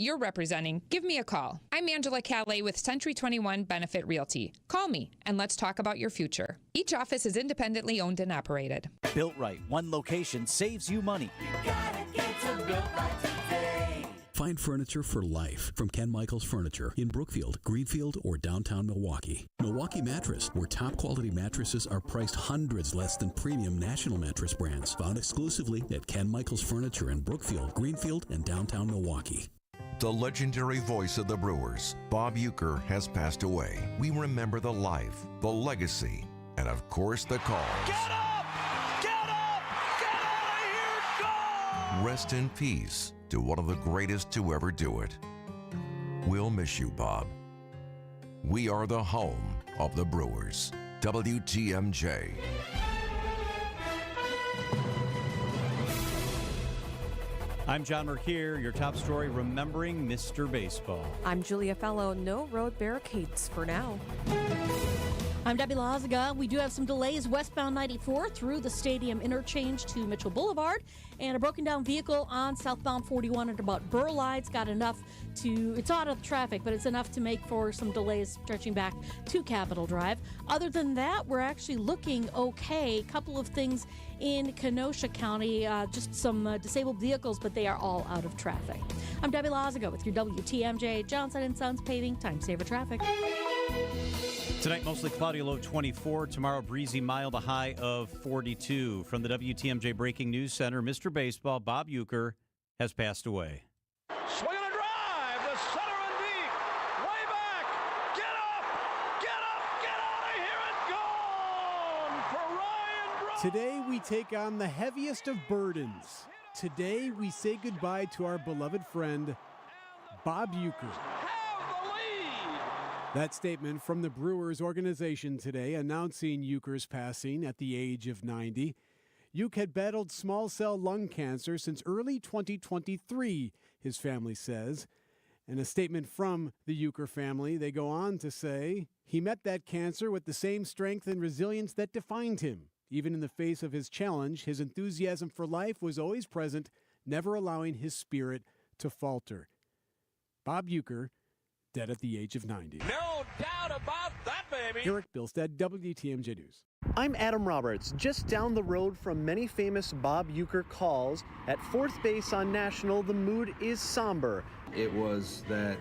you're representing, give me a call. I'm Angela Calais with Century 21 Benefit Realty. Call me and let's talk about your future. Each office is independently owned and operated. Built Right. One location saves you money. You gotta get to Built Right today. Find furniture for life from Ken Michaels Furniture in Brookfield, Greenfield, or downtown Milwaukee. Milwaukee Mattress, where top quality mattresses are priced hundreds less than premium national mattress brands. Found exclusively at Ken Michaels Furniture in Brookfield, Greenfield, and downtown Milwaukee. The legendary voice of the Brewers, Bob Uecker, has passed away. We remember the life, the legacy, and of course the calls. Get up! Get up! Get out of here! Go! Rest in peace to one of the greatest to ever do it. We'll miss you, Bob. We are the home of the Brewers. WTMJ. I'm John Mercure. Your top story, remembering Mr. Baseball. I'm Julia Fellow. No road barricades for now. I'm Debbie Lazaga. We do have some delays westbound 94 through the stadium interchange to Mitchell Boulevard, and a broken down vehicle on southbound 41 at about Burleide's got enough to, it's out of traffic, but it's enough to make for some delays stretching back to Capitol Drive. Other than that, we're actually looking okay. A couple of things in Kenosha County, just some disabled vehicles, but they are all out of traffic. I'm Debbie Lazaga with your WTMJ Johnson & Sons Paving Time Saver Traffic. Tonight, mostly cloudy, low 24. Tomorrow, breezy, mild, a high of 42. From the WTMJ Breaking News Center, Mr. Baseball, Bob Uecker, has passed away. Swing and a drive to center and deep. Way back. Get up! Get up! Get out of here and gone for Ryan Braun. Today we take on the heaviest of burdens. Today we say goodbye to our beloved friend, Bob Uecker. That statement from the Brewers organization today announcing Uecker's passing at the age of 90. Uecker had battled small cell lung cancer since early 2023, his family says. In a statement from the Uecker family, they go on to say, he met that cancer with the same strength and resilience that defined him. Even in the face of his challenge, his enthusiasm for life was always present, never allowing his spirit to falter. Bob Uecker, dead at the age of 90. No doubt about that, baby. Eric Bilstead, WTMJ News. I'm Adam Roberts, just down the road from many famous Bob Uecker calls. At fourth base on National, the mood is somber. It was that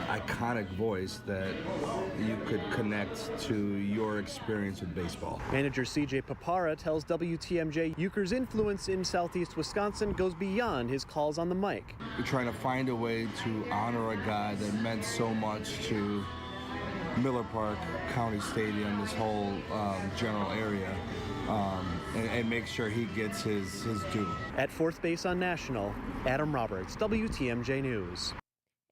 iconic voice that you could connect to your experience with baseball. Manager C.J. Papara tells WTMJ Uecker's influence in southeast Wisconsin goes beyond his calls on the mic. We're trying to find a way to honor a guy that meant so much to Miller Park, County Stadium, this whole general area, and make sure he gets his due. At fourth base on National, Adam Roberts, WTMJ News.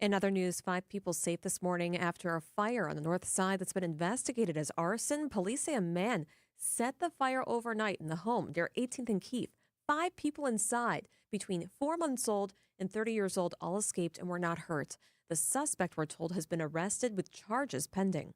In other news, 5 people safe this morning after a fire on the north side that's been investigated as arson. Police say a man set the fire overnight in the home near 18th and Keefe. 5 people inside, between 4 months old and 30 years old, all escaped and were not hurt. The suspect, we're told, has been arrested with charges pending.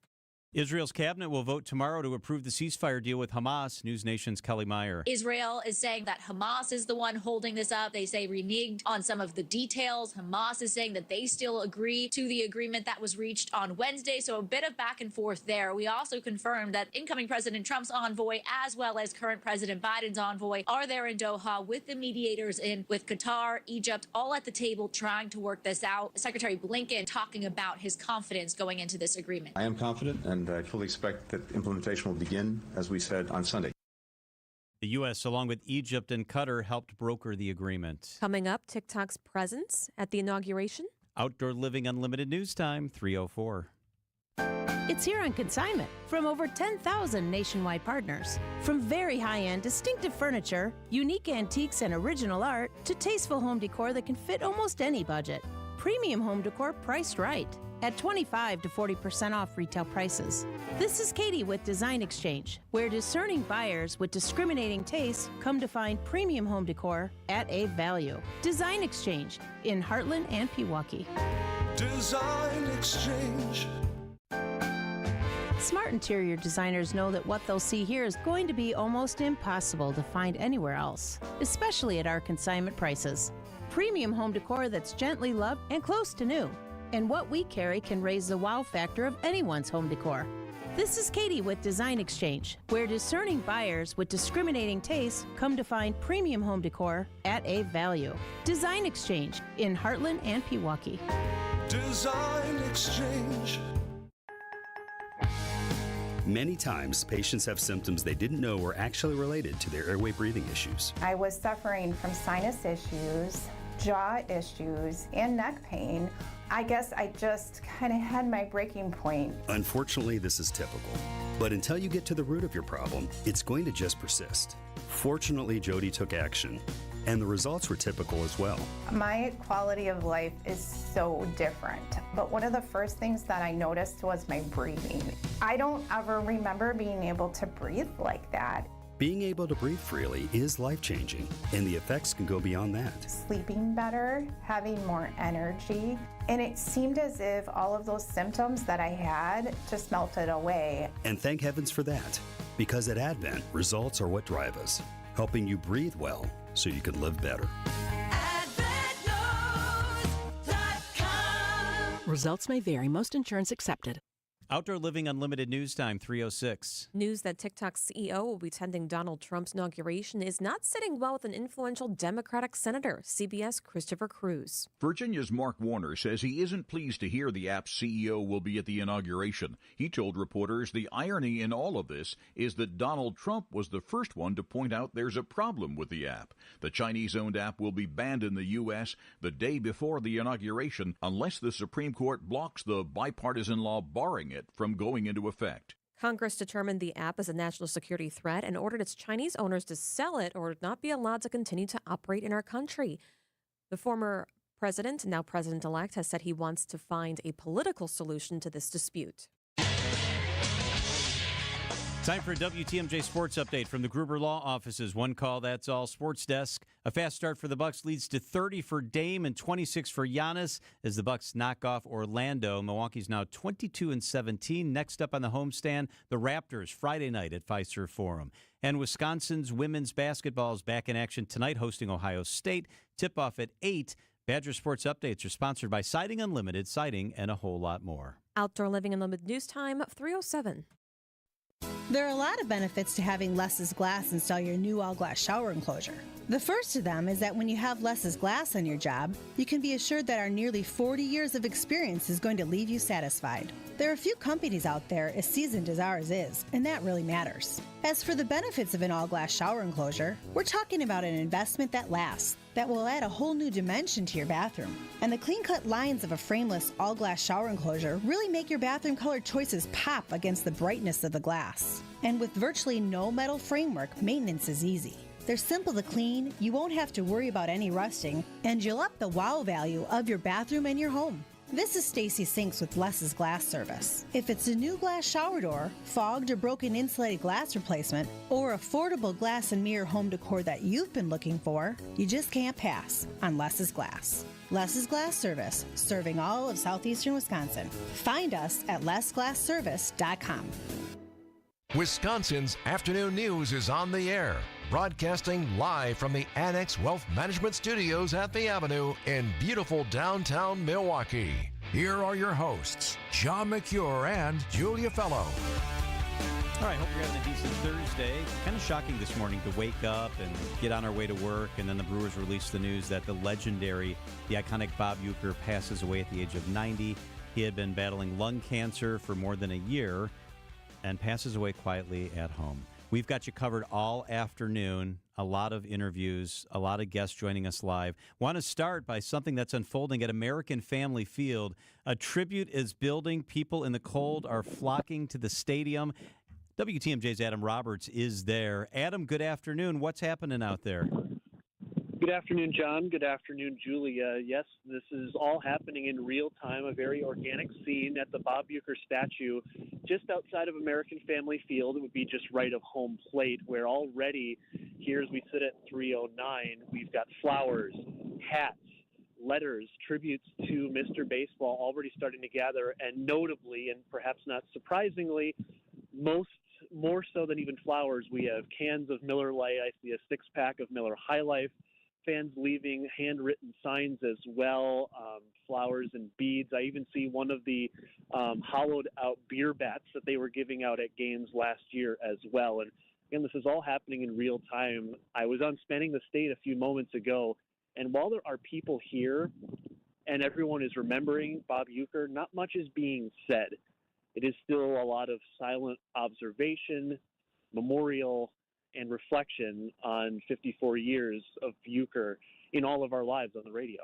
Israel's cabinet will vote tomorrow to approve the ceasefire deal with Hamas. News Nation's Kelly Meyer. Israel is saying that Hamas is the one holding this up. They say reneged on some of the details. Hamas is saying that they still agree to the agreement that was reached on Wednesday. So a bit of back and forth there. We also confirmed that incoming President Trump's envoy, as well as current President Biden's envoy, are there in Doha with the mediators in, with Qatar, Egypt, all at the table trying to work this out. Secretary Blinken talking about his confidence going into this agreement. I am confident, and I fully expect that implementation will begin, as we said, on Sunday. The U.S., along with Egypt and Qatar, helped broker the agreement. Coming up, TikTok's presence at the inauguration. Outdoor Living Unlimited News Time, 3:04. It's here on consignment from over 10,000 nationwide partners. From very high-end, distinctive furniture, unique antiques and original art, to tasteful home decor that can fit almost any budget. Premium home decor priced right at 25 to 40% off retail prices. This is Katie with Design Exchange, where discerning buyers with discriminating tastes come to find premium home decor at a value. Design Exchange in Heartland and Pewaukee. Design Exchange. Smart interior designers know that what they'll see here is going to be almost impossible to find anywhere else, especially at our consignment prices. premium home decor that's gently loved and close to new. And what we carry can raise the wow factor of anyone's home decor. This is Katie with Design Exchange, where discerning buyers with discriminating tastes come to find premium home decor at a value. Design Exchange in Heartland and Pewaukee. Design Exchange. Many times, patients have symptoms they didn't know were actually related to their airway breathing issues. I was suffering from sinus issues, jaw issues, and neck pain. I guess I just kind of had my breaking point. Unfortunately, this is typical. But until you get to the root of your problem, it's going to just persist. Fortunately, Jody took action, and the results were typical as well. My quality of life is so different, but one of the first things that I noticed was my breathing. I don't ever remember being able to breathe like that. Being able to breathe freely is life-changing, and the effects can go beyond that. Sleeping better, having more energy, and it seemed as if all of those symptoms that I had just melted away. And thank heavens for that, because at Advent, results are what drive us, helping you breathe well so you can live better. Results may vary. Most insurance accepted. Outdoor Living Unlimited News Time, 3:06. News that TikTok's CEO will be attending Donald Trump's inauguration is not sitting well with an influential Democratic senator, CBS Christopher Cruz. Virginia's Mark Warner says he isn't pleased to hear the app's CEO will be at the inauguration. He told reporters the irony in all of this is that Donald Trump was the first one to point out there's a problem with the app. The Chinese-owned app will be banned in the U.S. the day before the inauguration unless the Supreme Court blocks the bipartisan law barring it from going into effect. Congress determined the app is a national security threat and ordered its Chinese owners to sell it or not be allowed to continue to operate in our country. The former president, now president-elect, has said he wants to find a political solution to this dispute. Time for a WTMJ Sports Update from the Gruber Law Offices. One call, that's all. Sports Desk. A fast start for the Bucks leads to 30 for Dame and 26 for Giannis as the Bucks knock off Orlando. Milwaukee's now 22-17. Next up on the homestand, the Raptors, Friday night at Fiserv Forum. And Wisconsin's women's basketball is back in action tonight, hosting Ohio State. Tip-off at 8. Badger Sports Updates are sponsored by Siding Unlimited, Siding, and a whole lot more. Outdoor Living Unlimited News Time, 3:07. There are a lot of benefits to having Less's Glass install your new all-glass shower enclosure. The first of them is that when you have Less's Glass on your job, you can be assured that our nearly 40 years of experience is going to leave you satisfied. There are a few companies out there as seasoned as ours is, and that really matters. As for the benefits of an all-glass shower enclosure, we're talking about an investment that lasts, that will add a whole new dimension to your bathroom. And the clean-cut lines of a frameless all-glass shower enclosure really make your bathroom color choices pop against the brightness of the glass. And with virtually no metal framework, maintenance is easy. They're simple to clean, you won't have to worry about any rusting, and you'll up the wow value of your bathroom and your home. This is Stacy Sinks with Less's Glass Service. If it's a new glass shower door, fogged or broken insulated glass replacement, or affordable glass and mirror home decor that you've been looking for, you just can't pass on Less's Glass. Less's Glass Service, serving all of southeastern Wisconsin. Find us at lessglassservice.com. Wisconsin's Afternoon News is on the air, broadcasting live from the Annex Wealth Management Studios at the Avenue in beautiful downtown Milwaukee. Here are your hosts, John McCure and Julia Fellow. All right, hope you're having a decent Thursday. Kind of shocking this morning to wake up and get on our way to work, and then the Brewers released the news that the legendary, the iconic Bob Uecker passes away at the age of 90. He had been battling lung cancer for more than a year and passes away quietly at home. We've got you covered all afternoon. A lot of interviews, a lot of guests joining us live. Want to start by something that's unfolding at American Family Field. A tribute is building. People in the cold are flocking to the stadium. WTMJ's Adam Roberts is there. Adam, good afternoon. What's happening out there? Good afternoon, John. Good afternoon, Julia. Yes, this is all happening in real time, a very organic scene at the Bob Uecker statue just outside of American Family Field. It would be just right of home plate, where already here as we sit at 309, we've got flowers, hats, letters, tributes to Mr. Baseball already starting to gather, and notably, and perhaps not surprisingly, more so than even flowers, we have cans of Miller Lite. I see a six-pack of Miller High Life, fans leaving handwritten signs as well, flowers and beads. I even see one of the hollowed out beer bats that they were giving out at games last year as well. And again, this is all happening in real time. I was on Spanning the State a few moments ago, and while there are people here and everyone is remembering Bob Uecker, not much is being said. It is still a lot of silent observation, memorial, and reflection on 54 years of Uecker in all of our lives on the radio.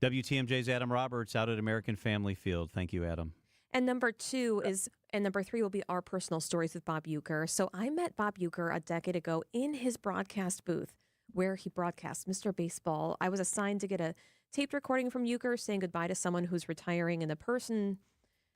WTMJ's Adam Roberts out at American Family Field. Thank you, Adam. And number 3 will be our personal stories with Bob Uecker. So I met Bob Uecker a decade ago in his broadcast booth where he broadcasts Mr. Baseball. I was assigned to get a taped recording from Uecker saying goodbye to someone who's retiring, and the person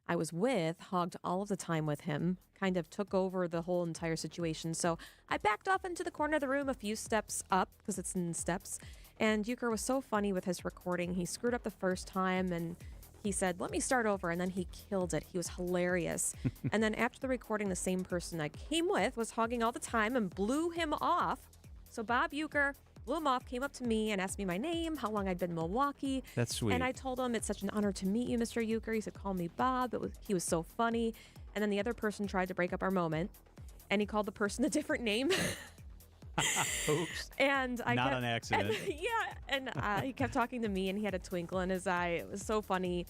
I was with hogged all of the time with him, kind of took over the whole entire situation. So I backed off into the corner of the room a few steps up, because it's in steps, and Uecker was so funny with his recording. He screwed up the first time, and he said, let me start over, and then he killed it. He was hilarious. And then after the recording, the same person I came with was hogging all the time and blew him off. So Bob Uecker blew him off, came up to me and asked me my name, how long I'd been in Milwaukee. That's sweet. And I told him, it's such an honor to meet you, Mr. Uecker. He said, call me Bob. He was so funny. And then the other person tried to break up our moment, and he called the person a different name. Oops. And Not an accident. And he kept talking to me, and he had a twinkle in his eye. It was so funny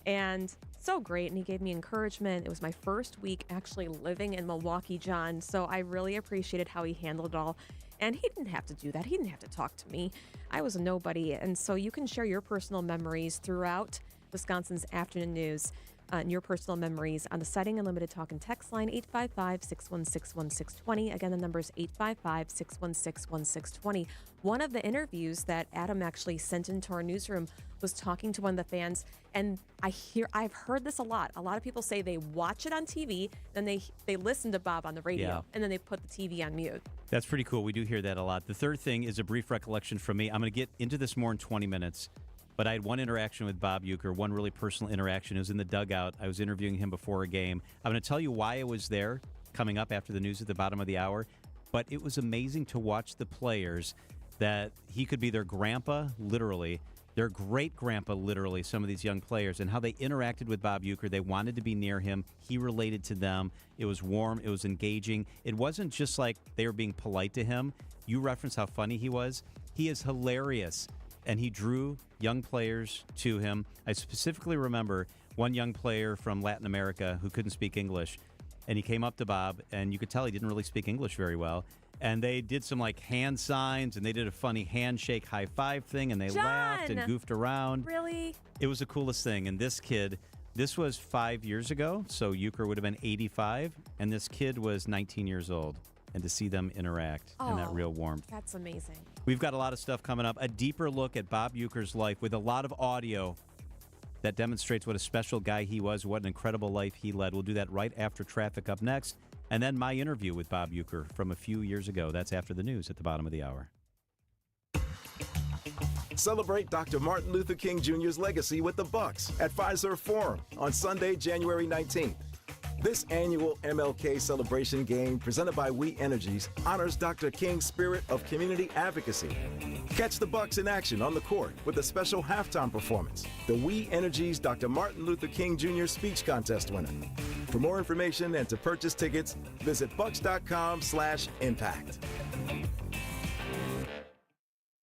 and so great, and he gave me encouragement. It was my first week actually living in Milwaukee, John, so I really appreciated how he handled it all. And he didn't have to do that. He didn't have to talk to me. I was a nobody. And so you can share your personal memories throughout Wisconsin's afternoon news and your personal memories on the Siding Unlimited Talk and Text line, 855-616-1620. Again, the number is 855-616-1620. One of the interviews that Adam actually sent into our newsroom was talking to one of the fans, and I've heard this a lot. A lot of people say they watch it on TV, then they listen to Bob on the radio, and then they put the TV on mute. That's pretty cool. We do hear that a lot. The third thing is a brief recollection from me. I'm going to get into this more in 20 minutes. But I had one interaction with Bob Uecker, one really personal interaction. It was in the dugout. I was interviewing him before a game. I'm going to tell you why I was there coming up after the news at the bottom of the hour. But it was amazing to watch the players, that he could be their grandpa, literally, their great-grandpa, literally, some of these young players, and how they interacted with Bob Uecker. They wanted to be near him. He related to them. It was warm. It was engaging. It wasn't just like they were being polite to him. You referenced how funny he was. He is hilarious. And he drew young players to him. I specifically remember one young player from Latin America who couldn't speak English, and he came up to Bob, and you could tell he didn't really speak English very well. And they did some like hand signs, and they did a funny handshake high five thing, and they laughed and goofed around. Really? It was the coolest thing. And this kid, this was 5 years ago, so Uecker would have been 85, and this kid was 19 years old. And to see them interact and that real warmth. That's amazing. We've got a lot of stuff coming up. A deeper look at Bob Uecker's life with a lot of audio that demonstrates what a special guy he was, what an incredible life he led. We'll do that right after traffic up next. And then my interview with Bob Uecker from a few years ago. That's after the news at the bottom of the hour. Celebrate Dr. Martin Luther King Jr.'s legacy with the Bucks at Fiserv Forum on Sunday, January 19th. This annual MLK celebration game presented by We Energies honors Dr. King's spirit of community advocacy. Catch the Bucks in action on the court with a special halftime performance, the We Energies Dr. Martin Luther King Jr. Speech Contest winner. For more information and to purchase tickets, visit bucks.com/impact.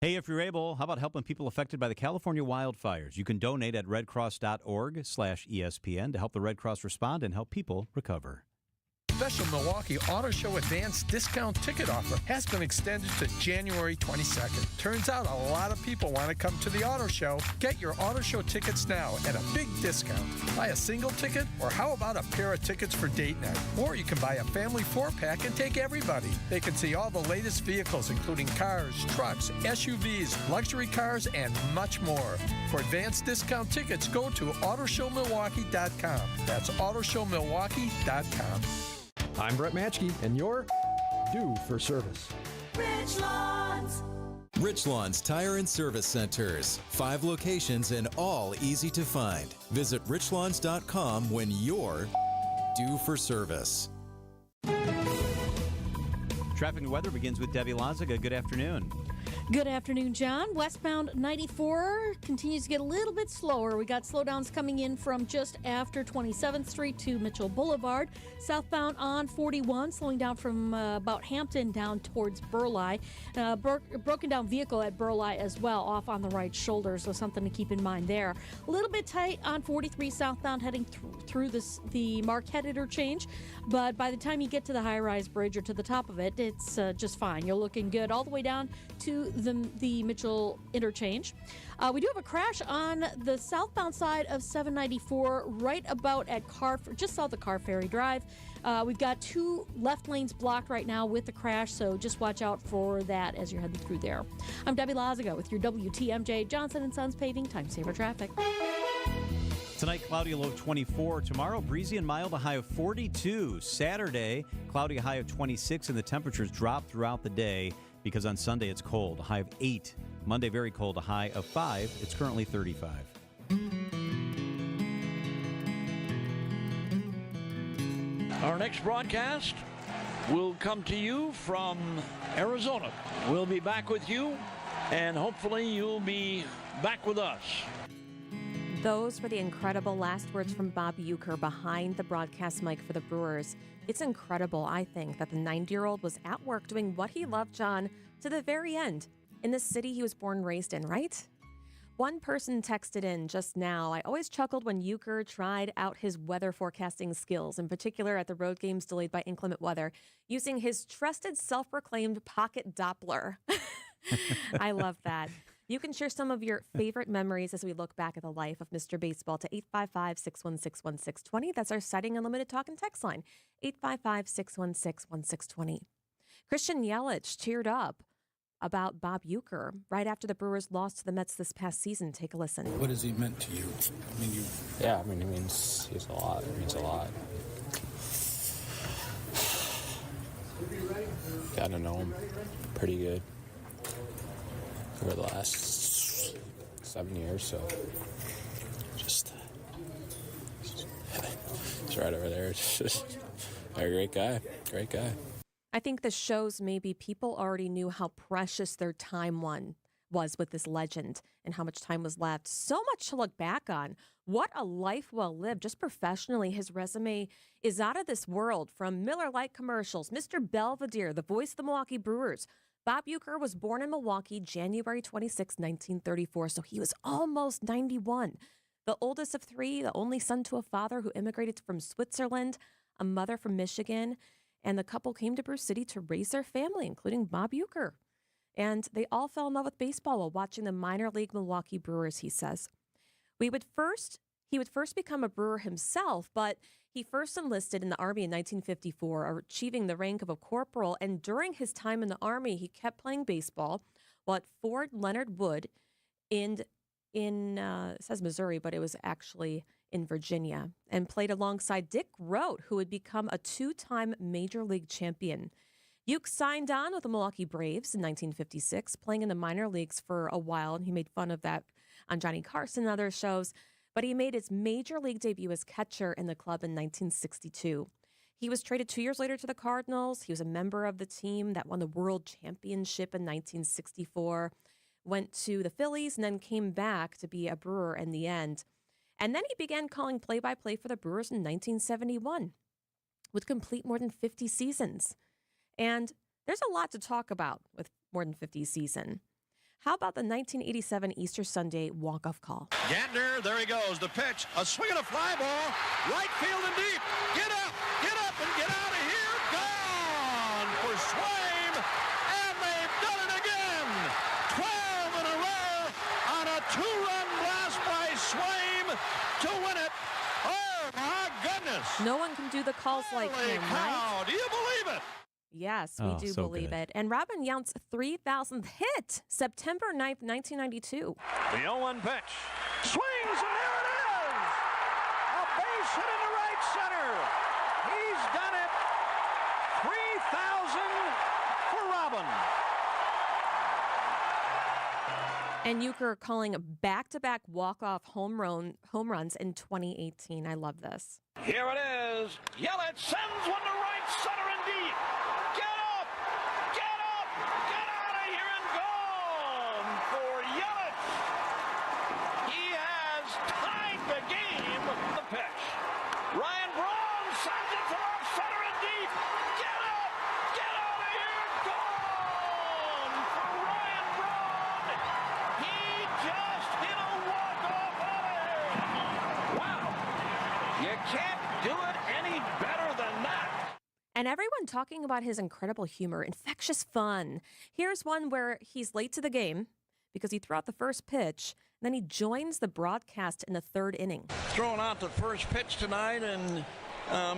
Hey, if you're able, how about helping people affected by the California wildfires? You can donate at redcross.org/ESPN to help the Red Cross respond and help people recover. Special Milwaukee Auto Show Advance Discount Ticket Offer has been extended to January 22nd. Turns out a lot of people want to come to the auto show. Get your auto show tickets now at a big discount. Buy a single ticket, or how about a pair of tickets for date night? Or you can buy a family 4-pack and take everybody. They can see all the latest vehicles, including cars, trucks, SUVs, luxury cars, and much more. For advanced discount tickets, go to autoshowmilwaukee.com. That's autoshowmilwaukee.com. I'm Brett Matchke, and you're due for service. Rich Lawns Tire and Service Centers. 5 locations and all easy to find. Visit richlawns.com when you're due for service. Traffic and weather begins with Debbie Lazaga. Good afternoon. Good afternoon, John. Westbound 94 continues to get a little bit slower. We got slowdowns coming in from just after 27th Street to Mitchell Boulevard. Southbound on 41, slowing down from about Hampton down towards Burleigh. Broken down vehicle at Burleigh as well, off on the right shoulder, so something to keep in mind there. A little bit tight on 43 southbound heading through the Marquette interchange, but by the time you get to the high-rise bridge or to the top of it, it's just fine. You're looking good all the way down to the Mitchell interchange. We do have a crash on the southbound side of 794 right about at just south of Car Ferry Drive. We've got 2 left lanes blocked right now with the crash, so just watch out for that as you're heading through there. I'm Debbie Lazaga with your WTMJ Johnson & Sons Paving Time Saver Traffic. Tonight, cloudy, low of 24. Tomorrow, breezy and mild, a high of 42. Saturday, cloudy, a high of 26, and the temperatures drop throughout the day because on Sunday it's cold, a high of 8. Monday, very cold, a high of 5. It's currently 35. Our next broadcast will come to you from Arizona. We'll be back with you, and hopefully you'll be back with us. Those were the incredible last words from Bob Uecker behind the broadcast mic for the Brewers. It's incredible, I think, that the 90-year-old was at work doing what he loved, John, to the very end, in the city he was born and raised in, right? One person texted in just now, I always chuckled when Uecker tried out his weather forecasting skills, in particular at the road games delayed by inclement weather, using his trusted self-proclaimed pocket Doppler. I love that. You can share some of your favorite memories as we look back at the life of Mr. Baseball to 855-616-1620. That's our Citing Unlimited talk and text line, 855-616-1620. Christian Yelich cheered up about Bob Uecker right after the Brewers lost to the Mets this past season. Take a listen. What has he meant to you? Yeah, he means a lot. It means a lot. Got to know him pretty good over the last 7 years, so just it's right over there. It's just a great guy. I think this shows maybe people already knew how precious their time was with this legend and how much time was left. So much to look back on. What a life well lived. Just professionally, his resume is out of this world. From Miller Lite commercials, Mr. Belvedere, the voice of the Milwaukee Brewers. Bob Uecker was born in Milwaukee, January 26, 1934, so he was almost 91. The oldest of 3, the only son to a father who immigrated from Switzerland, a mother from Michigan, and the couple came to Brew City to raise their family, including Bob Uecker. And they all fell in love with baseball while watching the minor league Milwaukee Brewers, he says. He would first become a Brewer himself, but he first enlisted in the Army in 1954, achieving the rank of a corporal. And during his time in the Army, he kept playing baseball while at Fort Leonard Wood in it says Missouri, but it was actually in Virginia, and played alongside Dick Rote, who would become a 2-time Major League champion. Uecker signed on with the Milwaukee Braves in 1956, playing in the minor leagues for a while, and he made fun of that on Johnny Carson and other shows. But he made his Major League debut as catcher in the club in 1962. He was traded 2 years later to the Cardinals. He was a member of the team that won the World Championship in 1964, went to the Phillies, and then came back to be a Brewer in the end. And then he began calling play-by-play for the Brewers in 1971, would complete more than 50 seasons. And there's a lot to talk about with more than 50 seasons. How about the 1987 Easter Sunday walk-off call? Gantner, there he goes. The pitch, a swing and a fly ball, right field and deep. Get up, and get out of here. Gone for Swaim, and they've done it again. 12 in a row on a 2-run blast by Swaim to win it. Oh, my goodness. No one can do the calls like him, right? Do you believe it? Yes, we do believe it. And Robin Yount's 3,000th hit, September 9th, 1992. The 0-1 pitch. Swings, and there it is! A base hit into right center. He's done it. 3,000 for Robin. And Uecker calling back-to-back walk-off home runs in 2018. I love this. Here it is. Yelich sends one to right center and deep. Get up! Get out of here and gone! He has tied the game. The pitch. Ryan Braun sends it to left center and deep. Get up! Get out of here! Gone for Ryan Braun. He just hit a walk-off out of here. Wow. You can't do it any better than that. And everyone talking about his incredible humor, infectious fun. Here's one where he's late to the game because he threw out the first pitch. Then he joins the broadcast in the third inning. Throwing out the first pitch tonight, and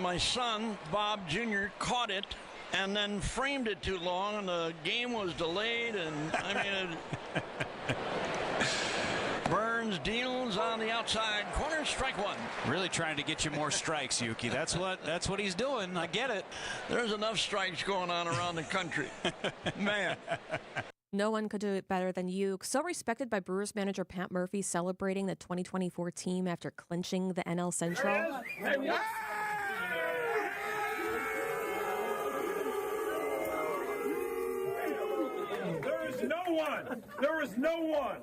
my son, Bob Jr., caught it and then framed it too long, and the game was delayed, and I mean, Burns deals on the outside corner, strike one. Really trying to get you more strikes, Yuki. That's what he's doing. I get it. There's enough strikes going on around the country. Man. No one could do it better than you. So respected by Brewers manager Pat Murphy celebrating the 2024 team after clinching the NL Central. There is no one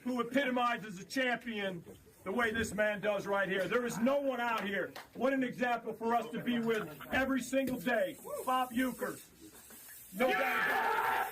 who epitomizes a champion the way this man does right here. There is no one out here. What an example for us to be with every single day. Bob Uecker. No doubt about it.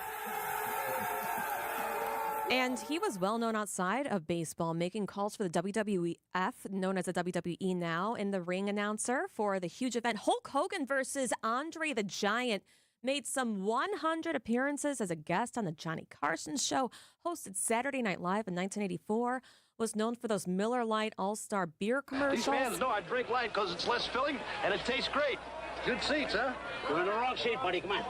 And he was well known outside of baseball, making calls for the WWF, known as the WWE now, in the ring announcer for the huge event Hulk Hogan versus Andre the Giant. Made some 100 appearances as a guest on the Johnny Carson Show, hosted Saturday Night Live in 1984, was known for those Miller Lite All-Star beer commercials. These fans know I drink light because it's less filling and it tastes great. Good seats, huh? We're in the wrong seat, buddy. Come on.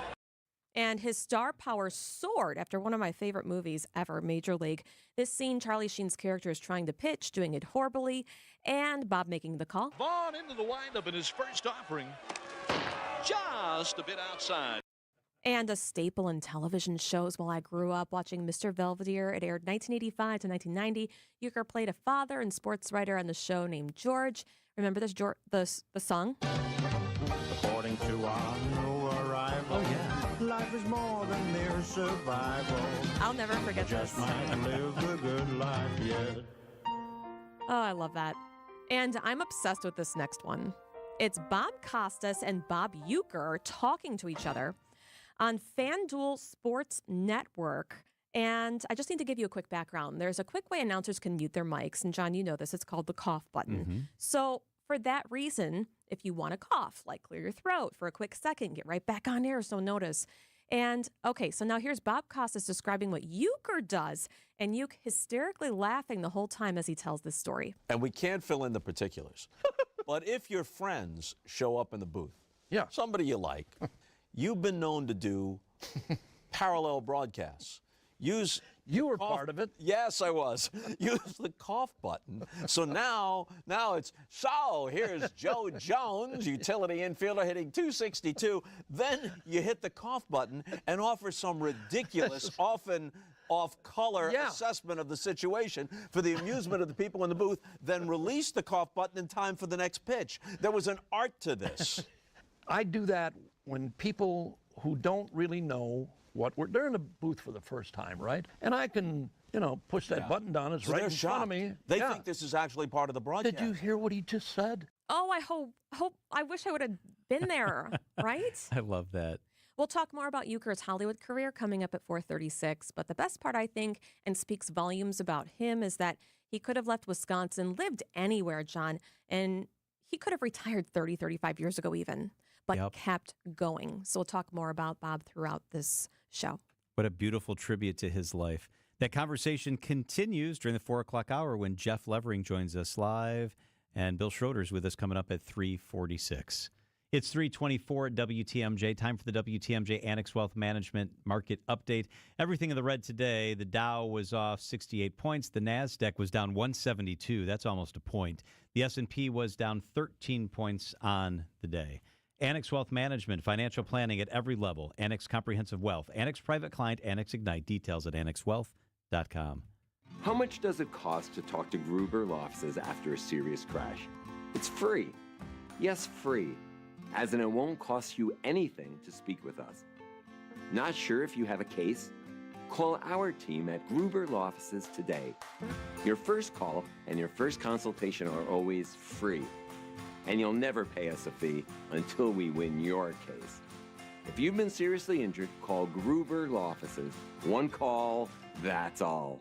And his star power soared after one of my favorite movies ever, Major League. This scene, Charlie Sheen's character is trying to pitch, doing it horribly, and Bob making the call. Vaughn into the windup in his first offering. Just a bit outside. And a staple in television shows while I grew up watching Mr. Belvedere. It aired 1985 to 1990. Uecker played a father and sports writer on the show named George. Remember this, the song? According to our new arrival. Oh, yeah. Life is more than mere survival. I'll never forget this. Just might live the good life yet. Oh, I love that. And I'm obsessed with this next one. It's Bob Costas and Bob Uecker talking to each other on FanDuel Sports Network. And I just need to give you a quick background. There's a quick way announcers can mute their mics. And John, you know this. It's called the cough button. Mm-hmm. So for that reason, if you want to cough, like clear your throat for a quick second, get right back on air so notice. And okay, so now here's Bob Costas describing what Uecker does. And Uecker hysterically laughing the whole time as he tells this story. And we can't fill in the particulars. But if your friends show up in the booth, somebody you like, you've been known to do parallel broadcasts. You were part of it. Yes, I was. Use the cough button. So now it's, so here's Joe Jones, utility infielder hitting .262. Then you hit the cough button and offer some ridiculous, often off-color assessment of the situation for the amusement of the people in the booth, then release the cough button in time for the next pitch. There was an art to this. I do that when people who don't really know they're in the booth for the first time, right? And I can, push that button down. It's right in front of me. They think this is actually part of the broadcast. Did you hear what he just said? Oh, I wish I would have been there, right? I love that. We'll talk more about Uecker's Hollywood career coming up at 4:36. But the best part, I think, and speaks volumes about him, is that he could have left Wisconsin, lived anywhere, John, and he could have retired 30, 35 years ago even, but kept going. So we'll talk more about Bob throughout this show. What a beautiful tribute to his life. That conversation continues during the 4 o'clock hour when Jeff Levering joins us live, and Bill Schroeder's with us coming up at 3:46. It's 3:24 at WTMJ. Time for the WTMJ Annex Wealth Management Market Update. Everything in the red today. The Dow was off 68 points. The NASDAQ was down 172. That's almost a point. The S&P was down 13 points on the day. Annex Wealth Management, financial planning at every level. Annex Comprehensive Wealth, Annex Private Client, Annex Ignite. Details at annexwealth.com. How much does it cost to talk to Gruber Law Offices after a serious crash? It's free. Yes, free. As in, it won't cost you anything to speak with us. Not sure if you have a case? Call our team at Gruber Law Offices today. Your first call and your first consultation are always free. And you'll never pay us a fee until we win your case. If you've been seriously injured, call Gruber Law Offices. One call, that's all.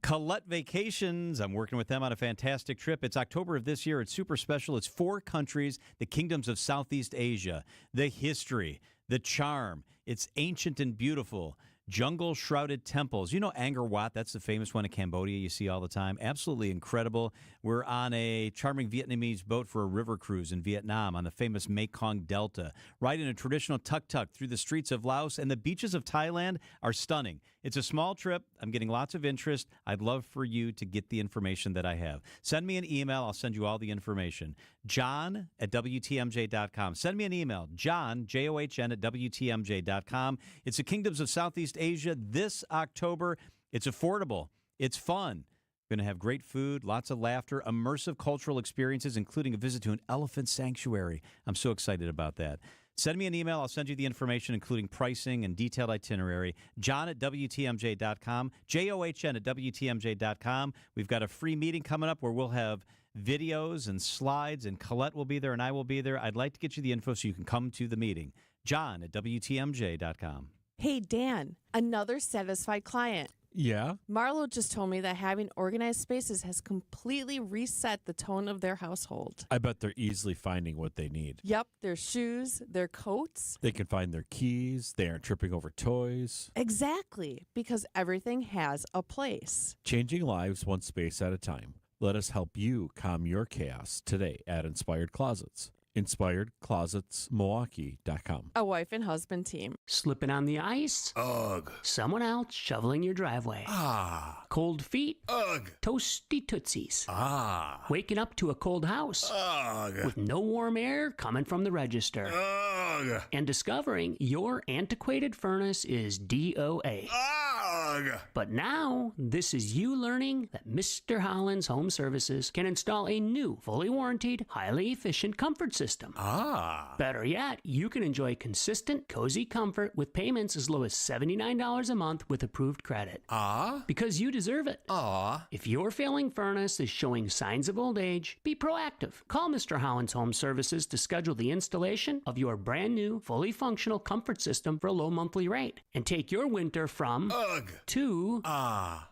Colette Vacations. I'm working with them on a fantastic trip. It's October of this year. It's super special. It's 4 countries, the kingdoms of Southeast Asia, the history, the charm. It's ancient and beautiful. Jungle-shrouded temples. You know Angkor Wat, that's the famous one in Cambodia you see all the time. Absolutely incredible. We're on a charming Vietnamese boat for a river cruise in Vietnam on the famous Mekong Delta. Riding a traditional tuk-tuk through the streets of Laos, and the beaches of Thailand are stunning. It's a small trip. I'm getting lots of interest. I'd love for you to get the information that I have. Send me an email. I'll send you all the information. John at WTMJ.com. Send me an email. John, John, at WTMJ.com. It's the Kingdoms of Southeast Asia this October. It's affordable. It's fun. We're going to have great food, lots of laughter, immersive cultural experiences, including a visit to an elephant sanctuary. I'm so excited about that. Send me an email. I'll send you the information, including pricing and detailed itinerary. John at WTMJ.com. John at WTMJ.com. We've got a free meeting coming up where we'll have videos and slides, and Colette will be there, and I will be there. I'd like to get you the info so you can come to the meeting. John at WTMJ.com. Hey, Dan, another satisfied client. Yeah? Marlo just told me that having organized spaces has completely reset the tone of their household. I bet they're easily finding what they need. Yep, their shoes, their coats. They can find their keys. They aren't tripping over toys. Exactly, because everything has a place. Changing lives one space at a time. Let us help you calm your chaos today at Inspired Closets. InspiredClosetsMilwaukee.com. A wife and husband team. Slipping on the ice? Ugh. Someone else shoveling your driveway. Ah. Cold feet? Ugh. Toasty tootsies. Ah. Waking up to a cold house? Ugh. With no warm air coming from the register. Ugh. And discovering your antiquated furnace is DOA. Ugh. But now, this is you learning that Mr. Holland's Home Services can install a new, fully warranted, highly efficient comfort system. Ah. Better yet, you can enjoy consistent, cozy comfort with payments as low as $79 a month with approved credit. Ah. Because you deserve it. Ah. If your failing furnace is showing signs of old age, be proactive. Call Mr. Holland's Home Services to schedule the installation of your brand new, fully functional comfort system for a low monthly rate. And take your winter from Ugh. to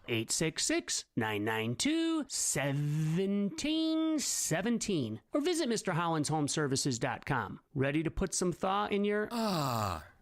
866-992-1717. Or visit MrHollandsHomeservices.com. Ready to put some thought in your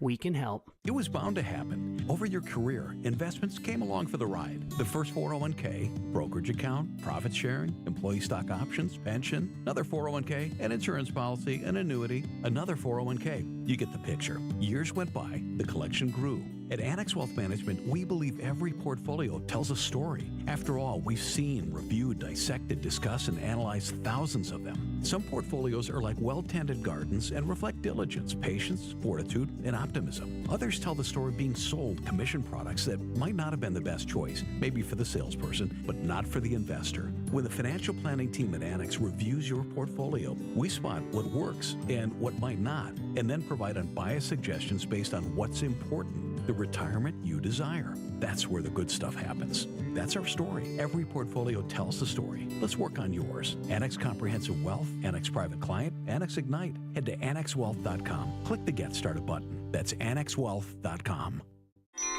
we can help. It was bound to happen. Over your career, investments came along for the ride. The first 401k, brokerage account, profit sharing, employee stock options, pension, another 401k, an insurance policy, an annuity, another 401k. You get the picture. Years went by, the collection grew. At Annex Wealth Management, we believe every portfolio tells a story. After all, we've seen, reviewed, dissected, discussed, and analyzed thousands of them. Some portfolios are like well-tended gardens and reflect diligence, patience, fortitude, and optimism. Others tell the story of being sold commission products that might not have been the best choice, maybe for the salesperson, but not for the investor. When the financial planning team at Annex reviews your portfolio, we spot what works and what might not, and then provide unbiased suggestions based on what's important. The retirement you desire. That's where the good stuff happens. That's our story. Every portfolio tells the story. Let's work on yours. Annex Comprehensive Wealth, Annex Private Client, Annex Ignite. Head to AnnexWealth.com. Click the Get Started button. That's AnnexWealth.com.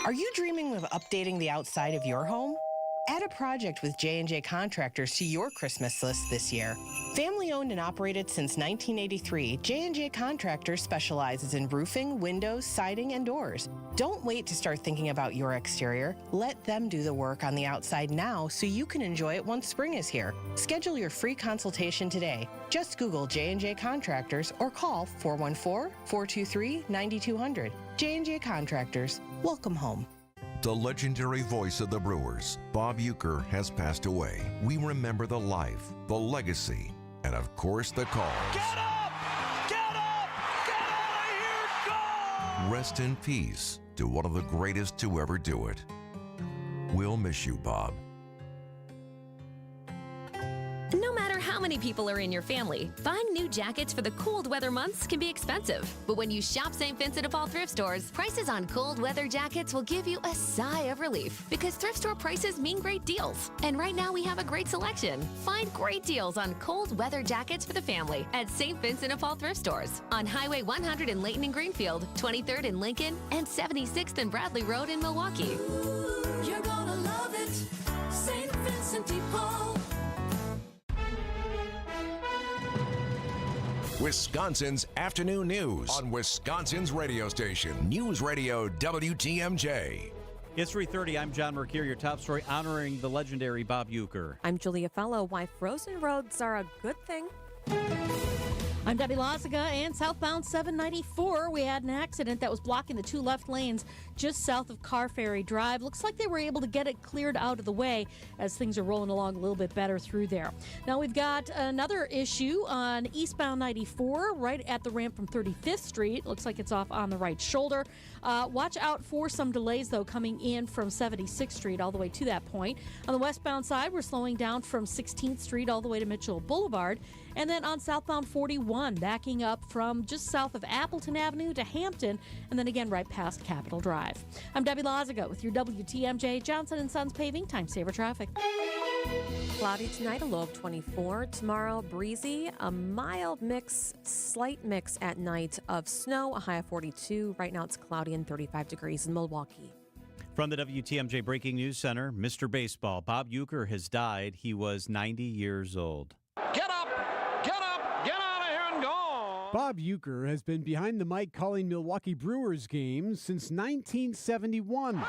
Are you dreaming of updating the outside of your home? Add a project with J&J Contractors to your Christmas list this year. Family owned and operated since 1983, J&J Contractors specializes in roofing, windows, siding, and doors. Don't wait to start thinking about your exterior. Let them do the work on the outside now so you can enjoy it once spring is here. Schedule your free consultation today. Just Google J&J Contractors or call 414-423-9200. J&J Contractors. Welcome home. The legendary voice of the Brewers, Bob Uecker, has passed away. We remember the life, the legacy, and of course the cause. Get up! Get up! Get out of here! Go! Rest in peace to one of the greatest to ever do it. We'll miss you, Bob. No matter how how many people are in your family, buying new jackets for the cold weather months can be expensive. But when you shop St. Vincent de Paul thrift stores, prices on cold weather jackets will give you a sigh of relief because thrift store prices mean great deals. And right now we have a great selection. Find great deals on cold weather jackets for the family at St. Vincent de Paul thrift stores on Highway 100 in Layton and Greenfield, 23rd in Lincoln, and 76th and Bradley Road in Milwaukee. You're gonna love it, St. Vincent de Paul. Wisconsin's afternoon news on Wisconsin's radio station, News Radio WTMJ. It's 3:30. I'm John Mercure. Your top story honoring the legendary Bob Uecker. I'm Julia Fellow. Why frozen roads are a good thing. I'm Debbie Loziga, and southbound 794, we had an accident that was blocking the two left lanes just south of Car Ferry Drive. Looks like they were able to get it cleared out of the way as things are rolling along a little bit better through there. Now we've got another issue on eastbound 94 right at the ramp from 35th Street. Looks like it's off on the right shoulder. Watch out for some delays, though, coming in from 76th Street all the way to that point. On the westbound side, we're slowing down from 16th Street all the way to Mitchell Boulevard. And then on southbound 41, backing up from just south of Appleton Avenue to Hampton, and then again right past Capitol Drive. I'm Debbie Loziga with your WTMJ Johnson & Sons Paving Time Saver Traffic. Cloudy tonight, a low of 24. Tomorrow, breezy, a mild mix, slight mix at night of snow, a high of 42. Right now it's cloudy and 35 degrees in Milwaukee. From the WTMJ Breaking News Center, Mr. Baseball, Bob Uecker has died. He was 90 years old. Get up, get out of here and go. Bob Uecker has been behind the mic calling Milwaukee Brewers games since 1971. 39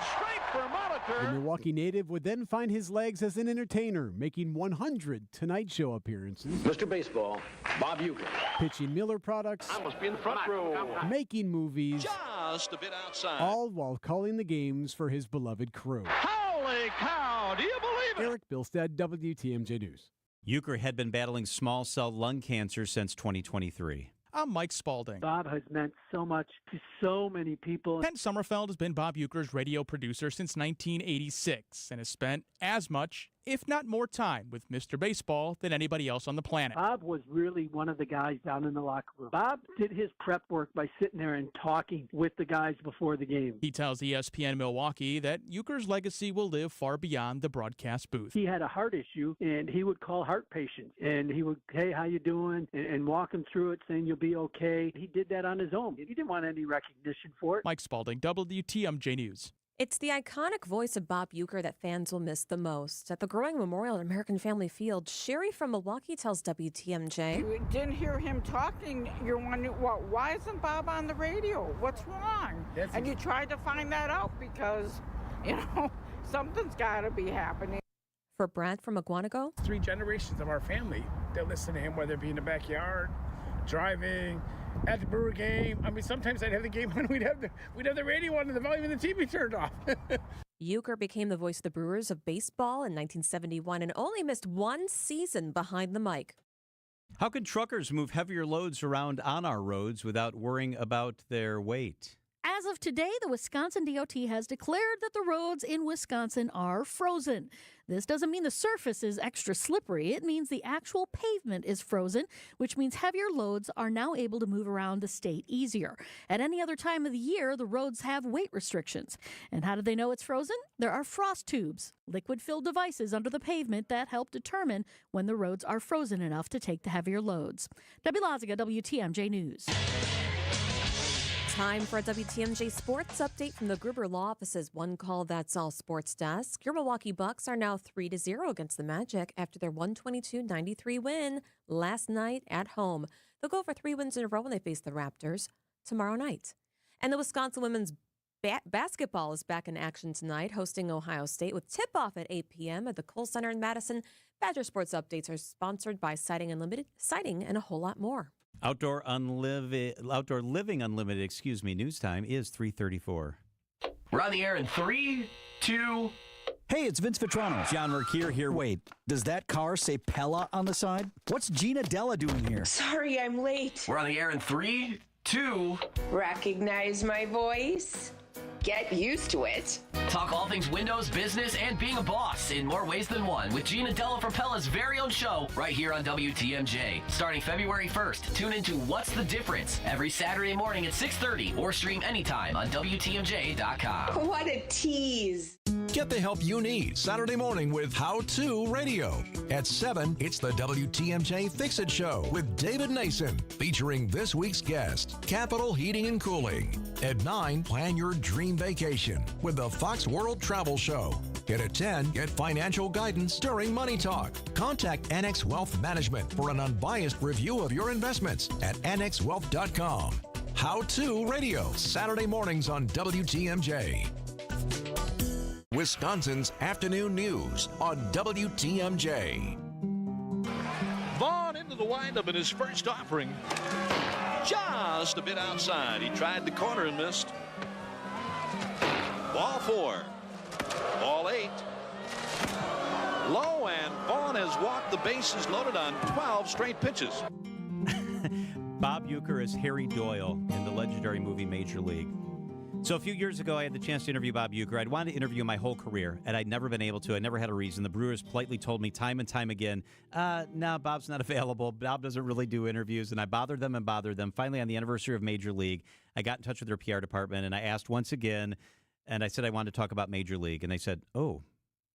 straight for Molitor. The Milwaukee native would then find his legs as an entertainer, making 100 Tonight Show appearances. Mr. Baseball, Bob Uecker. Pitching Miller products. I must be in the front row. Making movies. Just a bit outside. All while calling the games for his beloved crew. Holy cow, do you believe it? Eric Bilstead, WTMJ News. Uecker had been battling small cell lung cancer since 2023. I'm Mike Spalding. Bob has meant so much to so many people. Kent Sommerfeld has been Bob Uecker's radio producer since 1986 and has spent as much, if not more time, with Mr. Baseball than anybody else on the planet. Bob was really one of the guys down in the locker room. Bob did his prep work by sitting there and talking with the guys before the game. He tells ESPN Milwaukee that Uecker's legacy will live far beyond the broadcast booth. He had a heart issue, and he would call heart patients, and he would, hey, how you doing? And walk them through it, saying you'll be okay. He did that on his own. He didn't want any recognition for it. Mike Spalding, WTMJ News. It's the iconic voice of Bob Uecker that fans will miss the most. At the growing memorial at American Family Field, Sherry from Milwaukee tells WTMJ. You didn't hear him talking. You're wondering, why isn't Bob on the radio? What's wrong? And you tried to find that out because, something's got to be happening. For Brad from Aguanago. 3 generations of our family that listen to him, whether it be in the backyard, driving, at the Brewer game. I mean, sometimes I'd have the game on, we'd have the radio on and the volume of the TV turned off. Uecker became the voice of the Brewers of baseball in 1971 and only missed one season behind the mic. How can truckers move heavier loads around on our roads without worrying about their weight? As of today, the Wisconsin DOT has declared that the roads in Wisconsin are frozen. This doesn't mean the surface is extra slippery. It means the actual pavement is frozen, which means heavier loads are now able to move around the state easier. At any other time of the year, the roads have weight restrictions. And how do they know it's frozen? There are frost tubes, liquid-filled devices under the pavement that help determine when the roads are frozen enough to take the heavier loads. Debbie Loziga, WTMJ News. Time for a WTMJ sports update from the Gruber Law Office's One Call That's All sports desk. Your Milwaukee Bucks are now 3-0 against the Magic after their 122-93 win last night at home. They'll go for 3 wins in a row when they face the Raptors tomorrow night. And the Wisconsin women's basketball is back in action tonight, hosting Ohio State with tip-off at 8 p.m. at the Kohl Center in Madison. Badger Sports Updates are sponsored by Siding Unlimited, Siding, and a whole lot more. Outdoor Living Unlimited, news time is 3:34. We're on the air in 3, 2... Hey, it's Vince Vitrano. John Mercure here. Wait, does that car say Pella on the side? What's Gina Della doing here? Sorry, I'm late. We're on the air in 3, 2... Recognize my voice? get used to it. Talk all things windows, business, and being a boss in more ways than one with Gina Della for Pella's very own show right here on WTMJ. Starting February 1st, tune into What's the Difference every Saturday morning at 6:30 or stream anytime on WTMJ.com. What a tease. Get the help you need Saturday morning with How To Radio. At 7, it's the WTMJ Fix It Show with David Nason, featuring this week's guest, Capital Heating and Cooling. At 9, plan your dream vacation with the Fox World Travel Show. And at 10, get financial guidance during Money Talk. Contact Annex Wealth Management for an unbiased review of your investments at annexwealth.com. How To Radio, Saturday mornings on WTMJ. Wisconsin's afternoon news on WTMJ. Vaughn into the windup in his first offering. Just a bit outside. He tried the corner and missed. Ball 4. Ball 8. Low, and Vaughn has walked the bases loaded on 12 straight pitches. Bob Uecker is Harry Doyle in the legendary movie Major League. So a few years ago, I had the chance to interview Bob Uecker. I'd wanted to interview him my whole career, and I'd never been able to. I never had a reason. The Brewers politely told me time and time again, no, Bob's not available. Bob doesn't really do interviews, and I bothered them. Finally, on the anniversary of Major League, I got in touch with their PR department, and I asked once again, and I said I wanted to talk about Major League, and they said, oh,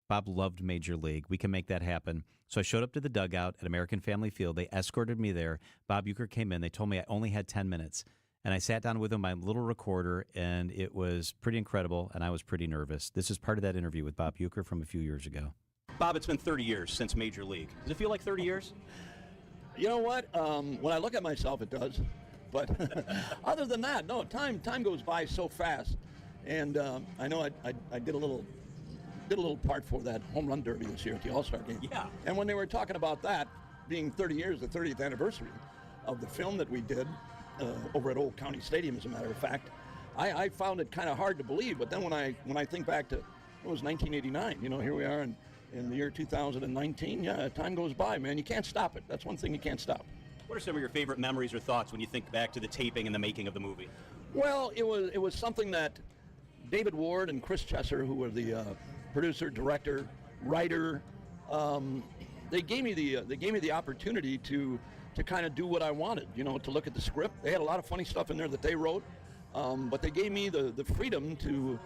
Bob loved Major League. We can make that happen. So I showed up to the dugout at American Family Field. They escorted me there. Bob Uecker came in. They told me I only had 10 minutes. And I sat down with him, my little recorder, and it was pretty incredible, and I was pretty nervous. This is part of that interview with Bob Uecker from a few years ago. Bob, it's been 30 years since Major League. Does it feel like 30 years? You know what? When I look at myself, it does. But other than that, no, time goes by so fast. And I know I did a little part for that home run derby this year at the All-Star game. Yeah. And when they were talking about that being 30 years, the 30th anniversary of the film that we did, over at Old County Stadium, as a matter of fact, I found it kind of hard to believe. But then when I think back to, it was 1989, here we are in the year 2019. Yeah, time goes by, man. You can't stop it. That's one thing you can't stop. What are some of your favorite memories or thoughts when you think back to the taping and the making of the movie? Well, it was something that David Ward and Chris Chesser, who were the producer, director, writer, they gave me the opportunity to kind of do what I wanted, to look at the script. They had a lot of funny stuff in there that they wrote, but they gave me the freedom to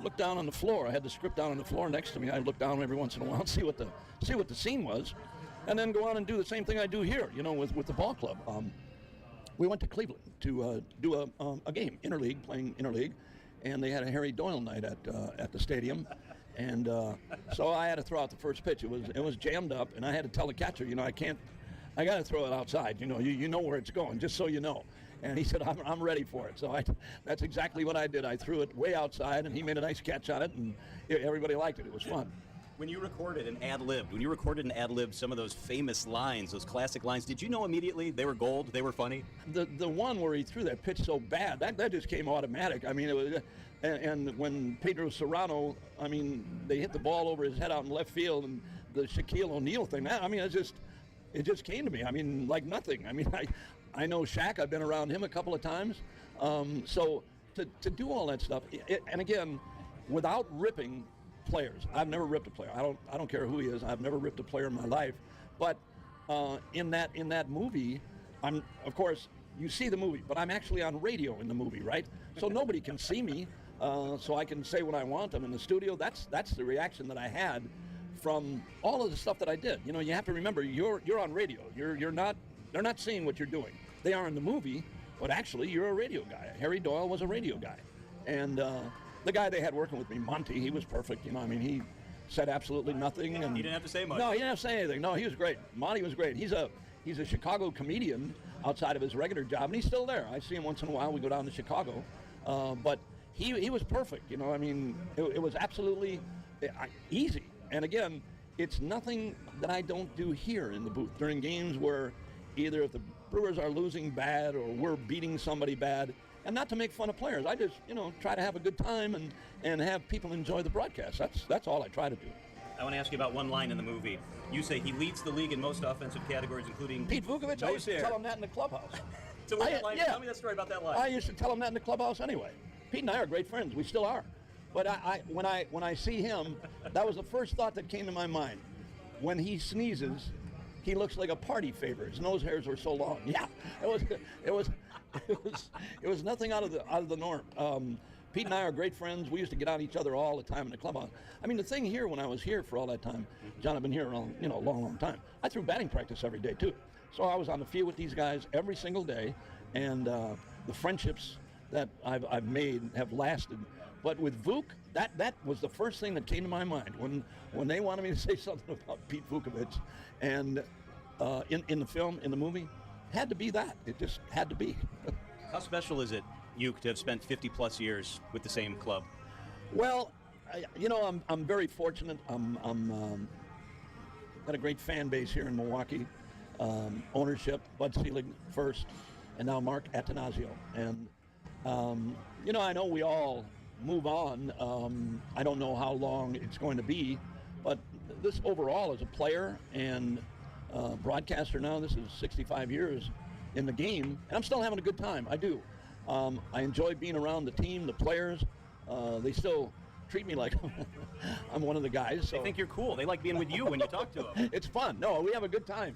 look down on the floor. I had the script down on the floor next to me. I'd look down every once in a while and see what the scene was, and then go on and do the same thing I do here, with the ball club. We went to Cleveland to do a game, interleague, playing interleague, and they had a Harry Doyle night at the stadium. And so I had to throw out the first pitch. It was jammed up, and I had to tell the catcher, I got to throw it outside. You know where it's going, just so you know. And he said, I'm ready for it. So that's exactly what I did. I threw it way outside, and he made a nice catch on it, and everybody liked it. It was fun. When you recorded and ad-libbed some of those famous lines, those classic lines, did you know immediately they were gold, they were funny? The one where he threw that pitch so bad, that just came automatic. I mean, it was, and when Pedro Serrano, they hit the ball over his head out in left field, and the Shaquille O'Neal thing, it just came to me. Like nothing. I know Shaq. I've been around him a couple of times. So to do all that stuff, and again, without ripping players. I've never ripped a player. I don't care who he is. I've never ripped a player in my life. But in that movie, of course, you see the movie, but I'm actually on radio in the movie, right? So nobody can see me. So I can say what I want. I'm in the studio. That's the reaction that I had from all of the stuff that I did. You have to remember, you're on radio. They're not seeing what you're doing. They are in the movie, but actually you're a radio guy. Harry Doyle was a radio guy. And the guy they had working with me, Monty, he was perfect. He said absolutely nothing. And he didn't have to say much. No, he didn't have to say anything. No, he was great. Monty was great. He's a Chicago comedian outside of his regular job, and he's still there. I see him once in a while. We go down to Chicago. But he was perfect. It was absolutely easy. And again, it's nothing that I don't do here in the booth during games where either if the Brewers are losing bad or we're beating somebody bad, and not to make fun of players. I just, try to have a good time and have people enjoy the broadcast. That's all I try to do. I want to ask you about one line in the movie. You say he leads the league in most offensive categories, including Pete Vukovich. I used to tell him that in the clubhouse. Tell me that story about that line. I used to tell him that in the clubhouse anyway. Pete and I are great friends. We still are. But when I see him, that was the first thought that came to my mind. When he sneezes, he looks like a party favor. His nose hairs were so long. Yeah, it was nothing out of the norm. Pete and I are great friends. We used to get on each other all the time in the clubhouse. I mean, the thing here, when I was here for all that time, John, I've been here a long time. I threw batting practice every day too. So I was on the field with these guys every single day, and the friendships that I've made have lasted. But with Vuk, that was the first thing that came to my mind when they wanted me to say something about Pete Vukovich, and in the film, in the movie, had to be that. It just had to be. How special is it, Ueck, to have spent 50-plus years with the same club? Well, I'm very fortunate. I'm got a great fan base here in Milwaukee. Ownership, Bud Selig first, and now Mark Attanasio. And, I know we all move on. I don't know how long it's going to be, but this overall as a player and broadcaster now, this is 65 years in the game, and I'm still having a good time. I do. I enjoy being around the team, the players. They still treat me like I'm one of the guys. So. They think you're cool. They like being with you when you talk to them. It's fun. No, we have a good time.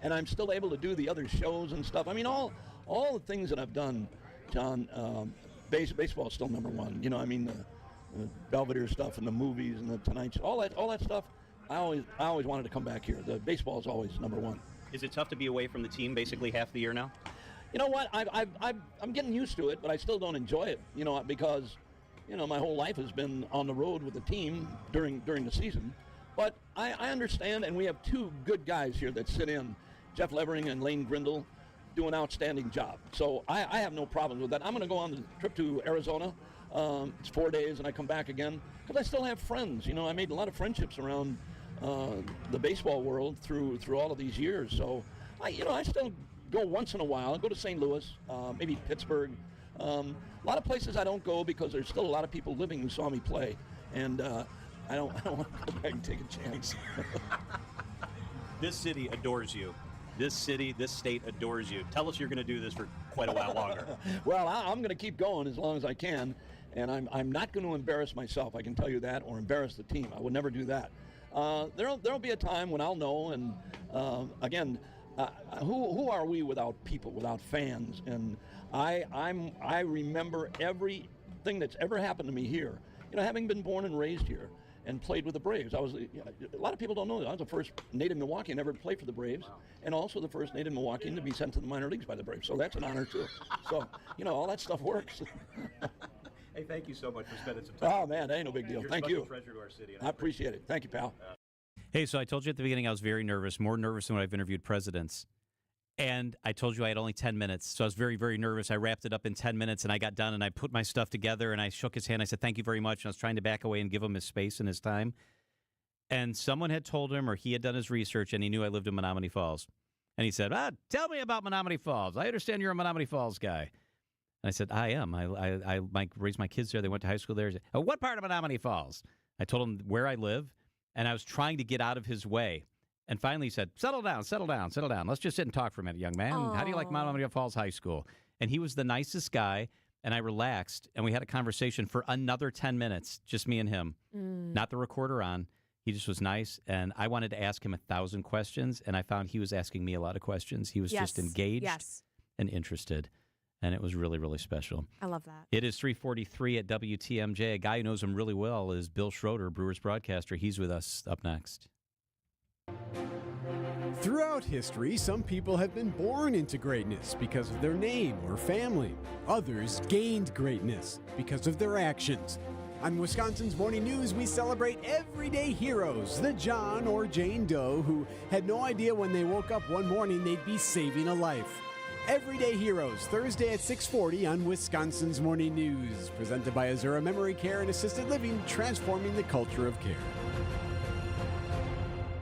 And I'm still able to do the other shows and stuff. I mean, all the things that I've done, John, baseball is still number one. The Belvedere stuff and the movies and the Tonight Show, all that stuff. I always wanted to come back here. The baseball is always number one. Is it tough to be away from the team basically half the year now? You know what? I'm getting used to it, but I still don't enjoy it. Because my whole life has been on the road with the team during the season. But I understand, and we have two good guys here that sit in, Jeff Levering and Lane Grindle, do an outstanding job. So I have no problems with that. I'm going to go on the trip to Arizona. It's 4 days, and I come back again because I still have friends. I made a lot of friendships around the baseball world through all of these years. So I still go once in a while. I go to St. Louis, maybe Pittsburgh. A lot of places I don't go because there's still a lot of people living who saw me play, and I don't want to go back and take a chance. This city adores you. This city, this state adores you. Tell us you're going to do this for quite a while longer. Well, I'm going to keep going as long as I can, and I'm not going to embarrass myself, I can tell you that, or embarrass the team. I would never do that. There'll be a time when I'll know, and again, who are we without people, without fans? And I remember everything that's ever happened to me here. Having been born and raised here and played with the Braves. A lot of people don't know that. I was the first native Milwaukeean ever to play for the Braves, and also the first native Milwaukeean to be sent to the minor leagues by the Braves. So that's an honor too. So, all that stuff works. Hey, thank you so much for spending some time. Oh man, that ain't no big deal. Thank you. You're a treasure to our city. I appreciate it. Thank you, pal. Hey, so I told you at the beginning I was very nervous, more nervous than when I've interviewed presidents. And I told you I had only 10 minutes, so I was very, very nervous. I wrapped it up in 10 minutes, and I got done, and I put my stuff together, and I shook his hand. I said, thank you very much, and I was trying to back away and give him his space and his time. And someone had told him, or he had done his research, and he knew I lived in Menominee Falls. And he said, tell me about Menominee Falls. I understand you're a Menominee Falls guy. And I said, I am. I raised my kids there. They went to high school there. He said, what part of Menominee Falls? I told him where I live, and I was trying to get out of his way. And finally he said, settle down. Let's just sit and talk for a minute, young man. Aww. How do you like Menominee Falls High School? And he was the nicest guy, and I relaxed, and we had a conversation for another 10 minutes, just me and him. Not the recorder on. He just was nice, and I wanted to ask him 1,000 questions, and I found he was asking me a lot of questions. He was just engaged and interested, and it was really, really special. I love that. It is 3:43 at WTMJ. A guy who knows him really well is Bill Schroeder, Brewers broadcaster. He's with us up next. Throughout history, some people have been born into greatness because of their name or family. Others gained greatness because of their actions. On Wisconsin's Morning News, we celebrate everyday heroes, the John or Jane Doe who had no idea when they woke up one morning they'd be saving a life. Everyday Heroes, Thursday at 6:40 on Wisconsin's Morning News. Presented by Azura Memory Care and Assisted Living, transforming the culture of care.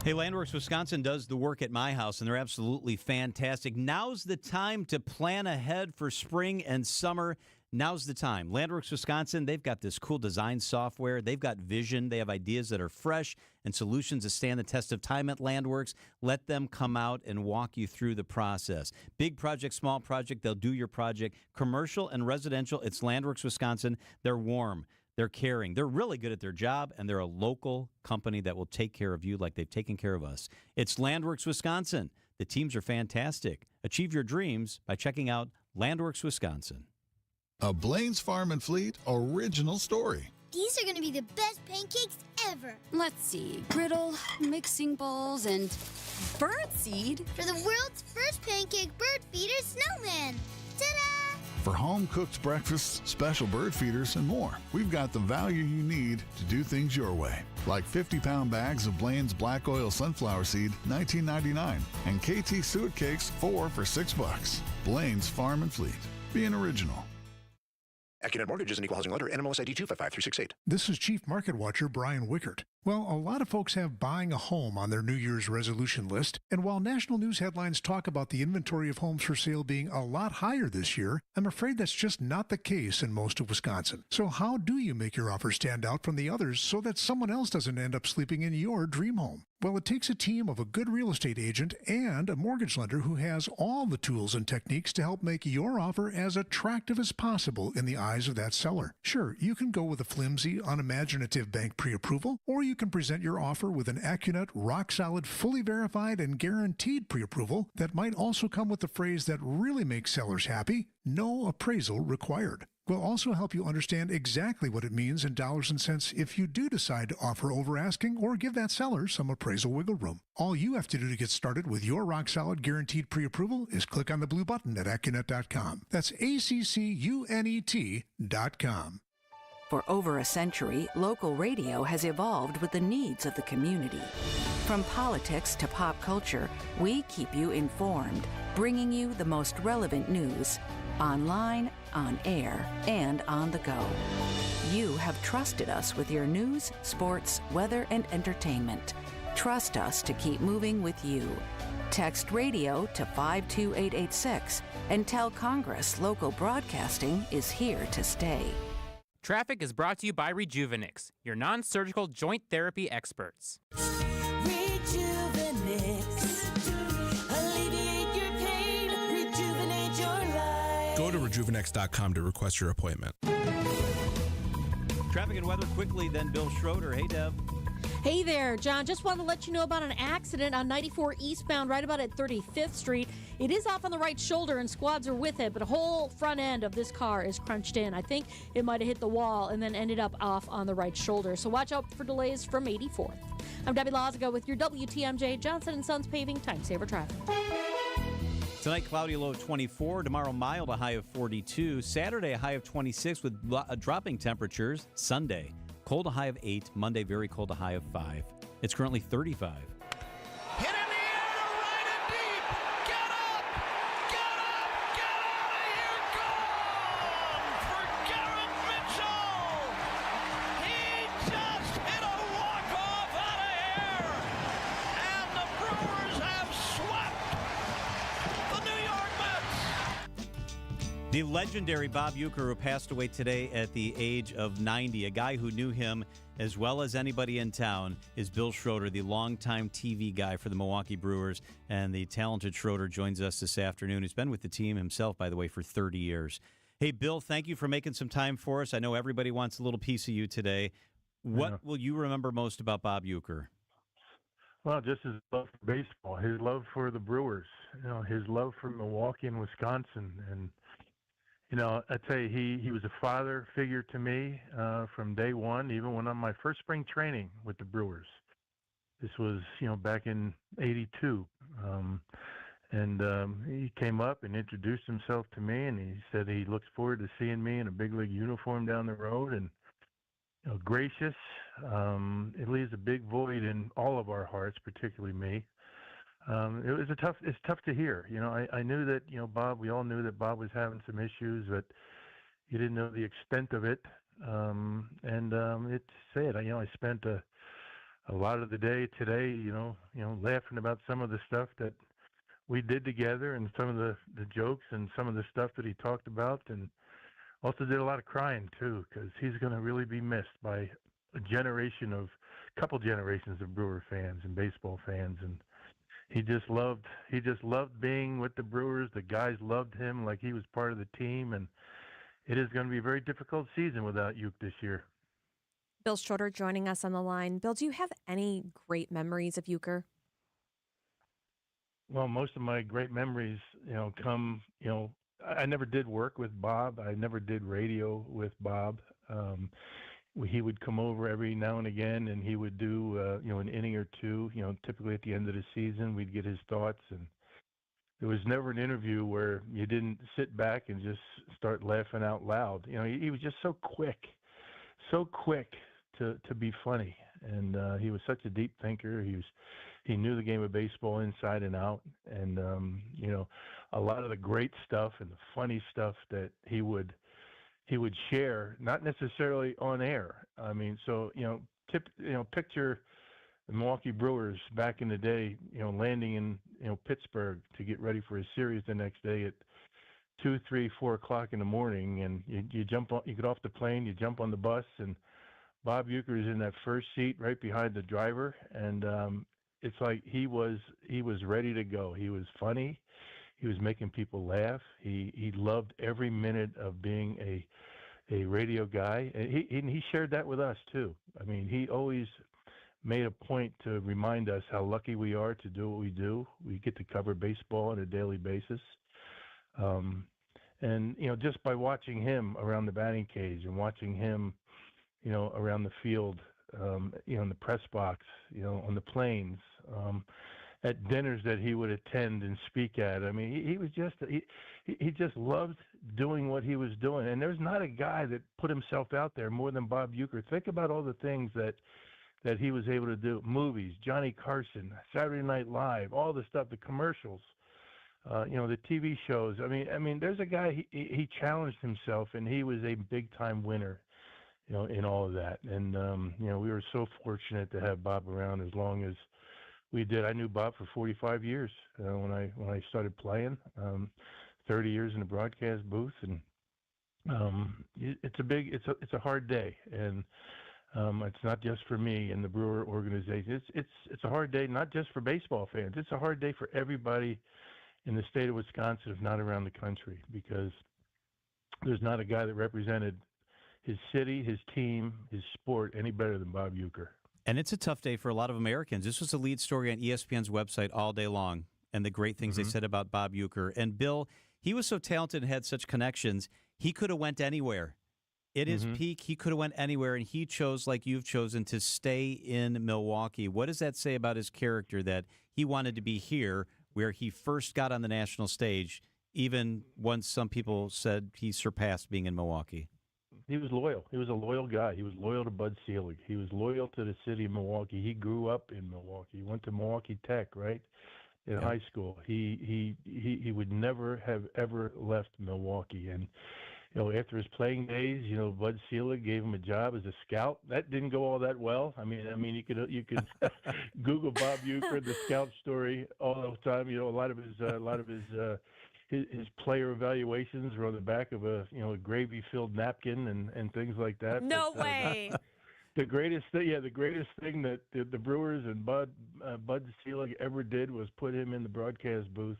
Hey, Landworks Wisconsin does the work at my house, and they're absolutely fantastic. Now's the time to plan ahead for spring and summer. now's the time. Landworks Wisconsin, they've got this cool design software. They've got vision. They have ideas that are fresh and solutions that stand the test of time at Landworks. Let them come out and walk you through the process. Big project, small project, they'll do your project. Commercial and residential, it's Landworks Wisconsin. They're warm. They're caring. They're really good at their job, and they're a local company that will take care of you like they've taken care of us. It's Landworks Wisconsin. The teams are fantastic. Achieve your dreams by checking out Landworks Wisconsin. A Blaine's Farm and Fleet original story. These are going to be the best pancakes ever. Let's see. Griddle, mixing bowls, and birdseed. For the world's first pancake bird feeder snowman. Ta-da! For home-cooked breakfasts, special bird feeders, and more, we've got the value you need to do things your way. Like 50-pound bags of Blaine's Black Oil Sunflower Seed, $19.99, and KT Suet Cakes, 4 for $6. Blaine's Farm and Fleet. Being original. AccuNet Mortgage is an equal housing lender. NMLS ID 255368. This is Chief Market Watcher Brian Wickert. Well, a lot of folks have buying a home on their New Year's resolution list, and while national news headlines talk about the inventory of homes for sale being a lot higher this year, I'm afraid that's just not the case in most of Wisconsin. So how do you make your offer stand out from the others so that someone else doesn't end up sleeping in your dream home? Well, it takes a team of a good real estate agent and a mortgage lender who has all the tools and techniques to help make your offer as attractive as possible in the eyes of that seller. Sure, you can go with a flimsy, unimaginative bank pre-approval, or you can present your offer with an AccuNet, rock-solid, fully verified, and guaranteed pre-approval that might also come with the phrase that really makes sellers happy: no appraisal required. We'll also help you understand exactly what it means in dollars and cents if you do decide to offer over asking or give that seller some appraisal wiggle room. All you have to do to get started with your rock-solid guaranteed pre-approval is click on the blue button at AccuNet.com. That's ACCUNET.com. For over a century, local radio has evolved with the needs of the community. From politics to pop culture, we keep you informed, bringing you the most relevant news, online, on air, and on the go. You have trusted us with your news, sports, weather, and entertainment. Trust us to keep moving with you. Text radio to 52886 and tell Congress local broadcasting is here to stay. Traffic is brought to you by Rejuvenix, your non-surgical joint therapy experts. Rejuvenix. Alleviate your pain. Rejuvenate your life. Go to rejuvenix.com to request your appointment. Traffic and weather quickly, then Bill Schroeder. Hey, Deb. Hey there, John. Just wanted to let you know about an accident on 94 eastbound right about at 35th Street. It is off on the right shoulder and squads are with it, but a whole front end of this car is crunched in. I think it might have hit the wall and then ended up off on the right shoulder. So watch out for delays from 84th. I'm Debbie Lazaga with your WTMJ Johnson & Sons Paving Time Saver Traffic. Tonight, cloudy, low of 24. Tomorrow, mild, a high of 42. Saturday, a high of 26 with dropping temperatures. Sunday, cold, a high of 8. Monday, very cold, a high of 5. It's currently 35. Hit in the air to right and deep. Get up! Get up! Get out of here! Gone for Garrett Mitchell. He just hit a walk-off out of here. And the Brewers have swept the New York Mets. The legendary Bob Uecker, who passed away today at the age of 90, a guy who knew him as well as anybody in town, is Bill Schroeder, the longtime TV guy for the Milwaukee Brewers. And the talented Schroeder joins us this afternoon. He's been with the team himself, by the way, for 30 years. Hey, Bill, thank you for making some time for us. I know everybody wants a little piece of you today. What will you remember most about Bob Uecker? Well, just his love for baseball, his love for the Brewers, his love for Milwaukee and Wisconsin. And I tell you, he was a father figure to me from day one, even when on my first spring training with the Brewers. This was, back in '82. He came up and introduced himself to me, and he said he looks forward to seeing me in a big league uniform down the road. And gracious. It leaves a big void in all of our hearts, particularly me. It's tough to hear. I knew that, Bob, we all knew that Bob was having some issues, but you didn't know the extent of it. It's sad. I spent a lot of the day today, laughing about some of the stuff that we did together and some of the jokes and some of the stuff that he talked about. And Also did a lot of crying too, because he's going to really be missed by a couple generations of Brewer fans and baseball fans, and he just loved being with the Brewers. The guys loved him like he was part of the team, and it is going to be a very difficult season without Uecker this year. Bill Schroeder joining us on the line. Bill, do you have any great memories of Uecker? Well, most of my great memories, come, I never did work with Bob. I never did radio with Bob. He would come over every now and again, and he would do, an inning or two. Typically at the end of the season, we'd get his thoughts, and there was never an interview where you didn't sit back and just start laughing out loud. He was just so quick to be funny, and he was such a deep thinker. He knew the game of baseball inside and out, and a lot of the great stuff and the funny stuff that he would share, not necessarily on air. I mean, so picture the Milwaukee Brewers back in the day, landing in Pittsburgh to get ready for a series the next day at 2, 3, 4 o'clock in the morning, and you get off the plane, you jump on the bus, and Bob Uecker is in that first seat right behind the driver, and it's like he was ready to go. He was funny. He was making people laugh. He loved every minute of being a radio guy, and he shared that with us too. I mean, he always made a point to remind us how lucky we are to do what we do. We get to cover baseball on a daily basis. And just by watching him around the batting cage and watching him, around the field, in the press box, on the planes, at dinners that he would attend and speak at. I mean, he was just he just loved doing what he was doing. And there's not a guy that put himself out there more than Bob Uecker. Think about all the things that he was able to do. Movies, Johnny Carson, Saturday Night Live, all the stuff, the commercials, the TV shows. I mean, there's a guy, he challenged himself, and he was a big-time winner, in all of that. And, we were so fortunate to have Bob around as long as we did. I knew Bob for 45 years when I started playing, 30 years in the broadcast booth. And it's a hard day. And it's not just for me and the Brewer organization. It's a hard day, not just for baseball fans. It's a hard day for everybody in the state of Wisconsin, if not around the country, because there's not a guy that represented his city, his team, his sport any better than Bob Uecker. And it's a tough day for a lot of Americans. This was the lead story on ESPN's website all day long, and the great things they said about Bob Uecker. And Bill, he was so talented and had such connections, he could have went anywhere. At his peak, he could have went anywhere, and he chose, like you've chosen, to stay in Milwaukee. What does that say about his character, that he wanted to be here where he first got on the national stage, even once some people said he surpassed being in Milwaukee? He was loyal. He was a loyal guy. He was loyal to Bud Selig. He was loyal to the city of Milwaukee. He grew up in Milwaukee. He went to Milwaukee Tech, right, in high school. He would never have ever left Milwaukee. And after his playing days, Bud Selig gave him a job as a scout. That didn't go all that well. I mean, you could Google Bob Uecker, the scout story, all the time. A lot of his player evaluations were on the back of a gravy-filled napkin and things like that. No way. The greatest thing that the Brewers and Bud Selig ever did was put him in the broadcast booth.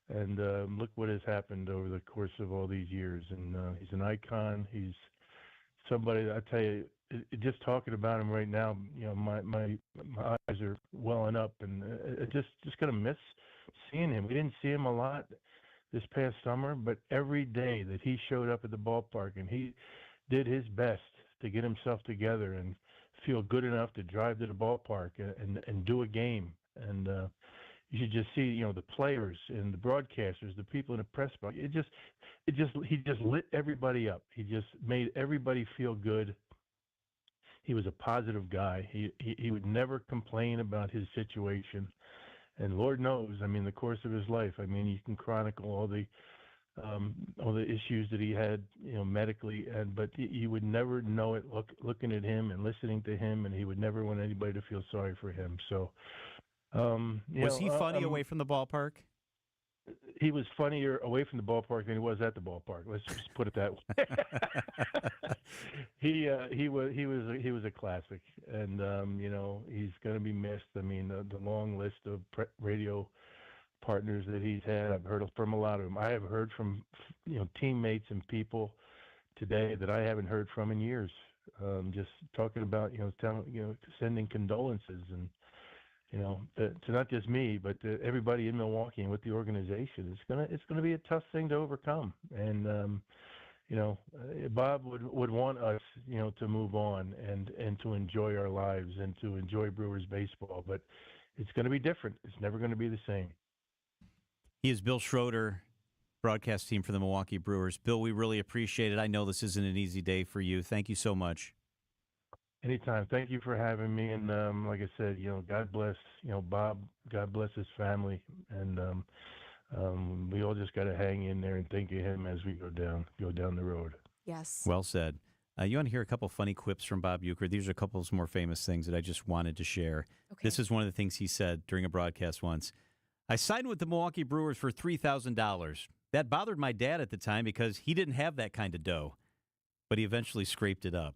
And look what has happened over the course of all these years. And he's an icon. He's somebody that, I tell you, just talking about him right now, my eyes are welling up, and just going to miss seeing him. We didn't see him a lot this past summer, but every day that he showed up at the ballpark, and he did his best to get himself together and feel good enough to drive to the ballpark and do a game. And you should just see, the players and the broadcasters, the people in the press box. He just lit everybody up. He just made everybody feel good. He was a positive guy. He would never complain about his situation. And Lord knows, the course of his life, you can chronicle all the issues that he had, medically, but you would never know it looking at him and listening to him, and he would never want anybody to feel sorry for him. So, was he funny away from the ballpark? he was funnier away from the ballpark than he was at the ballpark. Let's just put it that way. He was a classic, and he's going to be missed. I mean, the long list of radio partners that he's had, I've heard from a lot of them. I have heard from teammates and people today that I haven't heard from in years. Just talking about sending condolences and. To not just me, but to everybody in Milwaukee and with the organization. It's gonna be a tough thing to overcome. And Bob would want us, to move on and to enjoy our lives and to enjoy Brewers baseball. But it's going to be different. It's never going to be the same. He is Bill Schroeder, broadcast team for the Milwaukee Brewers. Bill, we really appreciate it. I know this isn't an easy day for you. Thank you so much. Anytime. Thank you for having me. And like I said, God bless, Bob. God bless his family. And we all just got to hang in there and think of him as we go down the road. Yes. Well said. You want to hear a couple funny quips from Bob Uecker? These are a couple of more famous things that I just wanted to share. Okay. This is one of the things he said during a broadcast once. I signed with the Milwaukee Brewers for $3,000. That bothered my dad at the time because he didn't have that kind of dough, but he eventually scraped it up.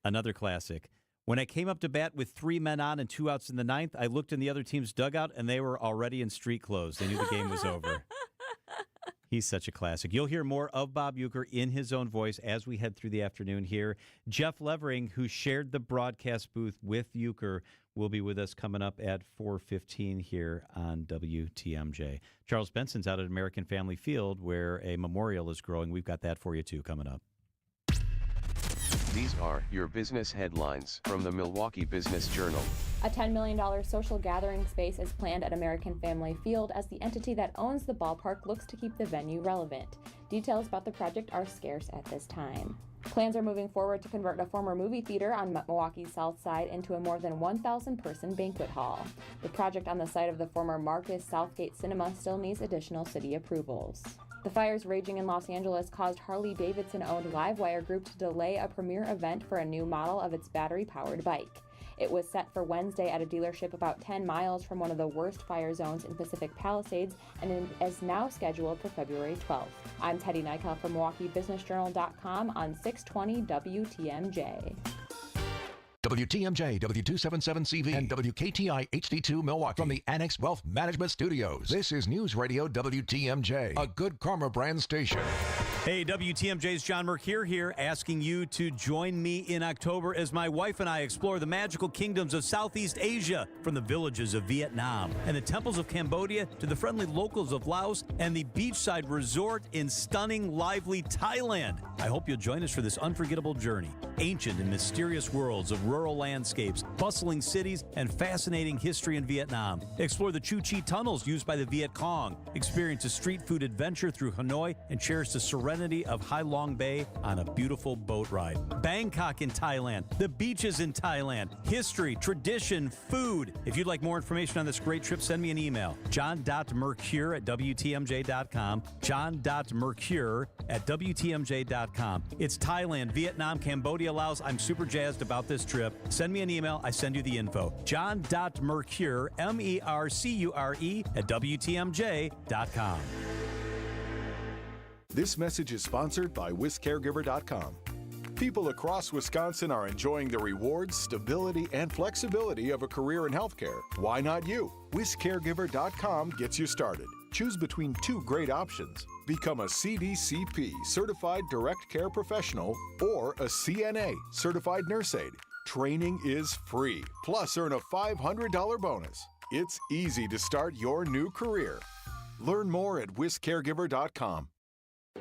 Another classic. When I came up to bat with 3 men on and 2 outs in the ninth, I looked in the other team's dugout, and they were already in street clothes. They knew the game was over. He's such a classic. You'll hear more of Bob Uecker in his own voice as we head through the afternoon here. Jeff Levering, who shared the broadcast booth with Uecker, will be with us coming up at 4:15 here on WTMJ. Charles Benson's out at American Family Field, where a memorial is growing. We've got that for you, too, coming up. These are your business headlines from the Milwaukee Business Journal. A $10 million social gathering space is planned at American Family Field as the entity that owns the ballpark looks to keep the venue relevant. Details about the project are scarce at this time. Plans are moving forward to convert a former movie theater on Milwaukee's south side into a more than 1,000-person banquet hall. The project on the site of the former Marcus Southgate Cinema still needs additional city approvals. The fires raging in Los Angeles caused Harley-Davidson-owned Livewire Group to delay a premiere event for a new model of its battery-powered bike. It was set for Wednesday at a dealership about 10 miles from one of the worst fire zones in Pacific Palisades and is now scheduled for February 12th. I'm Teddy Nykel from MilwaukeeBusinessJournal.com on 620 WTMJ. WTMJ, W277CV, and WKTI HD2 Milwaukee from the Annex Wealth Management Studios. This is News Radio WTMJ, a Good Karma brand station. Hey, WTMJ's John Mercure here, asking you to join me in October as my wife and I explore the magical kingdoms of Southeast Asia, from the villages of Vietnam and the temples of Cambodia to the friendly locals of Laos and the beachside resort in stunning, lively Thailand. I hope you'll join us for this unforgettable journey. Ancient and mysterious worlds of rural landscapes, bustling cities, and fascinating history in Vietnam. Explore the Chu Chi tunnels used by the Viet Cong. Experience a street food adventure through Hanoi and cherish the serenity of Hai Long Bay on a beautiful boat ride. Bangkok in Thailand, the beaches in Thailand, history, tradition, food. If you'd like more information on this great trip, send me an email. john.mercure@WTMJ.com. john.mercure@WTMJ.com. It's Thailand, Vietnam, Cambodia, Laos. I'm super jazzed about this trip. Send me an email. I send you the info. john.mercure, MERCURE, @WTMJ.com. This message is sponsored by WisCaregiver.com. People across Wisconsin are enjoying the rewards, stability, and flexibility of a career in healthcare. Why not you? WisCaregiver.com gets you started. Choose between 2 great options. Become a CDCP, Certified Direct Care Professional, or a CNA, Certified Nurse Aide. Training is free, plus earn a $500 bonus. It's easy to start your new career. Learn more at WisCaregiver.com.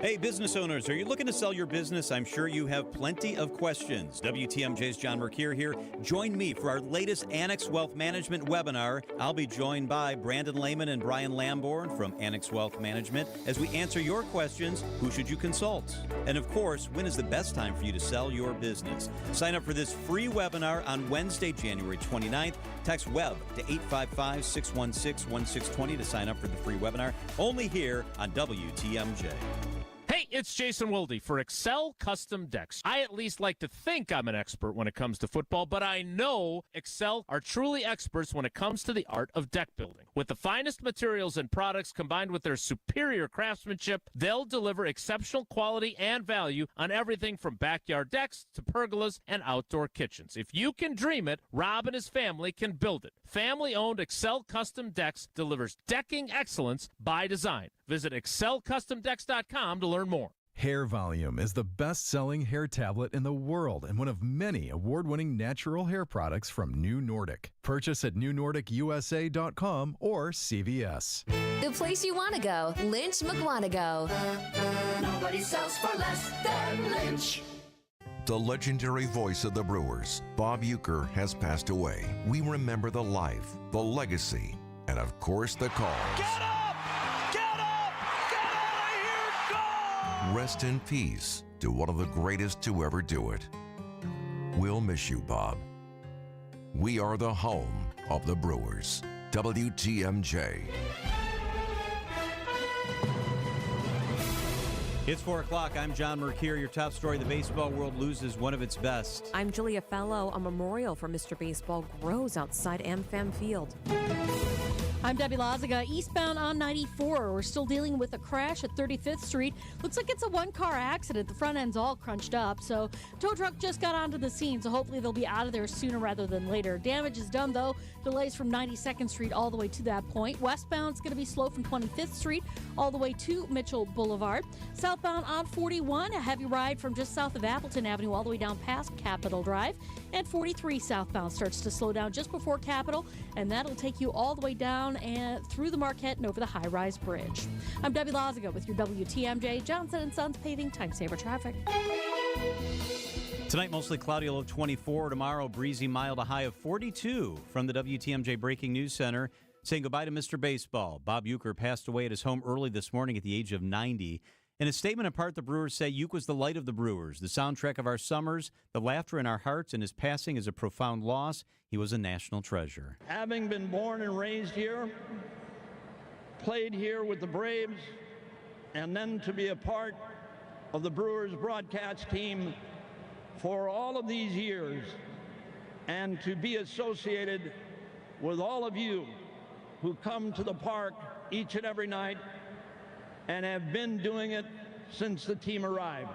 Hey, business owners, are you looking to sell your business? I'm sure you have plenty of questions. WTMJ's John Mercure here. Join me for our latest Annex Wealth Management webinar. I'll be joined by Brandon Lehman and Brian Lamborn from Annex Wealth Management as we answer your questions. Who should you consult? And of course, when is the best time for you to sell your business? Sign up for this free webinar on Wednesday, January 29th. Text WEB to 855-616-1620 to sign up for the free webinar. Only here on WTMJ. Hey, it's Jason Wilde for Excel Custom Decks. I at least like to think I'm an expert when it comes to football, but I know Excel are truly experts when it comes to the art of deck building. With the finest materials and products combined with their superior craftsmanship, they'll deliver exceptional quality and value on everything from backyard decks to pergolas and outdoor kitchens. If you can dream it, Rob and his family can build it. Family-owned Excel Custom Decks delivers decking excellence by design. Visit excelcustomdecks.com to learn more. Hair Volume is the best-selling hair tablet in the world and one of many award-winning natural hair products from New Nordic. Purchase at newnordicusa.com or CVS. The place you want to go, Lynch McWanago. Nobody sells for less than Lynch. The legendary voice of the Brewers, Bob Uecker, has passed away. We remember the life, the legacy, and of course the calls. Get up! Get up! Get out of here! Go! Rest in peace to one of the greatest to ever do it. We'll miss you, Bob. We are the home of the Brewers. WTMJ. It's 4 o'clock. I'm John Mercure. Your top story, the baseball world loses one of its best. I'm Julia Fellow. A memorial for Mr. Baseball grows outside AmFam Field. I'm Debbie Lazaga. Eastbound on 94. We're still dealing with a crash at 35th Street. Looks like it's a one-car accident. The front end's all crunched up, so tow truck just got onto the scene, so hopefully they'll be out of there sooner rather than later. Damage is done, though. Delays from 92nd Street all the way to that point. Westbound's going to be slow from 25th Street all the way to Mitchell Boulevard. Southbound on 41, a heavy ride from just south of Appleton Avenue all the way down past Capitol Drive. And 43 southbound starts to slow down just before Capitol, and that'll take you all the way down and through the Marquette and over the high-rise bridge. I'm Debbie Lazaga with your WTMJ Johnson & Sons Paving Time Saver Traffic. Tonight, mostly cloudy, low 24. Tomorrow, breezy, mild, a high of 42. From the WTMJ Breaking News Center, saying goodbye to Mr. Baseball. Bob Uecker passed away at his home early this morning at the age of 90. In a statement apart, the Brewers say Uecker was the light of the Brewers, the soundtrack of our summers, the laughter in our hearts, and his passing is a profound loss. He was a national treasure. Having been born and raised here, played here with the Braves, and then to be a part of the Brewers broadcast team for all of these years, and to be associated with all of you who come to the park each and every night and have been doing it since the team arrived.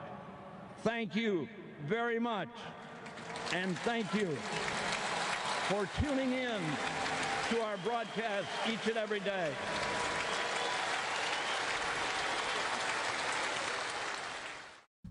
Thank you very much, and thank you for tuning in to our broadcast each and every day.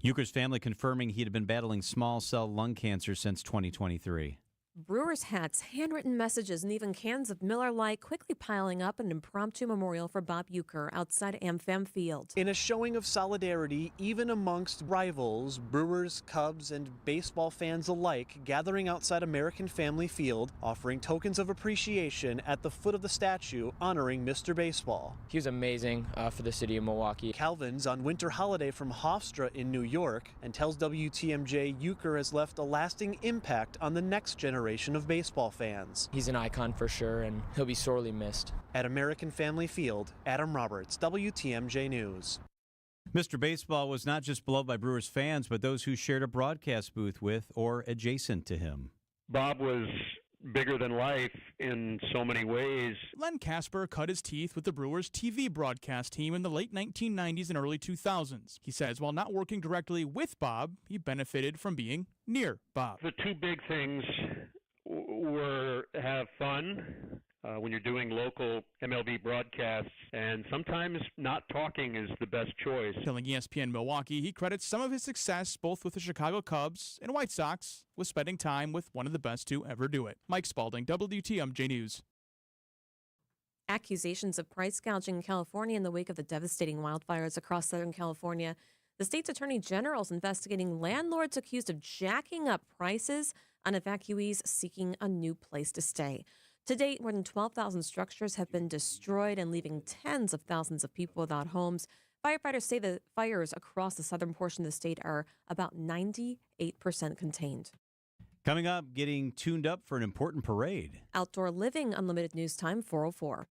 Uecker's family confirming he had been battling small cell lung cancer since 2023. Brewers hats, handwritten messages, and even cans of Miller Lite quickly piling up an impromptu memorial for Bob Uecker outside AmFam Field. In a showing of solidarity, even amongst rivals, Brewers, Cubs, and baseball fans alike gathering outside American Family Field, offering tokens of appreciation at the foot of the statue honoring Mr. Baseball. He was amazing for the city of Milwaukee. Calvin's on winter holiday from Hofstra in New York and tells WTMJ Uecker has left a lasting impact on the next generation of baseball fans. He's an icon for sure, and he'll be sorely missed. At American Family Field, Adam Roberts, WTMJ News. Mr. Baseball was not just beloved by Brewers fans, but those who shared a broadcast booth with or adjacent to him. Bob was bigger than life in so many ways. Len Casper cut his teeth with the Brewers TV broadcast team in the late 1990s and early 2000s. He says while not working directly with Bob, he benefited from being near Bob. The two big things were have fun when you're doing local MLB broadcasts, and sometimes not talking is the best choice. Telling ESPN Milwaukee, he credits some of his success both with the Chicago Cubs and White Sox with spending time with one of the best to ever do it. Mike Spalding, WTMJ News. Accusations of price gouging in California in the wake of the devastating wildfires across Southern California. The state's attorney general is investigating landlords accused of jacking up prices on evacuees seeking a new place to stay. To date, more than 12,000 structures have been destroyed and leaving tens of thousands of people without homes. Firefighters say the fires across the southern portion of the state are about 98% contained. Coming up, getting tuned up for an important parade. Outdoor Living Unlimited News Time 404.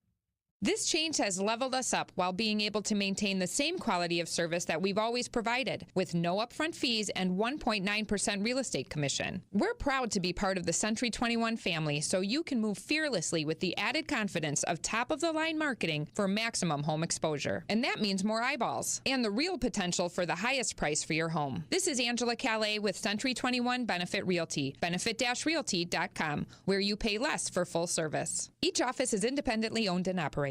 This change has leveled us up while being able to maintain the same quality of service that we've always provided, with no upfront fees and 1.9% real estate commission. We're proud to be part of the Century 21 family, so you can move fearlessly with the added confidence of top-of-the-line marketing for maximum home exposure. And that means more eyeballs and the real potential for the highest price for your home. This is Angela Calais with Century 21 Benefit Realty, benefit-realty.com, where you pay less for full service. Each office is independently owned and operated.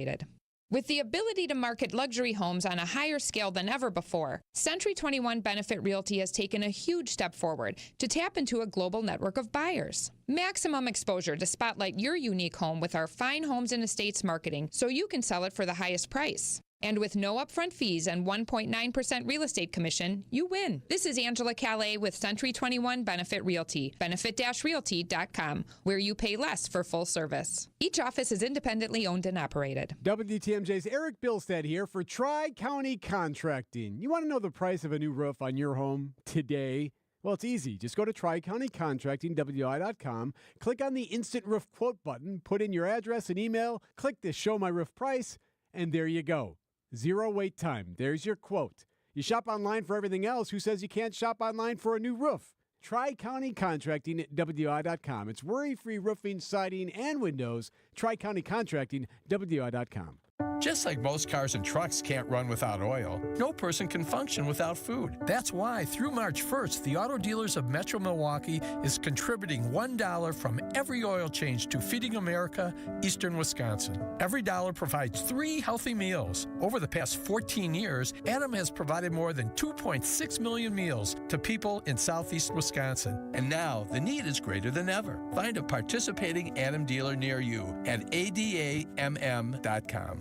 With the ability to market luxury homes on a higher scale than ever before, Century 21 Benefit Realty has taken a huge step forward to tap into a global network of buyers. Maximum exposure to spotlight your unique home with our fine homes and estates marketing so you can sell it for the highest price. And with no upfront fees and 1.9% real estate commission, you win. This is Angela Calais with Century 21 Benefit Realty, benefit-realty.com, where you pay less for full service. Each office is independently owned and operated. WTMJ's Eric Bilstead here for Tri-County Contracting. You want to know the price of a new roof on your home today? Well, it's easy. Just go to TriCountyContractingWI.com, click on the Instant Roof Quote button, put in your address and email, click the Show My Roof Price, and there you go. Zero wait time. There's your quote. You shop online for everything else. Who says you can't shop online for a new roof? Tri-County Contracting at WI.com. It's worry-free roofing, siding, and windows. Tri-County Contracting, WI.com. Just like most cars and trucks can't run without oil, no person can function without food. That's why, through March 1st, the Auto Dealers of Metro Milwaukee is contributing $1 from every oil change to Feeding America, Eastern Wisconsin. Every dollar provides 3 healthy meals. Over the past 14 years, Adam has provided more than 2.6 million meals to people in southeast Wisconsin. And now, the need is greater than ever. Find a participating Adam dealer near you at adamm.com.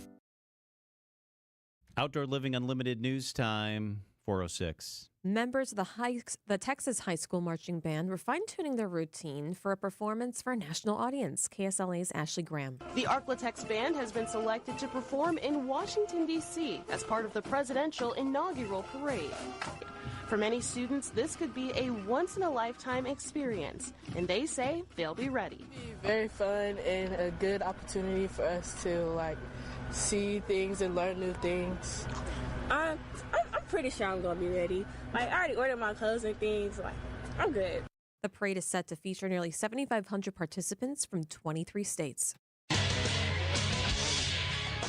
Outdoor Living Unlimited News Time, 4:06. Members of the Texas High School Marching Band were fine-tuning their routine for a performance for a national audience. KSLA's Ashley Graham. The Arklatex Band has been selected to perform in Washington, D.C. as part of the presidential inaugural parade. For many students, this could be a once-in-a-lifetime experience, and they say they'll be ready. Very fun and a good opportunity for us to, see things and learn new things. I'm pretty sure I'm going to be ready. I already ordered my clothes and things. I'm good. The parade is set to feature nearly 7,500 participants from 23 states.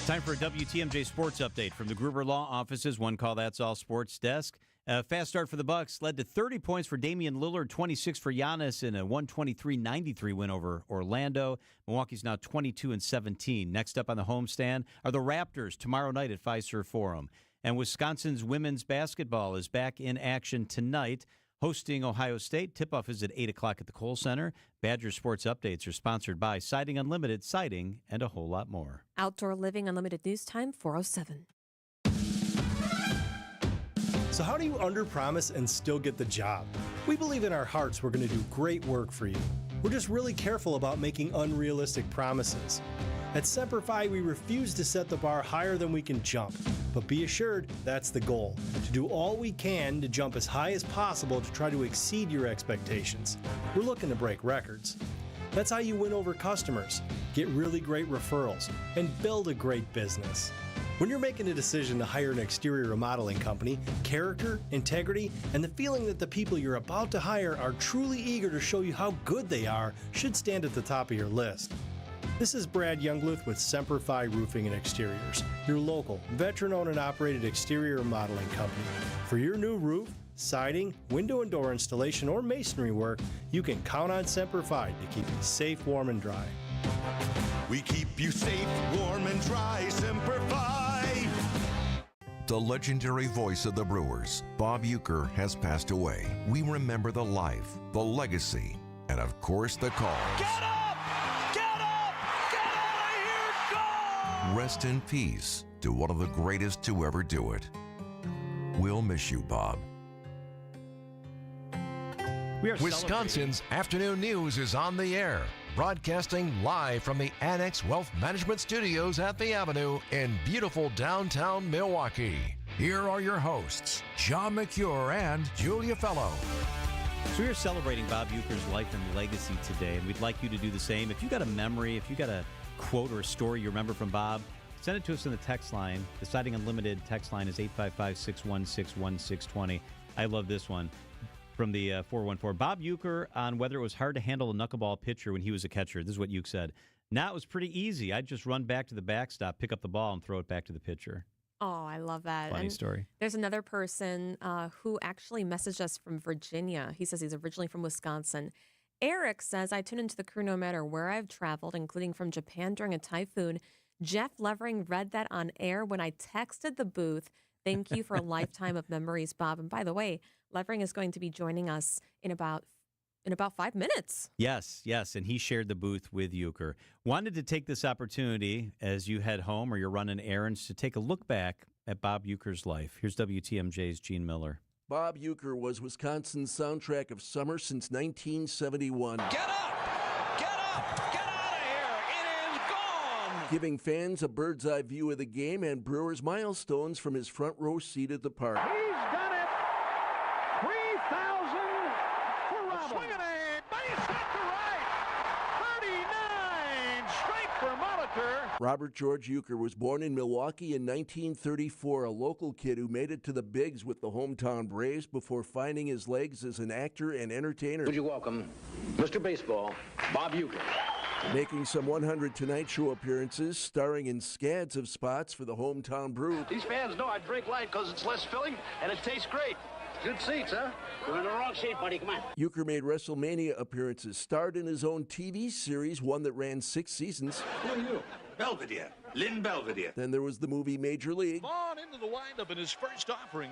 Time for a WTMJ Sports Update from the Gruber Law Office's One Call That's All Sports Desk. A fast start for the Bucks led to 30 points for Damian Lillard, 26 for Giannis in a 123-93 win over Orlando. Milwaukee's now 22-17. Next up on the homestand are the Raptors tomorrow night at Fiserv Forum. And Wisconsin's women's basketball is back in action tonight, hosting Ohio State. Tip-off is at 8 o'clock at the Kohl Center. Badger Sports Updates are sponsored by Siding Unlimited, Siding, and a whole lot more. Outdoor Living Unlimited News Time, 4:07. So how do you underpromise and still get the job? We believe in our hearts we're going to do great work for you. We're just really careful about making unrealistic promises. At Semperfi, we refuse to set the bar higher than we can jump. But be assured, that's the goal. To do all we can to jump as high as possible to try to exceed your expectations. We're looking to break records. That's how you win over customers, get really great referrals, and build a great business. When you're making a decision to hire an exterior remodeling company, character, integrity, and the feeling that the people you're about to hire are truly eager to show you how good they are should stand at the top of your list. This is Brad Youngluth with Semperfi Roofing and Exteriors, your local, veteran-owned and operated exterior remodeling company. For your new roof, siding, window and door installation, or masonry work, you can count on Semperfi to keep you safe, warm, and dry. We keep you safe, warm, and dry, Semperfi. The legendary voice of the Brewers, Bob Uecker, has passed away. We remember the life, the legacy, and of course the call. Get up! Get up! Get out of here! Go! Rest in peace to one of the greatest to ever do it. We'll miss you, Bob. Wisconsin's Afternoon News is on the air, broadcasting live from the Annex Wealth Management Studios at the Avenue in beautiful downtown Milwaukee. Here are your hosts, John McCure and Julia Fellow. So we are celebrating Bob Uecker's life and legacy today, and we'd like you to do the same. If you got a memory, if you got a quote or a story you remember from Bob, Send it to us in the text line. Deciding Unlimited text line is 855-616-1620. I love this one from the 414. Bob Uecker on whether it was hard to handle a knuckleball pitcher when he was a catcher. This is what Uecker said. Now it was pretty easy. I'd just run back to the backstop, pick up the ball, and throw it back to the pitcher. Oh, I love that. Funny story. There's another person who actually messaged us from Virginia. He says he's originally from Wisconsin. Eric says, I tune into the crew no matter where I've traveled, including from Japan during a typhoon. Jeff Levering read that on air when I texted the booth. Thank you for a lifetime of memories, Bob. And by the way, Levering is going to be joining us in about 5 minutes. Yes, and he shared the booth with Uecker. Wanted to take this opportunity as you head home or you're running errands to take a look back at Bob Uecker's life. Here's WTMJ's Gene Miller. Bob Uecker was Wisconsin's soundtrack of summer since 1971. Get up! Get up! Get out of here! It is gone! Giving fans a bird's eye view of the game and Brewers milestones from his front row seat at the park. He's done it! 3,000 for Robert. Swing and a base hit to right! 39 straight for Molitor. Robert George Uecker was born in Milwaukee in 1934, a local kid who made it to the bigs with the hometown Braves before finding his legs as an actor and entertainer. Would you welcome Mr. Baseball, Bob Uecker. Making some 100 Tonight Show appearances, starring in scads of spots for the hometown brew. These fans know I drink light because it's less filling and it tastes great. Good seats, huh? You're in the wrong seat, buddy. Come on. Uecker made WrestleMania appearances, starred in his own TV series, one that ran 6 seasons. Who are you? Belvedere. Lynn Belvedere. Then there was the movie Major League. On into the windup in his first offering.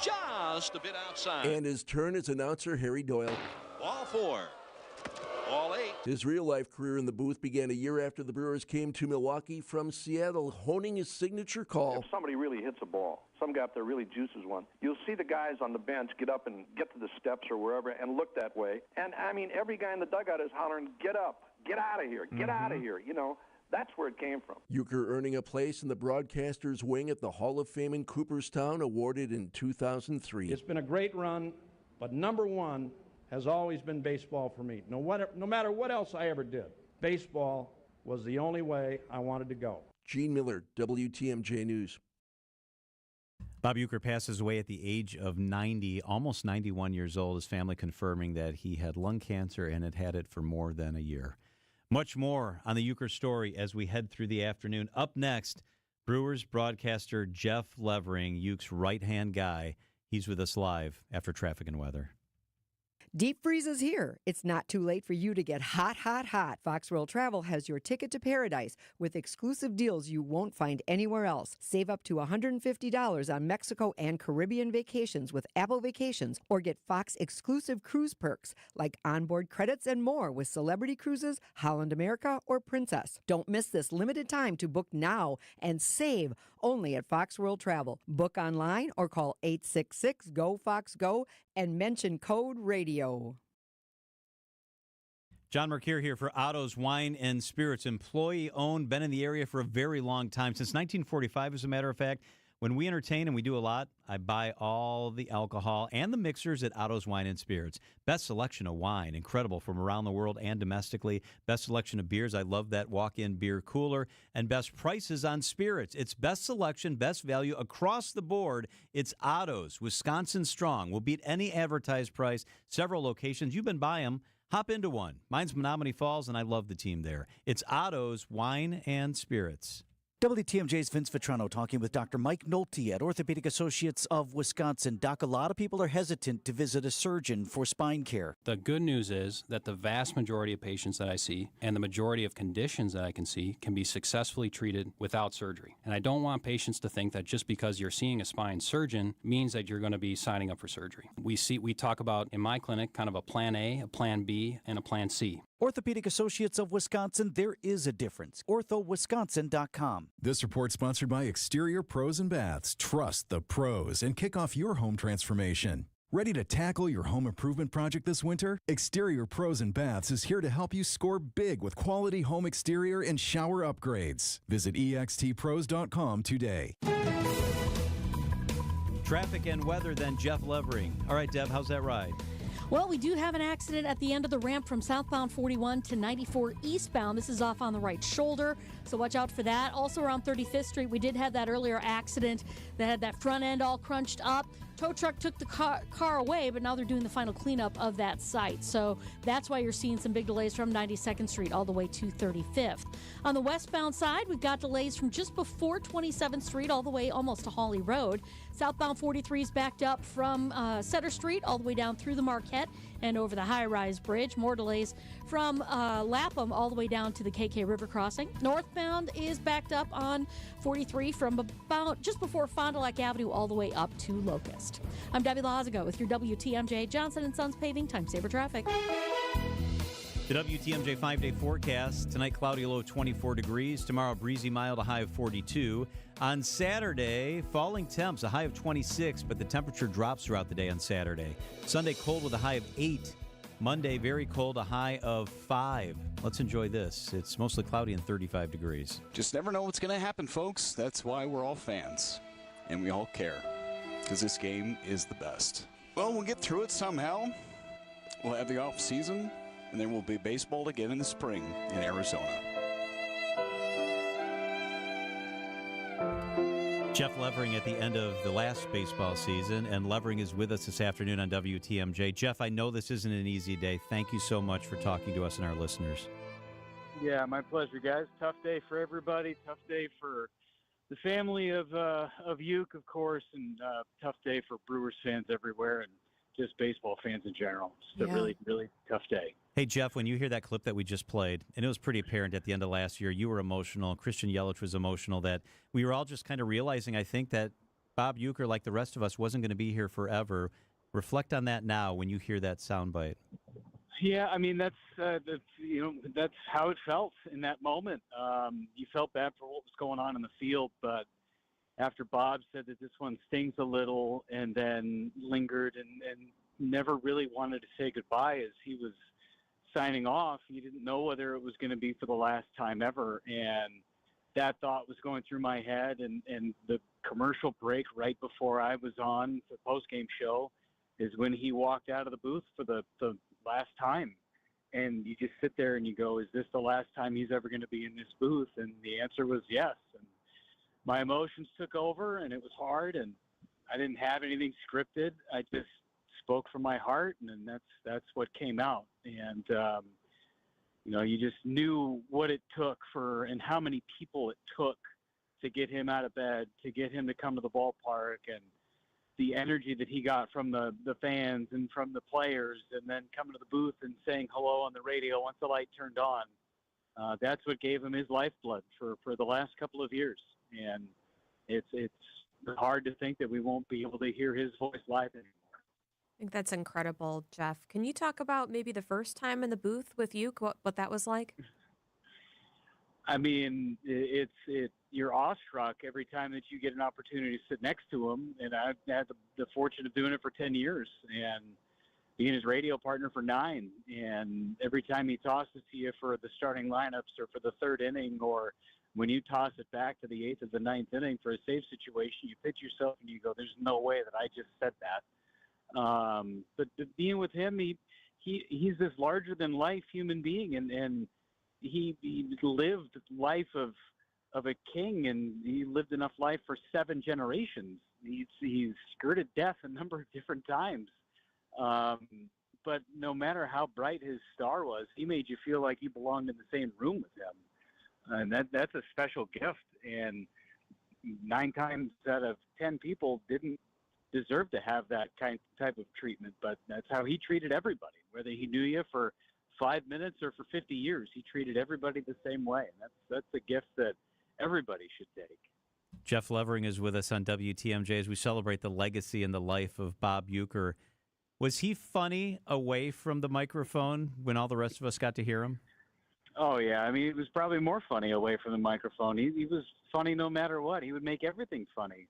Just a bit outside. And his turn as announcer, Harry Doyle. Ball 4. Ball 8. His real-life career in the booth began a year after the Brewers came to Milwaukee from Seattle, honing his signature call. If somebody really hits a ball, some guy up there really juices one, you'll see the guys on the bench get up and get to the steps or wherever and look that way. And, I mean, every guy in the dugout is hollering, get up, get out of here, get out of here, you know. That's where it came from. Uecker earning a place in the broadcasters' wing at the Hall of Fame in Cooperstown, awarded in 2003. It's been a great run, but number one has always been baseball for me. No matter what else I ever did, baseball was the only way I wanted to go. Gene Miller, WTMJ News. Bob Uecker passes away at the age of 90, almost 91 years old, his family confirming that he had lung cancer and had had it for more than a year. Much more on the Uecker story as we head through the afternoon. Up next, Brewers broadcaster Jeff Levering, Ueck's right-hand guy. He's with us live after traffic and weather. Deep freeze is here. It's not too late for you to get hot, hot, hot. Fox World Travel has your ticket to paradise with exclusive deals you won't find anywhere else. Save up to $150 on Mexico and Caribbean vacations with Apple Vacations, or get Fox exclusive cruise perks like onboard credits and more with Celebrity Cruises, Holland America, or Princess. Don't miss this limited time to book now and save only at Fox World Travel. Book online or call 866-GO-FOX-GO and mention code radio. John Mercure here for Otto's Wine and Spirits, employee-owned, been in the area for a very long time, since 1945, as a matter of fact. When we entertain, and we do a lot, I buy all the alcohol and the mixers at Otto's Wine and Spirits. Best selection of wine, incredible, from around the world and domestically. Best selection of beers, I love that walk-in beer cooler. And best prices on spirits. It's best selection, best value across the board. It's Otto's, Wisconsin strong. Will beat any advertised price. Several locations. You've been by them. Hop into one. Mine's Menominee Falls, and I love the team there. It's Otto's Wine and Spirits. WTMJ's Vince Vitrano talking with Dr. Mike Nolte at Orthopedic Associates of Wisconsin. Doc, a lot of people are hesitant to visit a surgeon for spine care. The good news is that the vast majority of patients that I see and the majority of conditions that I can see can be successfully treated without surgery. And I don't want patients to think that just because you're seeing a spine surgeon means that you're going to be signing up for surgery. We talk about, in my clinic, kind of a plan A, a plan B, and a plan C. Orthopedic Associates of Wisconsin, there is a difference. OrthoWisconsin.com. This report sponsored by Exterior Pros and Baths. Trust the pros and kick off your home transformation. Ready to tackle your home improvement project this winter? Exterior Pros and Baths is here to help you score big with quality home exterior and shower upgrades. Visit extpros.com today. Traffic and weather, then Jeff Levering. All right, Deb, how's that ride? Well, we do have an accident at the end of the ramp from southbound 41 to 94 eastbound. This is off on the right shoulder, so watch out for that. Also around 35th Street, we did have that earlier accident that had that front end all crunched up. Tow truck took the car away, but now they're doing the final cleanup of that site. So that's why you're seeing some big delays from 92nd Street all the way to 35th. On the westbound side, we've got delays from just before 27th Street all the way almost to Hawley Road. Southbound 43 is backed up from Center Street all the way down through the Marquette and over the high-rise bridge. More delays from Lapham all the way down to the KK River crossing. Northbound is backed up on 43 from about just before Fond du Lac Avenue all the way up to Locust. I'm Debbie Lazago with your WTMJ Johnson & Sons Paving Time Saver Traffic. The WTMJ 5-day forecast. Tonight, cloudy, low 24 degrees. Tomorrow, breezy, mild, a high of 42. On Saturday, falling temps, a high of 26, but the temperature drops throughout the day on Saturday. Sunday, cold with a high of 8. Monday, very cold, a high of 5. Let's enjoy this. It's mostly cloudy and 35 degrees. Just never know what's going to happen, folks. That's why we're all fans, and we all care, because this game is the best. Well, we'll get through it somehow. We'll have the off season, and then we'll be baseball again in the spring in Arizona. Jeff Levering at the end of the last baseball season, and Levering is with us this afternoon on WTMJ. Jeff, I know this isn't an easy day. Thank you so much for talking to us and our listeners. Yeah, my pleasure, guys. Tough day for everybody. Tough day for the family of Uecker, of course, and tough day for Brewers fans everywhere and just baseball fans in general. It's a really, really tough day. Hey, Jeff, when you hear that clip that we just played, and it was pretty apparent at the end of last year, you were emotional, Christian Yelich was emotional, that we were all just kind of realizing, I think, that Bob Uecker, like the rest of us, wasn't going to be here forever. Reflect on that now when you hear that soundbite. Yeah, I mean, that's how it felt in that moment. You felt bad for what was going on in the field, but after Bob said that this one stings a little and then lingered and never really wanted to say goodbye as he was signing off, you didn't know whether it was going to be for the last time ever. And that thought was going through my head. And the commercial break right before I was on the postgame show is when he walked out of the booth for the last time. And you just sit there and you go, is this the last time he's ever going to be in this booth? And the answer was yes. And my emotions took over, and it was hard, and I didn't have anything scripted. I just spoke from my heart, and then that's what came out. And you just knew what it took and how many people it took to get him out of bed, to get him to come to the ballpark, and the energy that he got from the fans and from the players, and then coming to the booth and saying hello on the radio once the light turned on. That's what gave him his lifeblood for the last couple of years. And it's hard to think that we won't be able to hear his voice live anymore. I think that's incredible, Jeff. Can you talk about maybe the first time in the booth with you, what that was like? I mean, you're awestruck every time that you get an opportunity to sit next to him. And I've had the fortune of doing it for 10 years and being his radio partner for 9. And every time he tosses to you for the starting lineups or for the third inning, or when you toss it back to the 8th or the 9th inning for a save situation, you pitch yourself and you go, there's no way that I just said that. But being with him, he's this larger than life human being, and he lived life of a king, and he lived enough life for 7 generations. He's skirted death a number of different times. But no matter how bright his star was, he made you feel like you belonged in the same room with him. And that's a special gift. And 9 times out of 10 people didn't deserve to have that type of treatment, but that's how he treated everybody, whether he knew you for 5 minutes or for 50 years. He treated everybody the same way. And that's a gift that everybody should take. Jeff Levering is with us on WTMJ as we celebrate the legacy and the life of Bob Uecker. Was he funny away from the microphone when all the rest of us got to hear him? Oh, yeah. I mean, it was probably more funny away from the microphone. He was funny no matter what. He would make everything funny.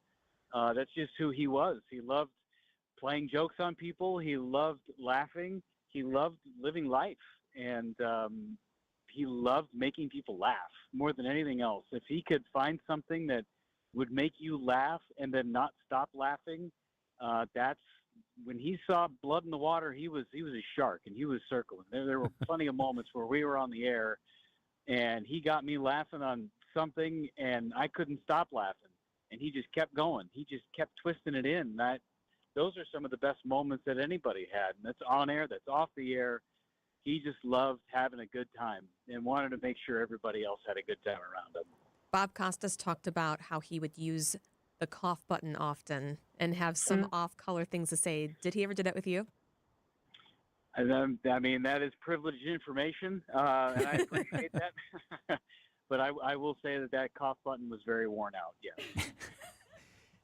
That's just who he was. He loved playing jokes on people. He loved laughing. He loved living life. And he loved making people laugh more than anything else. If he could find something that would make you laugh and then not stop laughing, that's when he saw blood in the water, he was a shark, and he was circling. There were plenty of moments where we were on the air, and he got me laughing on something, and I couldn't stop laughing, and he just kept going. He just kept twisting it in. Those are some of the best moments that anybody had, and that's on air, that's off the air. He just loved having a good time and wanted to make sure everybody else had a good time around him. Bob Costas talked about how he would use the cough button often and have some off-color things to say. Did he ever do that with you? I mean, that is privileged information, and I appreciate that. But I will say that cough button was very worn out, yes.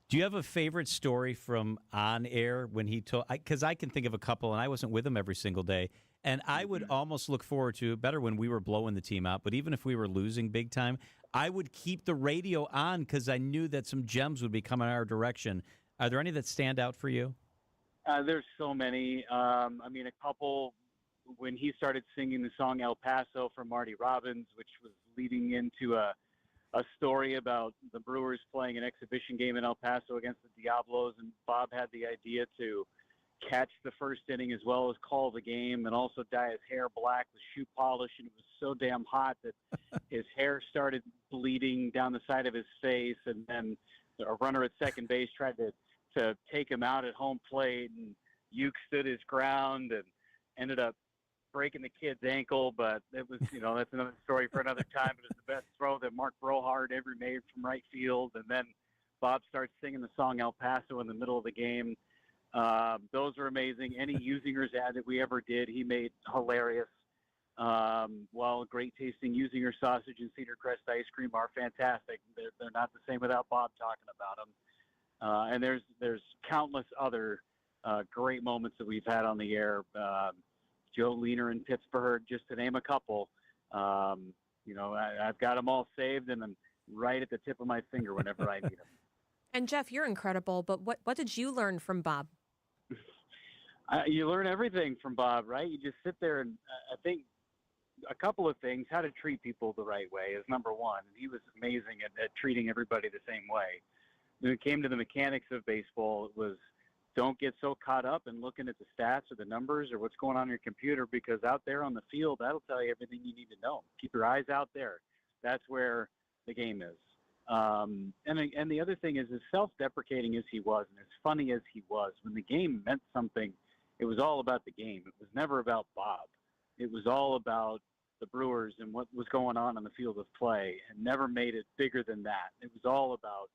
Do you have a favorite story from on air when he told? Because I can think of a couple, and I wasn't with him every single day. And I would almost look forward to better when we were blowing the team out. But even if we were losing big time, I would keep the radio on because I knew that some gems would be coming our direction. Are there any that stand out for you? There's so many. I mean, a couple when he started singing the song El Paso from Marty Robbins, which was leading into a story about the Brewers playing an exhibition game in El Paso against the Diablos, and Bob had the idea to catch the first inning as well as call the game and also dye his hair black with shoe polish, and it was so damn hot that his hair started bleeding down the side of his face, and then a runner at second base tried to take him out at home plate, and Uecker stood his ground and ended up breaking the kid's ankle, but it was, that's another story for another time. It was the best throw that Mark Brohard ever made from right field, and then Bob starts singing the song El Paso in the middle of the game. Those are amazing. Any Usinger's ad that we ever did, he made hilarious. While great tasting Usinger sausage and Cedar Crest ice cream are fantastic, they're not the same without Bob talking about them. And there's countless other great moments that we've had on the air. Joe Leaner in Pittsburgh, just to name a couple. I've got them all saved, and I'm right at the tip of my finger whenever I need them. And Jeff, you're incredible, but what did you learn from Bob? You learn everything from Bob, right? You just sit there, and I think a couple of things. How to treat people the right way is number one. He was amazing at treating everybody the same way. When it came to the mechanics of baseball, it was don't get so caught up in looking at the stats or the numbers or what's going on your computer, because out there on the field, that'll tell you everything you need to know. Keep your eyes out there. That's where the game is. And the other thing is, as self-deprecating as he was and as funny as he was, when the game meant something, it was all about the game. It was never about Bob. It was all about the Brewers and what was going on the field of play, and never made it bigger than that. It was all about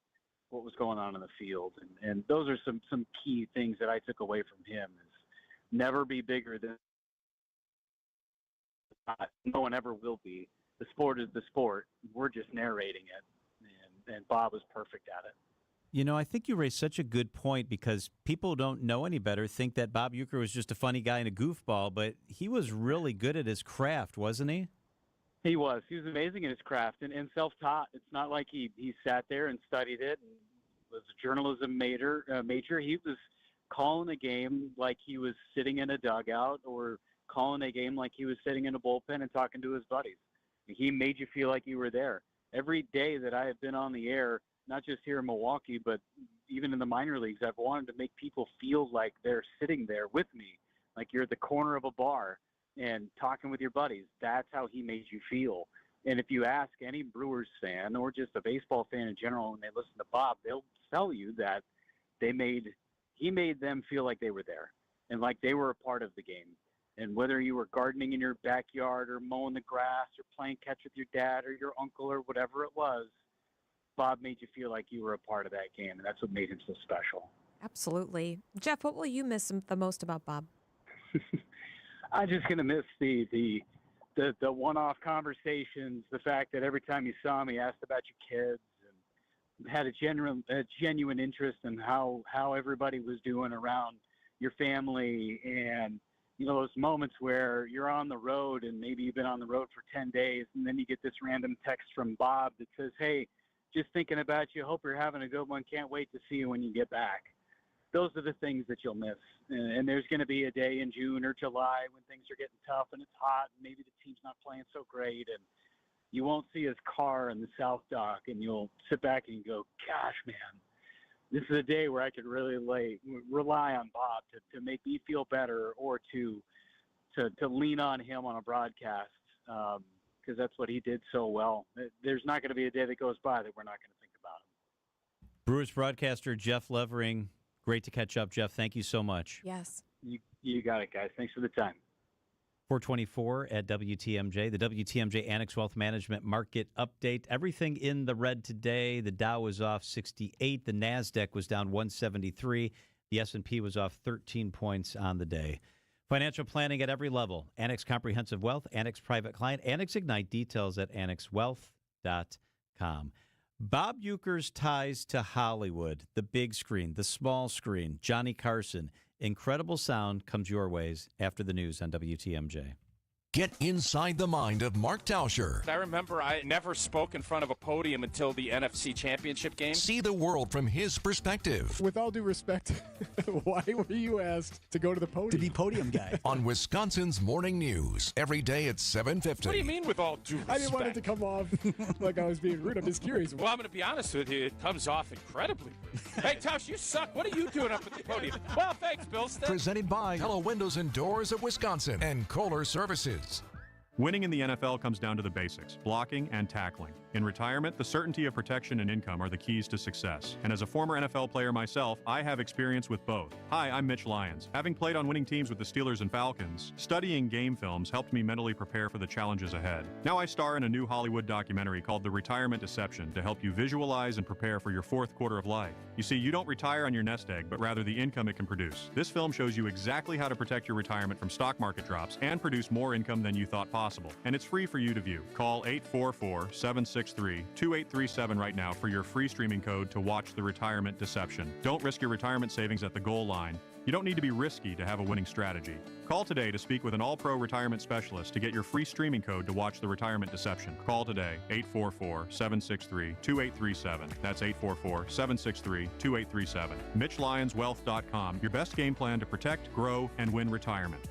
what was going on in the field. And those are some key things that I took away from him, is never be bigger than no one ever will be. The sport is the sport. We're just narrating it. And Bob was perfect at it. I think you raised such a good point, because people don't know any better, think that Bob Uecker was just a funny guy and a goofball, but he was really good at his craft, wasn't he? He was. He was amazing at his craft and self-taught. It's not like he sat there and studied it and was a journalism major. He was calling a game like he was sitting in a dugout, or calling a game like he was sitting in a bullpen and talking to his buddies. He made you feel like you were there. Every day that I have been on the air, not just here in Milwaukee, but even in the minor leagues, I've wanted to make people feel like they're sitting there with me, like you're at the corner of a bar and talking with your buddies. That's how he made you feel. And if you ask any Brewers fan or just a baseball fan in general, when they listen to Bob, they'll tell you that he made them feel like they were there and like they were a part of the game. And whether you were gardening in your backyard or mowing the grass or playing catch with your dad or your uncle or whatever it was, Bob made you feel like you were a part of that game, and that's what made him so special. Absolutely. Jeff, what will you miss the most about Bob? I'm just going to miss the one-off conversations, the fact that every time you saw him, he asked about your kids and had a genuine interest in how everybody was doing around your family. And, those moments where you're on the road and maybe you've been on the road for 10 days, and then you get this random text from Bob that says, hey, just thinking about you. Hope you're having a good one. Can't wait to see you when you get back. Those are the things that you'll miss. And there's going to be a day in June or July when things are getting tough and it's hot and maybe the team's not playing so great, and you won't see his car in the South Dock, and you'll sit back and you go, gosh, man, this is a day where I could really rely on Bob to make me feel better or to lean on him on a broadcast because that's what he did so well. There's not going to be a day that goes by that we're not going to think about him. Brewers broadcaster Jeff Levering, great to catch up, Jeff. Thank you so much. Yes. You got it, guys. Thanks for the time. 424 at WTMJ, the WTMJ Annex Wealth Management Market Update. Everything in the red today. The Dow was off 68. The NASDAQ was down 173. The S&P was off 13 points on the day. Financial planning at every level. Annex Comprehensive Wealth, Annex Private Client, Annex Ignite. Details at annexwealth.com. Bob Uecker's ties to Hollywood, the big screen, the small screen, Johnny Carson. Incredible sound comes your ways after the news on WTMJ. Get inside the mind of Mark Tauscher. I remember I never spoke in front of a podium until the NFC Championship game. See the world from his perspective. With all due respect, why were you asked to go to the podium? To be podium guy. On Wisconsin's Morning News, every day at 7:50. What do you mean with all due respect? I didn't want it to come off like I was being rude. I'm just curious. Well, I'm going to be honest with you. It comes off incredibly rude. Hey, Tausch, you suck. What are you doing up at the podium? Well, thanks, Bill. Presented by Hello Windows and Doors of Wisconsin and Kohler Services. Winning in the NFL comes down to the basics, blocking and tackling. In retirement, the certainty of protection and income are the keys to success. And as a former NFL player myself, I have experience with both. Hi, I'm Mitch Lyons. Having played on winning teams with the Steelers and Falcons, studying game films helped me mentally prepare for the challenges ahead. Now I star in a new Hollywood documentary called The Retirement Deception to help you visualize and prepare for your fourth quarter of life. You see, you don't retire on your nest egg, but rather the income it can produce. This film shows you exactly how to protect your retirement from stock market drops and produce more income than you thought possible. And it's free for you to view. Call 844-763-2837 right now for your free streaming code to watch The Retirement Deception. Don't risk your retirement savings at the goal line. You don't need to be risky to have a winning strategy. Call today to speak with an all-pro retirement specialist to get your free streaming code to watch The Retirement Deception. Call today, 844-763-2837. That's 844-763-2837. MitchLyonsWealth.com, your best game plan to protect, grow, and win retirement.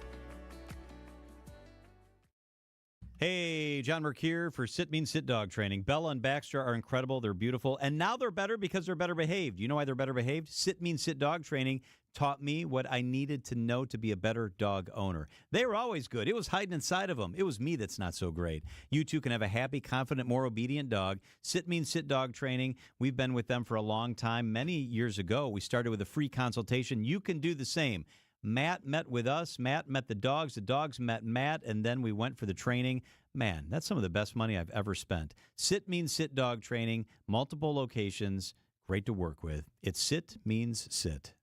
Hey, John Merck here for Sit Means Sit Dog Training. Bella and Baxter are incredible. They're beautiful. And now they're better because they're better behaved. You know why they're better behaved? Sit Means Sit Dog Training taught me what I needed to know to be a better dog owner. They were always good. It was hiding inside of them. It was me that's not so great. You too can have a happy, confident, more obedient dog. Sit Means Sit Dog Training. We've been with them for a long time. Many years ago, we started with a free consultation. You can do the same. Matt met with us. Matt met the dogs met Matt, and then we went for the training. Man, that's some of the best money I've ever spent. Sit Means Sit Dog Training, multiple locations, great to work with. It's Sit Means Sit.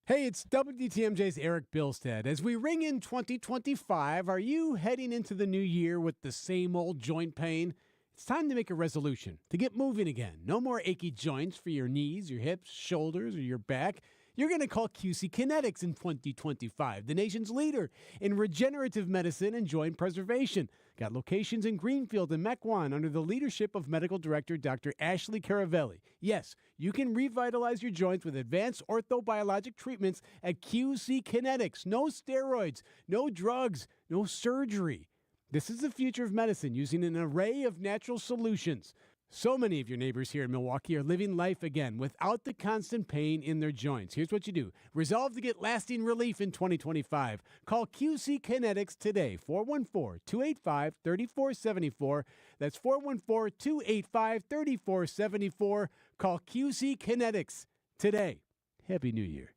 Hey, it's WTMJ's Eric Bilstead. As we ring in 2025, are you heading into the new year with the same old joint pain? It's time to make a resolution, to get moving again. No more achy joints for your knees, your hips, shoulders, or your back. You're going to call QC Kinetics in 2025, the nation's leader in regenerative medicine and joint preservation. Got locations in Greenfield and Mequon under the leadership of Medical Director Dr. Ashley Caravelli. Yes, you can revitalize your joints with advanced orthobiologic treatments at QC Kinetics. No steroids, no drugs, no surgery. This is the future of medicine using an array of natural solutions. So many of your neighbors here in Milwaukee are living life again without the constant pain in their joints. Here's what you do. Resolve to get lasting relief in 2025. Call QC Kinetics today, 414-285-3474. That's 414-285-3474. Call QC Kinetics today. Happy New Year.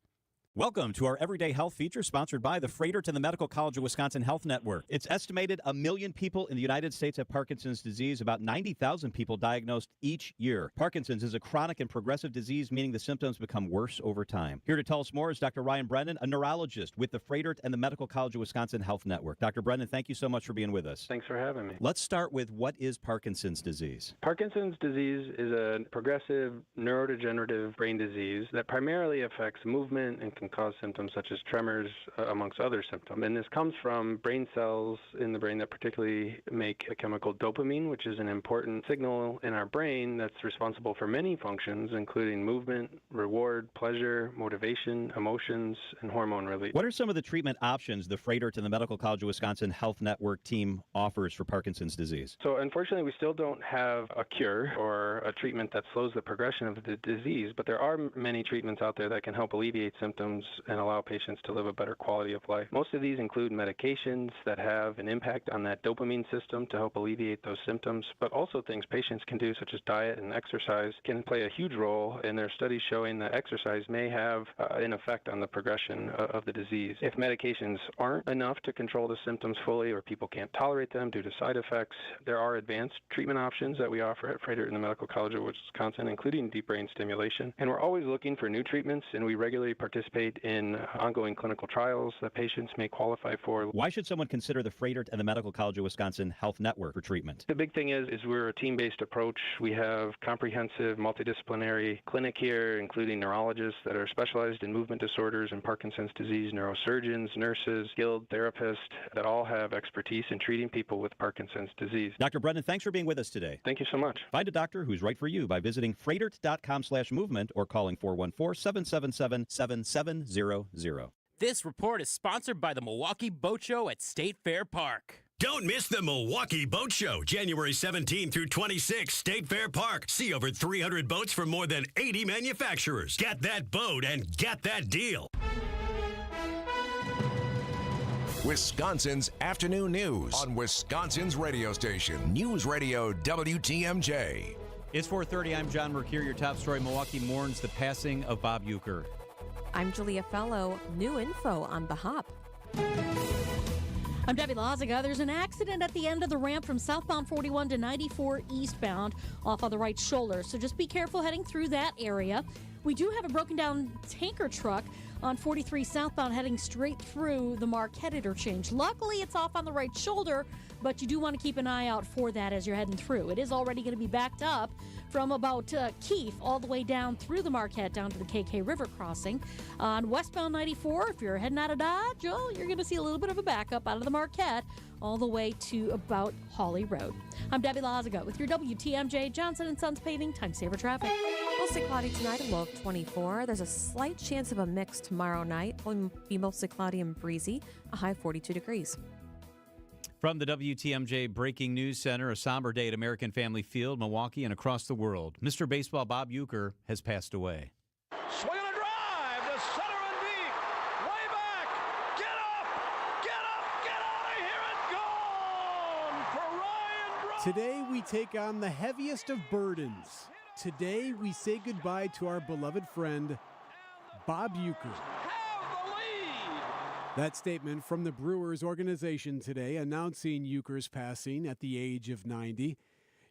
Welcome to our Everyday Health feature sponsored by the Freighter to the Medical College of Wisconsin Health Network. It's estimated 1 million people in the United States have Parkinson's disease, about 90,000 people diagnosed each year. Parkinson's is a chronic and progressive disease, meaning the symptoms become worse over time. Here to tell us more is Dr. Ryan Brennan, a neurologist with the Freighter and the Medical College of Wisconsin Health Network. Dr. Brennan, thank you so much for being with us. Thanks for having me. Let's start with what is Parkinson's disease? Parkinson's disease is a progressive neurodegenerative brain disease that primarily affects movement and can cause symptoms such as tremors, amongst other symptoms. And this comes from brain cells in the brain that particularly make a chemical dopamine, which is an important signal in our brain that's responsible for many functions, including movement, reward, pleasure, motivation, emotions, and hormone release. What are some of the treatment options the Frederick and the Medical College of Wisconsin Health Network team offers for Parkinson's disease? So unfortunately, we still don't have a cure or a treatment that slows the progression of the disease, but there are many treatments out there that can help alleviate symptoms and allow patients to live a better quality of life. Most of these include medications that have an impact on that dopamine system to help alleviate those symptoms, but also things patients can do, such as diet and exercise, can play a huge role, and there are studies showing that exercise may have an effect on the progression of the disease. If medications aren't enough to control the symptoms fully, or people can't tolerate them due to side effects, there are advanced treatment options that we offer at Frederick and the Medical College of Wisconsin, including deep brain stimulation. And we're always looking for new treatments, and we regularly participate in ongoing clinical trials that patients may qualify for. Why should someone consider the Frederick and the Medical College of Wisconsin Health Network for treatment? The big thing is we're a team-based approach. We have comprehensive multidisciplinary clinic here, including neurologists that are specialized in movement disorders and Parkinson's disease, neurosurgeons, nurses, skilled therapists that all have expertise in treating people with Parkinson's disease. Dr. Brennan, thanks for being with us today. Thank you so much. Find a doctor who's right for you by visiting frederick.com/movement or calling 414-777-7700. This report is sponsored by the Milwaukee Boat Show at State Fair Park. Don't miss the Milwaukee Boat Show, January 17 through 26, State Fair Park. See over 300 boats from more than 80 manufacturers. Get that boat and get that deal. Wisconsin's afternoon news on Wisconsin's radio station, News Radio WTMJ. It's 4:30. I'm John Mercure. Your top story: Milwaukee mourns the passing of Bob Uecker. I'm Julia Fellow. New info on the Hop. I'm Debbie Lazaga. There's an accident at the end of the ramp from southbound 41 to 94 eastbound off on the right shoulder. So just be careful heading through that area. We do have a broken down tanker truck on 43 southbound heading straight through the Marquette interchange. Luckily, it's off on the right shoulder, but you do want to keep an eye out for that as you're heading through. It is already going to be backed up from about Keefe all the way down through the Marquette down to the KK River crossing. On westbound 94, if you're heading out of Dodge, well, you're going to see a little bit of a backup out of the Marquette all the way to about Hawley Road. I'm Debbie Lazaga with your WTMJ Johnson & Sons Paving Time Saver Traffic. Mostly cloudy tonight, a low of 24. There's a slight chance of a mix tomorrow night. Will be mostly cloudy and breezy, a high of 42 degrees. From the WTMJ Breaking News Center, a somber day at American Family Field, Milwaukee, and across the world. Mr. Baseball Bob Uecker has passed away. Swing and a drive to center and deep. Way back. Get up. Get out of here and gone for Ryan Braun. Today we take on the heaviest of burdens. Today we say goodbye to our beloved friend, Bob Uecker. That statement from the Brewers organization today announcing Uecker's passing at the age of 90.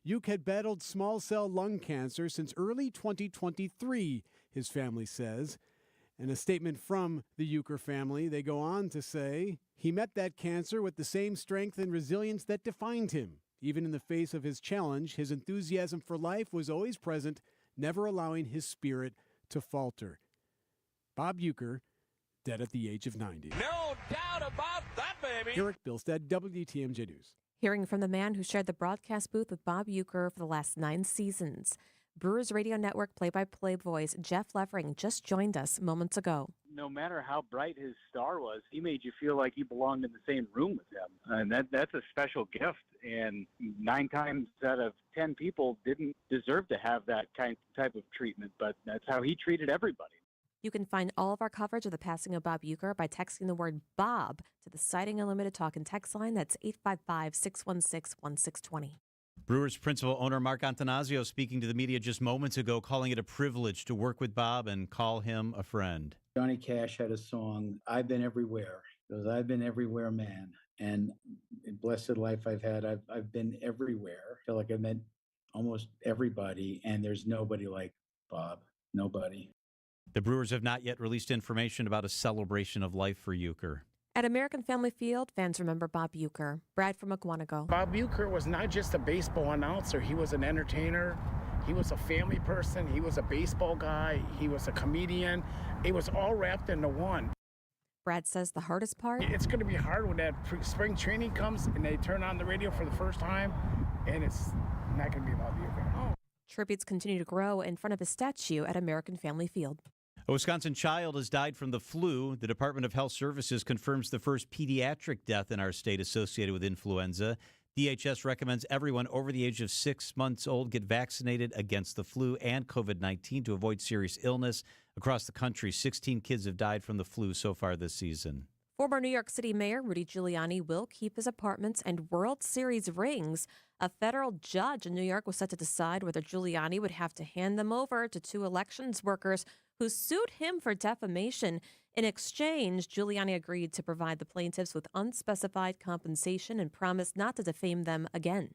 Uecker had battled small cell lung cancer since early 2023, his family says. In a statement from the Uecker family, they go on to say, he met that cancer with the same strength and resilience that defined him. Even in the face of his challenge, his enthusiasm for life was always present, never allowing his spirit to falter. Bob Uecker, dead at the age of 90. No doubt about that, baby. Eric Bilstead, WTMJ News. Hearing from the man who shared the broadcast booth with Bob Uecker for the last 9 seasons. Brewers Radio Network play-by-play voice Jeff Levering just joined us moments ago. No matter how bright his star was, he made you feel like you belonged in the same room with him. And that's a special gift. And 9 times out of 10 people didn't deserve to have that type of treatment, but that's how he treated everybody. You can find all of our coverage of the passing of Bob Uecker by texting the word Bob to the Sighting Unlimited talk and text line. That's 855-616-1620. Brewers principal owner Mark Antanasio speaking to the media just moments ago, calling it a privilege to work with Bob and call him a friend. Johnny Cash had a song, I've Been Everywhere. Because I've been everywhere, man. And blessed life I've had, I've been everywhere. I feel like I've met almost everybody, and there's nobody like Bob. Nobody. The Brewers have not yet released information about a celebration of life for Uecker. At American Family Field, fans remember Bob Uecker. Brad from Mukwonago. Bob Uecker was not just a baseball announcer. He was an entertainer. He was a family person. He was a baseball guy. He was a comedian. It was all wrapped into one. Brad says the hardest part? It's going to be hard when that spring training comes and they turn on the radio for the first time, and it's not going to be about Uecker. Tributes continue to grow in front of his statue at American Family Field. A Wisconsin child has died from the flu. The Department of Health Services confirms the first pediatric death in our state associated with influenza. DHS recommends everyone over the age of 6 months old get vaccinated against the flu and COVID-19 to avoid serious illness. Across the country, 16 kids have died from the flu so far this season. Former New York City Mayor Rudy Giuliani will keep his apartments and World Series rings. A federal judge in New York was set to decide whether Giuliani would have to hand them over to 2 elections workers who sued him for defamation. In exchange, Giuliani agreed to provide the plaintiffs with unspecified compensation and promised not to defame them again.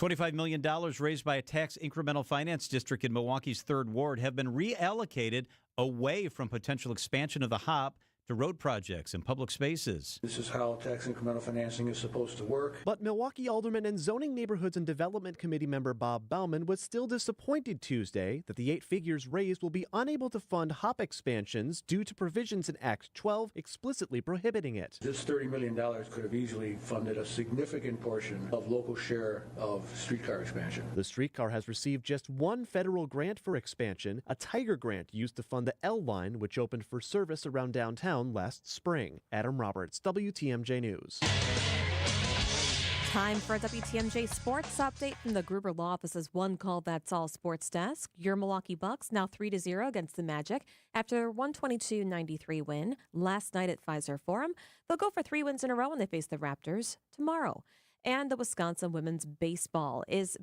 $25 million raised by a tax incremental finance district in Milwaukee's 3rd Ward have been reallocated away from potential expansion of the HOP to road projects and public spaces. This is how tax incremental financing is supposed to work. But Milwaukee Alderman and Zoning Neighborhoods and Development Committee member Bob Bauman was still disappointed Tuesday that the 8 figures raised will be unable to fund HOP expansions due to provisions in Act 12 explicitly prohibiting it. This $30 million could have easily funded a significant portion of local share of streetcar expansion. The streetcar has received just 1 federal grant for expansion, a Tiger grant used to fund the L line, which opened for service around downtown last spring. Adam Roberts, WTMJ News. Time for a WTMJ sports update from the Gruber Law Office's One Call That's All sports desk. Your Milwaukee Bucks now 3-0 against the Magic after their 122-93 win last night at Pfizer Forum. They'll go for 3 wins in a row when they face the Raptors tomorrow. And the Wisconsin women's basketball is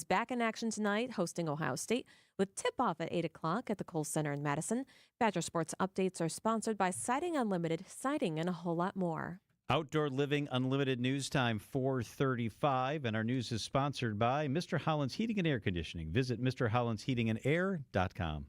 back in action tonight, hosting Ohio State with tip-off at 8 o'clock at the Kohl Center in Madison. Badger Sports updates are sponsored by Siding Unlimited, siding and a whole lot more. Outdoor Living Unlimited News Time 4:35, and our news is sponsored by Mr. Holland's Heating and Air Conditioning. Visit MrHollandsHeatingandAir.com.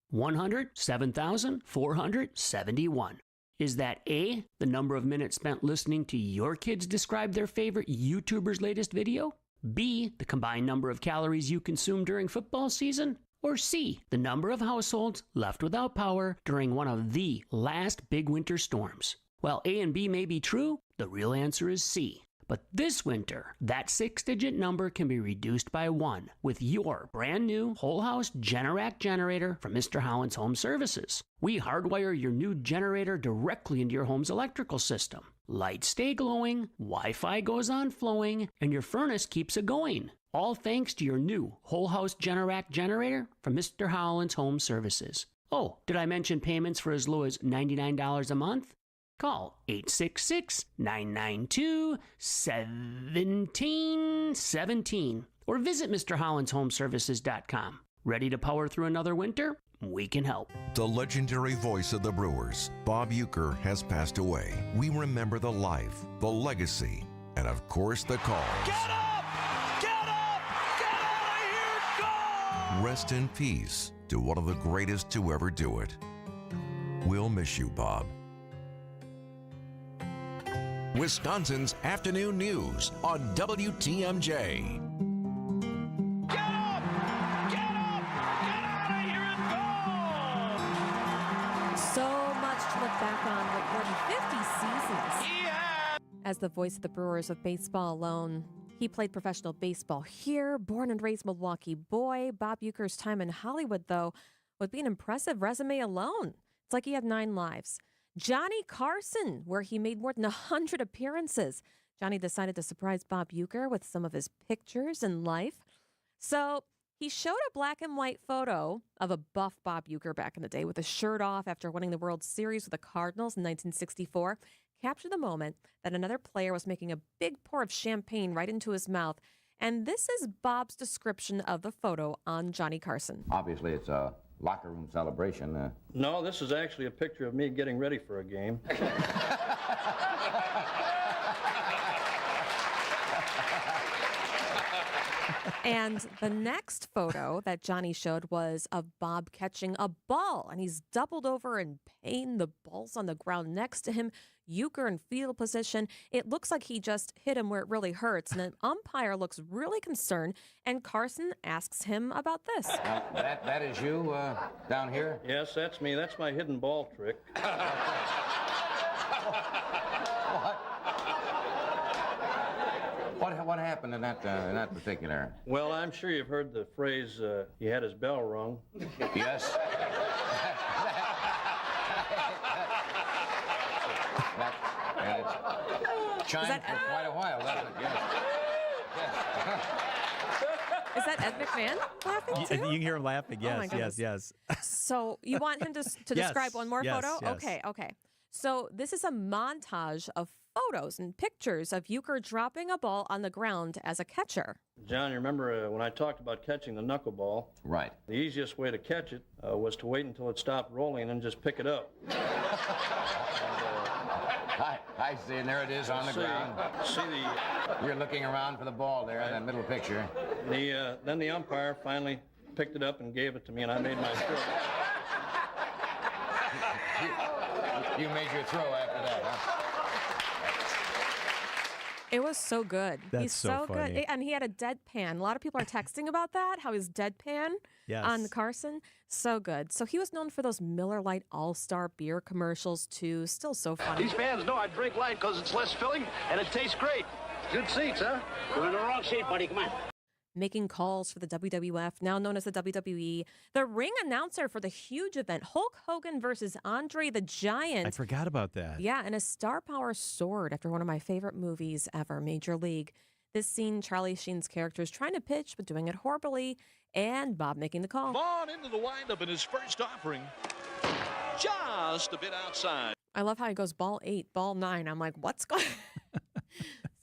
107,471. Is that A, the number of minutes spent listening to your kids describe their favorite YouTuber's latest video? B, the combined number of calories you consume during football season? Or C, the number of households left without power during one of the last big winter storms? While A and B may be true, the real answer is C. But this winter, that 6-digit number can be reduced by 1 with your brand new whole house Generac generator from Mr. Holland's Home Services. We hardwire your new generator directly into your home's electrical system. Lights stay glowing, Wi-Fi goes on flowing, and your furnace keeps it going. All thanks to your new whole house Generac generator from Mr. Holland's Home Services. Oh, did I mention payments for as low as $99 a month? Call 866-992-1717 or visit MrHollandsHomeservices.com. Ready to power through another winter? We can help. The legendary voice of the Brewers, Bob Uecker, has passed away. We remember the life, the legacy, and of course the calls. Get up! Get up! Get out of here! Go! Rest in peace to one of the greatest to ever do it. We'll miss you, Bob. Wisconsin's Afternoon News on WTMJ. Get up! Get up! Get out of here and go! So much to look back on with more than 50 seasons. Yeah! As the voice of the Brewers of baseball alone, he played professional baseball here, born and raised Milwaukee boy. Bob Uecker's time in Hollywood, though, would be an impressive resume alone. It's like he had 9 lives. Johnny Carson, where he made more than 100 appearances. Johnny decided to surprise Bob Uecker with some of his pictures and life. So he showed a black and white photo of a buff Bob Uecker back in the day with his shirt off after winning the World Series with the Cardinals in 1964. Captured the moment that another player was making a big pour of champagne right into his mouth. And this is Bob's description of the photo on Johnny Carson. Obviously, it's a locker room celebration. No, this is actually a picture of me getting ready for a game. And the next photo that Johnny showed was of Bob catching a ball, and he's doubled over in pain. The ball's on the ground next to him. Uecker in fetal position. It looks like he just hit him where it really hurts. And an umpire looks really concerned, and Carson asks him about this. That is you down here? Yes, that's me. That's my hidden ball trick. What happened in that particular? Well, I'm sure you've heard the phrase, he had his bell rung. Yes. It's chimed for quite a while, doesn't it? Yes. Is that Ed McMahon laughing too? You can hear him laughing. Oh my Yes, yes. So you want him to Yes, describe one more yes, photo? yes. Okay. So this is a montage of photos and pictures of Uecker dropping a ball on the ground as a catcher. John, you remember when I talked about catching the knuckleball? Right. The easiest way to catch it was to wait until it stopped rolling and then just pick it up. I see, and there it is on the ground. You're looking around for the ball there in that middle picture. Then the umpire finally picked it up and gave it to me, and I made my throw. You made your throw after that, huh? It was so good. That's He's so good. funny. And he had a deadpan. A lot of people are texting about that, how he's deadpan on Carson. So good. So he was known for those Miller Lite All-Star beer commercials, too. Still so funny. These fans know I drink light because it's less filling and it tastes great. Good seats, huh? We're in the wrong seat, buddy. Come on. Making calls for the WWF, now known as the WWE. The ring announcer for the huge event, Hulk Hogan versus Andre the Giant. I forgot about that. Yeah, and a star power soared after one of my favorite movies ever, Major League. This scene, Charlie Sheen's character is trying to pitch, but doing it horribly, and Bob making the call. Vaughn into the windup in his first offering. Just a bit outside. I love how he goes ball 8, ball 9. I'm like, what's going on?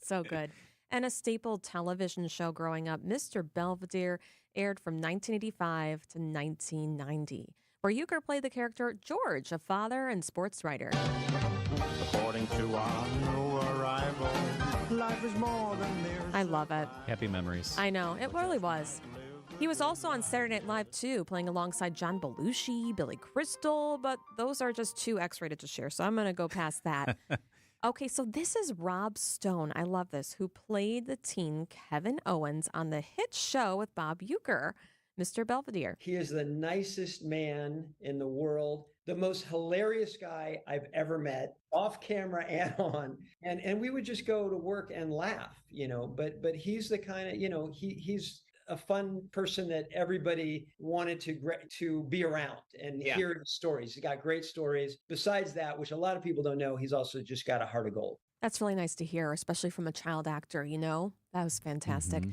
So good. And a staple television show growing up, Mr. Belvedere, aired from 1985 to 1990, where Uecker played the character George, a father and sports writer. According to our new arrival, life is more than mere. I love it. Happy memories. I know. It really was. He was also on Saturday Night Live, too, playing alongside John Belushi, Billy Crystal, but those are just too X-rated to share, so I'm going to go past that. Okay, so this is Rob Stone. I love this, who played the teen Kevin Owens on the hit show with Bob Uecker, Mr. Belvedere. He is the nicest man in the world, the most hilarious guy I've ever met, off camera and on. And we would just go to work and laugh, but he's the kind of, he's a fun person that everybody wanted to be around and hear his stories. He got great stories. Besides that, which a lot of people don't know, he's also just got a heart of gold. That's really nice to hear, especially from a child actor, That was fantastic.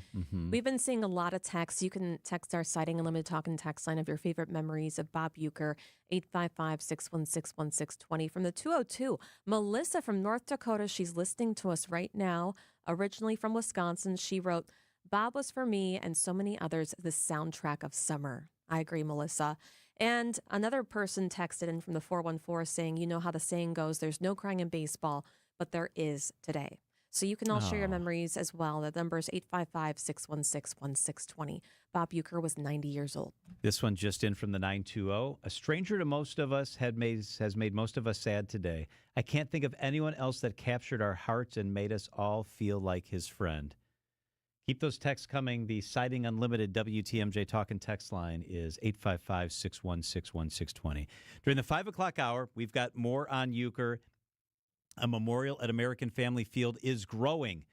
We've been seeing a lot of texts. You can text our Citing Unlimited Talk and text line of your favorite memories of Bob Uecker, 855-616-1620 from the 202. Melissa from North Dakota, she's listening to us right now. Originally from Wisconsin, she wrote, Bob was for me and so many others the soundtrack of summer. I agree, Melissa. And another person texted in from the 414 saying, you know how the saying goes, there's no crying in baseball, but there is today. So you can all share your memories as well. The number is 855-616-1620. Bob Uecker was 90 years old. This one just in from the 920. A stranger to most of us has made most of us sad today. I can't think of anyone else that captured our hearts and made us all feel like his friend. Keep those texts coming. The Citing Unlimited WTMJ talk and text line is 855-616-1620. During the 5 o'clock hour, we've got more on Uecker. A memorial at American Family Field is growing.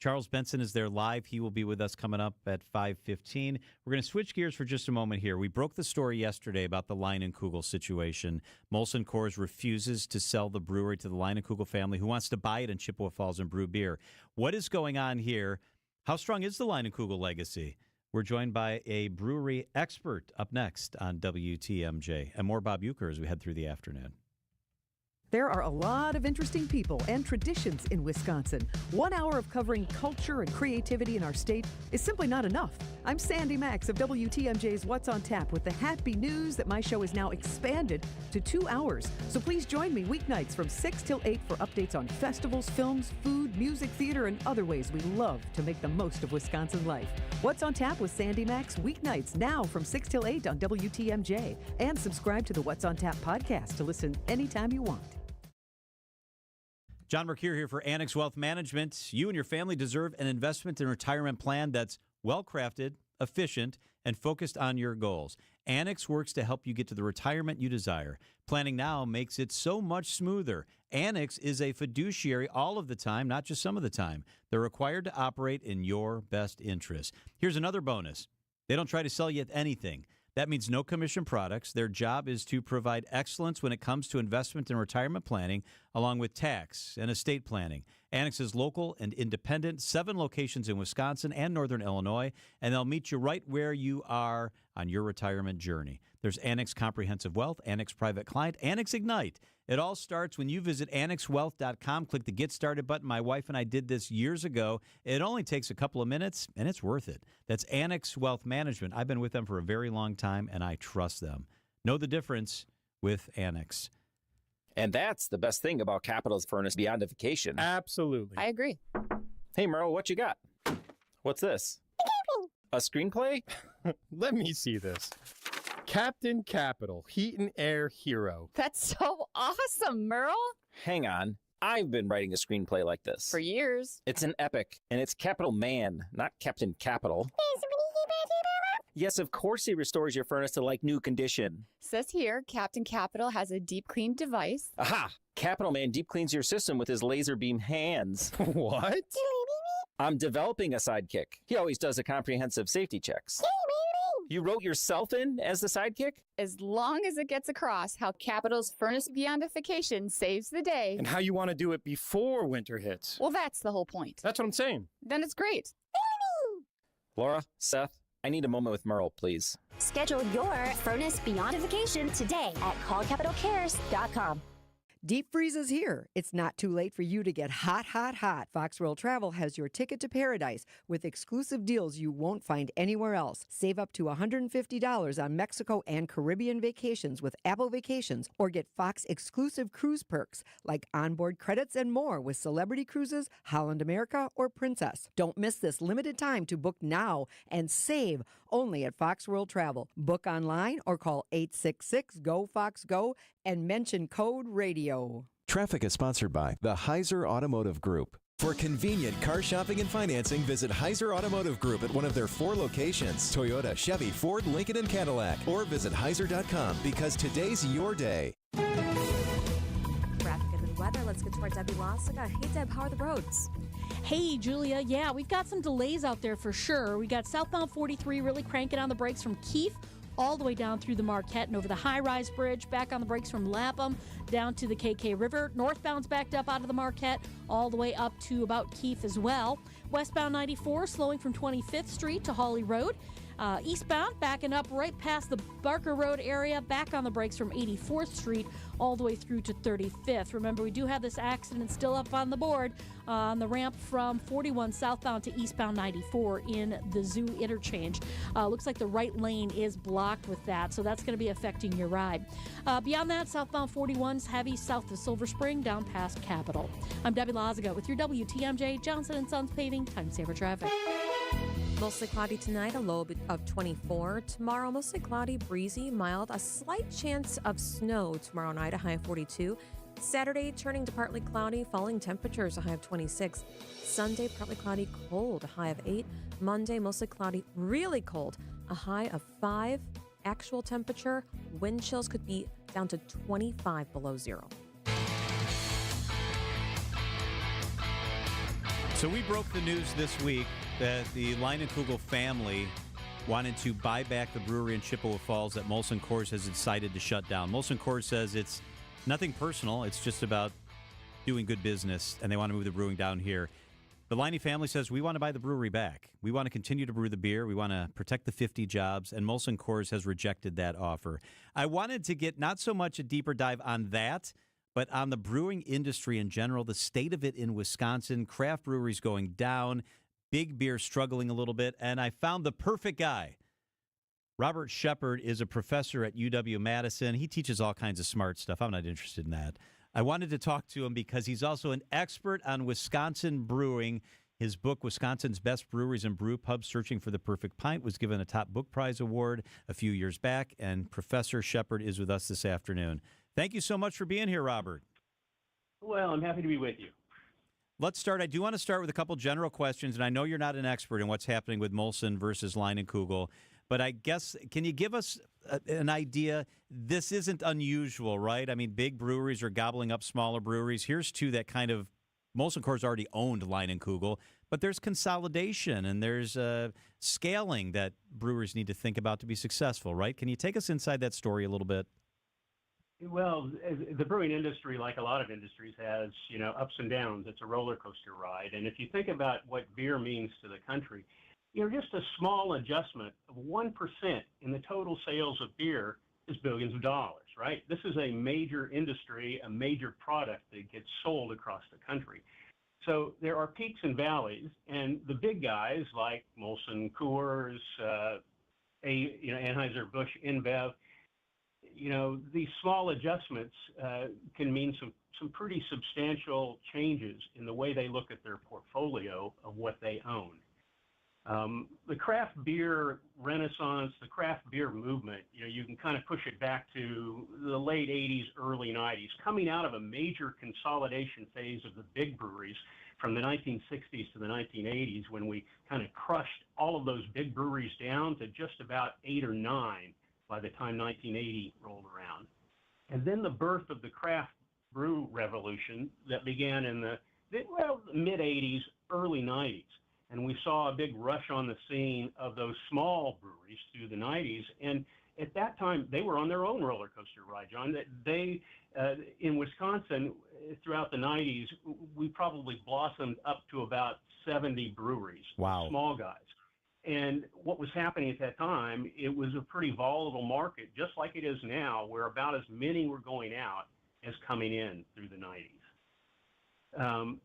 Charles Benson is there live. He will be with us coming up at 5:15. We're going to switch gears for just a moment here. We broke the story yesterday about the Leinenkugel situation. Molson Coors refuses to sell the brewery to the Leinenkugel family, who wants to buy it in Chippewa Falls and brew beer. What is going on here? How strong is the Leinenkugel legacy? We're joined by a brewery expert up next on WTMJ. And more Bob Uecker as we head through the afternoon. There are a lot of interesting people and traditions in Wisconsin. 1 hour of covering culture and creativity in our state is simply not enough. I'm Sandy Max of WTMJ's What's on Tap with the happy news that my show is now expanded to 2 hours. So please join me weeknights from 6 till 8 for updates on festivals, films, food, music, theater, and other ways we love to make the most of Wisconsin life. What's on Tap with Sandy Max weeknights now from 6 till 8 on WTMJ. And subscribe to the What's on Tap podcast to listen anytime you want. John Mercure here for Annex Wealth Management. You and your family deserve an investment and retirement plan that's well-crafted, efficient, and focused on your goals. Annex works to help you get to the retirement you desire. Planning now makes it so much smoother. Annex is a fiduciary all of the time, not just some of the time. They're required to operate in your best interest. Here's another bonus. They don't try to sell you anything. That means no commission products. Their job is to provide excellence when it comes to investment and retirement planning, along with tax and estate planning. Annex is local and independent, 7 locations in Wisconsin and Northern Illinois, and they'll meet you right where you are on your retirement journey. There's Annex Comprehensive Wealth, Annex Private Client, Annex Ignite. It all starts when you visit annexwealth.com, click the Get Started button. My wife and I did this years ago. It only takes a couple of minutes, and it's worth it. That's Annex Wealth Management. I've been with them for a very long time, and I trust them. Know the difference with Annex. And that's the best thing about Capital's Furnace Beyondification. Absolutely. I agree. Hey, Merle, what you got? What's this? A screenplay? Let me see this. Captain Capital, Heat and Air Hero. That's so awesome, Merle. Hang on. I've been writing a screenplay like this. For years. It's an epic, and it's Capital Man, not Captain Capital. Yes, of course he restores your furnace to like new condition. Says here, Captain Capital has a deep clean device. Aha! Capital Man deep cleans your system with his laser beam hands. What? I'm developing a sidekick. He always does the comprehensive safety checks. You wrote yourself in as the sidekick? As long as it gets across how Capital's Furnace Beyondification saves the day. And how you want to do it before winter hits. Well, that's the whole point. That's what I'm saying. Then it's great. Laura, Seth, I need a moment with Merle, please. Schedule your Furnace Beyondification today at callcapitalcares.com. Deep freeze is here. It's not too late for you to get hot, hot, hot. Fox World Travel has your ticket to paradise with exclusive deals you won't find anywhere else. Save up to $150 on Mexico and Caribbean vacations with Apple Vacations, or get Fox exclusive cruise perks like onboard credits and more with Celebrity Cruises, Holland America, or Princess. Don't miss this limited time to book now and save only at Fox World Travel. Book online or call 866-GO-FOX-GO and mention code radio. Traffic is sponsored by the Heiser Automotive Group. For convenient car shopping and financing, visit Heiser Automotive Group at one of their 4 locations, Toyota, Chevy, Ford, Lincoln, and Cadillac. Or visit Heiser.com, because today's your day. Traffic and the weather. Let's get to our Debbie Lossiga. Hey, Deb, how are the roads? Hey, Julia. Yeah, we've got some delays out there for sure. We got southbound 43 really cranking on the brakes from Keefe all the way down through the Marquette and over the high-rise bridge, back on the brakes from Lapham down to the KK River. Northbound's backed up out of the Marquette all the way up to about Keefe as well. Westbound 94 slowing from 25th Street to Hawley Road. Eastbound backing up right past the Barker Road area, back on the brakes from 84th Street all the way through to 35th. Remember, we do have this accident still up on the board on the ramp from 41 southbound to eastbound 94 in the Zoo interchange. Looks like the right lane is blocked with that, so that's going to be affecting your ride. Beyond that, southbound 41's heavy south of Silver Spring down past Capitol. I'm Debbie Loziga with your WTMJ Johnson & Sons Paving Time Saver Traffic. Mostly cloudy tonight, a low of 24. Tomorrow, mostly cloudy, breezy, mild. A slight chance of snow tomorrow night, a high of 42. Saturday, turning to partly cloudy, falling temperatures, a high of 26. Sunday, partly cloudy, cold, a high of 8. Monday, mostly cloudy, really cold, a high of 5. Actual temperature, wind chills could be down to 25 below zero. So we broke the news this week that the Leinenkugel family wanted to buy back the brewery in Chippewa Falls that Molson Coors has decided to shut down. Molson Coors says it's nothing personal. It's just about doing good business, and they want to move the brewing down here. The Leine family says, we want to buy the brewery back. We want to continue to brew the beer. We want to protect the 50 jobs, and Molson Coors has rejected that offer. I wanted to get not so much a deeper dive on that, but on the brewing industry in general, the state of it in Wisconsin, craft breweries going down, big beer struggling a little bit, and I found the perfect guy. Robert Shepard is a professor at UW-Madison. He teaches all kinds of smart stuff. I'm not interested in that. I wanted to talk to him because he's also an expert on Wisconsin brewing. His book, Wisconsin's Best Breweries and Brew Pubs Searching for the Perfect Pint, was given a top book prize award a few years back, and Professor Shepard is with us this afternoon. Thank you so much for being here, Robert. Well, I'm happy to be with you. Let's start. I do want to start with a couple general questions, and I know you're not an expert in what's happening with Molson versus Leinenkugel, but I guess, can you give us an idea? This isn't unusual, right? I mean, big breweries are gobbling up smaller breweries. Here's two that kind of, Molson Coors already owned Leinenkugel, but there's consolidation and there's scaling that brewers need to think about to be successful, right? Can you take us inside that story a little bit? Well, the brewing industry, like a lot of industries, has, ups and downs. It's a roller coaster ride. And if you think about what beer means to the country, just a small adjustment of 1% in the total sales of beer is billions of dollars, right? This is a major industry, a major product that gets sold across the country. So there are peaks and valleys, and the big guys like Molson Coors, Anheuser-Busch InBev, these small adjustments can mean some pretty substantial changes in the way they look at their portfolio of what they own. The craft beer renaissance, the craft beer movement, you can kind of push it back to the late 80s, early 90s, coming out of a major consolidation phase of the big breweries from the 1960s to the 1980s, when we kind of crushed all of those big breweries down to just about 8 or 9 by the time 1980 rolled around. And then the birth of the craft brew revolution that began in the mid-80s, early 90s. And we saw a big rush on the scene of those small breweries through the 90s. And at that time, they were on their own roller coaster ride, John. They, in Wisconsin, throughout the 90s, we probably blossomed up to about 70 breweries. Wow. Small guys. And what was happening at that time, it was a pretty volatile market, just like it is now, where about as many were going out as coming in through the 90s.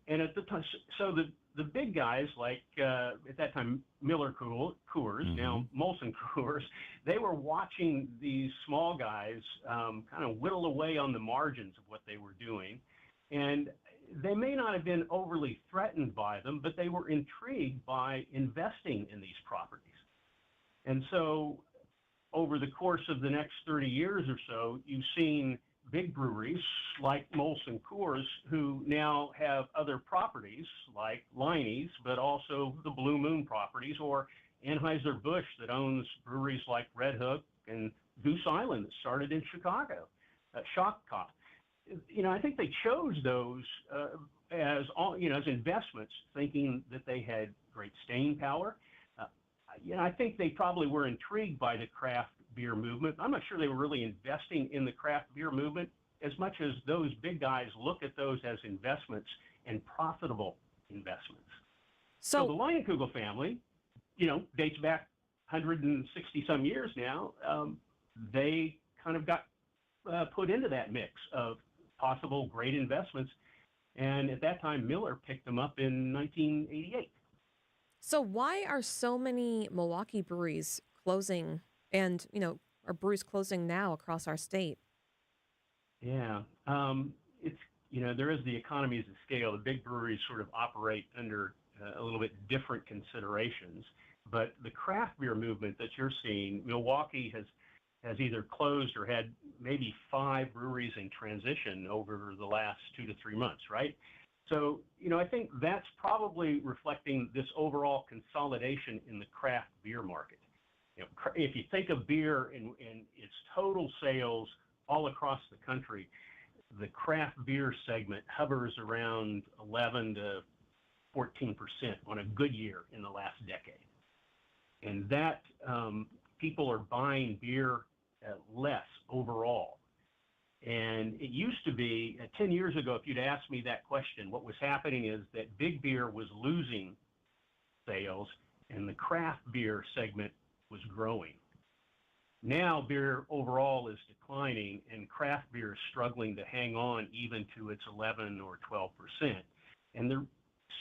And at the time, so the big guys like, at that time, Miller Coors, now Molson Coors, they were watching these small guys kind of whittle away on the margins of what they were doing. And they may not have been overly threatened by them, but they were intrigued by investing in these properties. And so over the course of the next 30 years or so, you've seen big breweries like Molson Coors, who now have other properties like Leine's, but also the Blue Moon properties, or Anheuser-Busch that owns breweries like Red Hook and Goose Island that started in Chicago, Shopcop. I think they chose those as investments, thinking that they had great staying power. I think they probably were intrigued by the craft beer movement. I'm not sure they were really investing in the craft beer movement as much as those big guys look at those as investments and profitable investments. So the Leinenkugel family, dates back 160 some years now. They kind of got put into that mix of possible great investments. And at that time, Miller picked them up in 1988. So why are so many Milwaukee breweries closing and, are breweries closing now across our state? Yeah. It's, there is the economies of scale. The big breweries sort of operate under a little bit different considerations. But the craft beer movement that you're seeing, Milwaukee has either closed or had maybe 5 breweries in transition over the last 2 to 3 months, right? So, I think that's probably reflecting this overall consolidation in the craft beer market. If you think of beer in its total sales all across the country, the craft beer segment hovers around 11 to 14% on a good year in the last decade. And that people are buying beer less overall. And it used to be, 10 years ago, if you'd asked me that question, what was happening is that big beer was losing sales and the craft beer segment was growing. Now beer overall is declining, and craft beer is struggling to hang on even to its 11 or 12%. And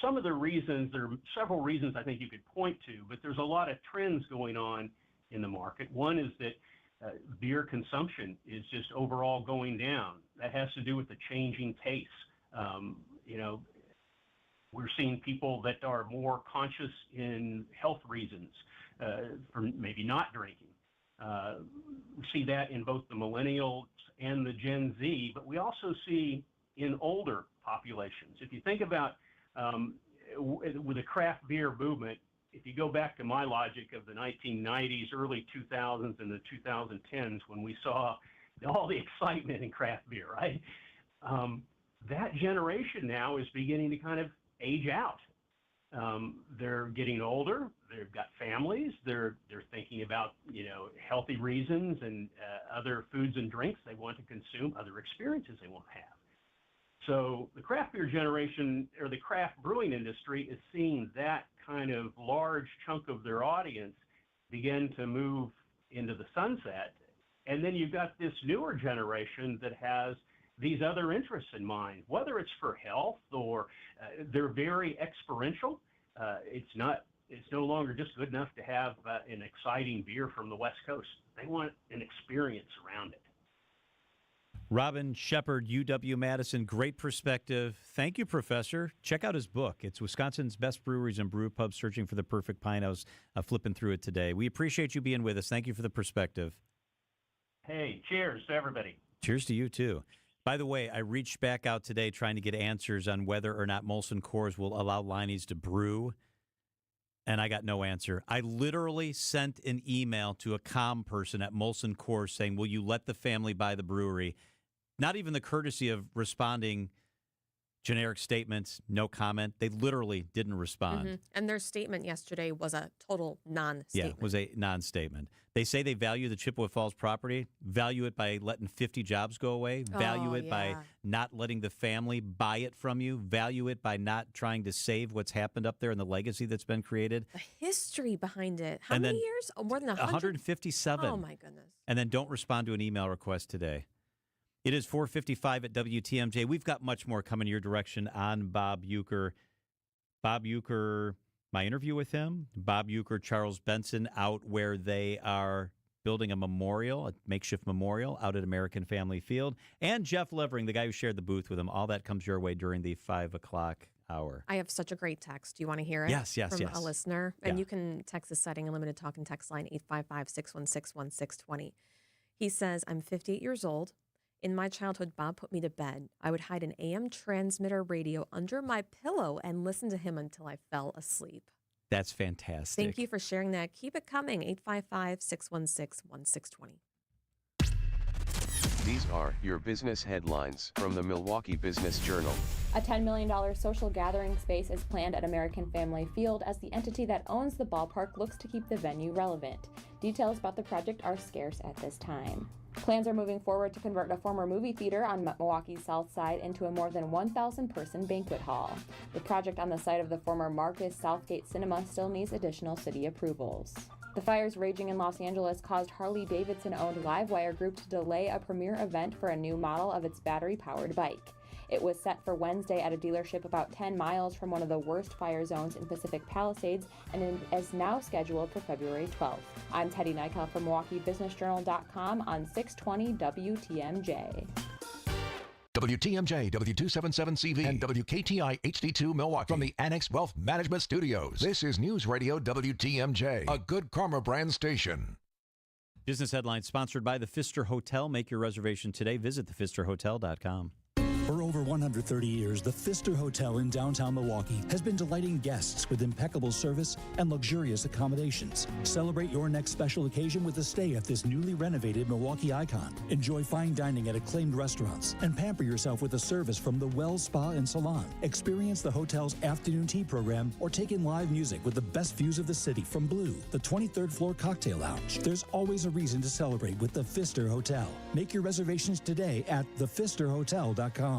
some of the reasons, there are several reasons I think you could point to, but there's a lot of trends going on in the market. One is that beer consumption is just overall going down. That has to do with the changing tastes. We're seeing people that are more conscious in health reasons for maybe not drinking. We see that in both the millennials and the Gen Z, but we also see in older populations. If you think about with the craft beer movement, if you go back to my logic of the 1990s, early 2000s, and the 2010s, when we saw all the excitement in craft beer, right? That generation now is beginning to kind of age out. They're getting older. They've got families. They're thinking about healthy reasons and other foods and drinks they want to consume, other experiences they want to have. So the craft beer generation, or the craft brewing industry, is seeing that kind of large chunk of their audience begin to move into the sunset. And then you've got this newer generation that has these other interests in mind, whether it's for health or they're very experiential. It's no longer just good enough to have an exciting beer from the West Coast. They want an experience around it. Robin Shepard, UW-Madison, great perspective. Thank you, Professor. Check out his book. It's Wisconsin's Best Breweries and Brew Pubs Searching for the Perfect Pint. I was flipping through it today. We appreciate you being with us. Thank you for the perspective. Hey, cheers to everybody. Cheers to you, too. By the way, I reached back out today trying to get answers on whether or not Molson Coors will allow Liney's to brew, and I got no answer. I literally sent an email to a comm person at Molson Coors saying, will you let the family buy the brewery? Not even the courtesy of responding generic statements, no comment. They literally didn't respond. Mm-hmm. And their statement yesterday was a total non-statement. Yeah, it was a non-statement. They say they value the Chippewa Falls property, value it by letting 50 jobs go away, value it by not letting the family buy it from you, value it by not trying to save what's happened up there and the legacy that's been created. The history behind it. How many years? Oh, more than 100? 157. Oh, my goodness. And then don't respond to an email request today. It is 4:55 at WTMJ. We've got much more coming your direction on Bob Uecker. Bob Uecker, my interview with him. Bob Uecker, Charles Benson, out where they are building a memorial, a makeshift memorial out at American Family Field. And Jeff Levering, the guy who shared the booth with him. All that comes your way during the 5 o'clock hour. I have such a great text. Do you want to hear it? Yes. From a listener. And Yeah. you can text the setting unlimited talk and text line 855-616-1620. He says, I'm 58 years old. In my childhood, Bob put me to bed. I would hide an AM transmitter radio under my pillow and listen to him until I fell asleep. That's fantastic. Thank you for sharing that. Keep it coming. 855-616-1620. These are your business headlines from the Milwaukee Business Journal. A $10 million social gathering space is planned at American Family Field as the entity that owns the ballpark looks to keep the venue relevant. Details about the project are scarce at this time. Plans are moving forward to convert a former movie theater on Milwaukee's south side into a more than 1,000-person banquet hall. The project on the site of the former Marcus Southgate Cinema still needs additional city approvals. The fires raging in Los Angeles caused Harley-Davidson-owned Livewire Group to delay a premiere event for a new model of its battery-powered bike. It was set for Wednesday at a dealership about 10 miles from one of the worst fire zones in Pacific Palisades and is now scheduled for February 12th. I'm Teddy Nykel from MilwaukeeBusinessJournal.com on 620 WTMJ. WTMJ, W277CV, and WKTI HD2 Milwaukee from the Annex Wealth Management Studios. This is News Radio WTMJ, a good karma brand station. Business headlines sponsored by the Pfister Hotel. Make your reservation today. Visit thepfisterhotel.com. For over 130 years, the Pfister Hotel in downtown Milwaukee has been delighting guests with impeccable service and luxurious accommodations. Celebrate your next special occasion with a stay at this newly renovated Milwaukee icon. Enjoy fine dining at acclaimed restaurants and pamper yourself with a service from the Well Spa and Salon. Experience the hotel's afternoon tea program or take in live music with the best views of the city from Blue, the 23rd floor cocktail lounge. There's always a reason to celebrate with the Pfister Hotel. Make your reservations today at thepfisterhotel.com.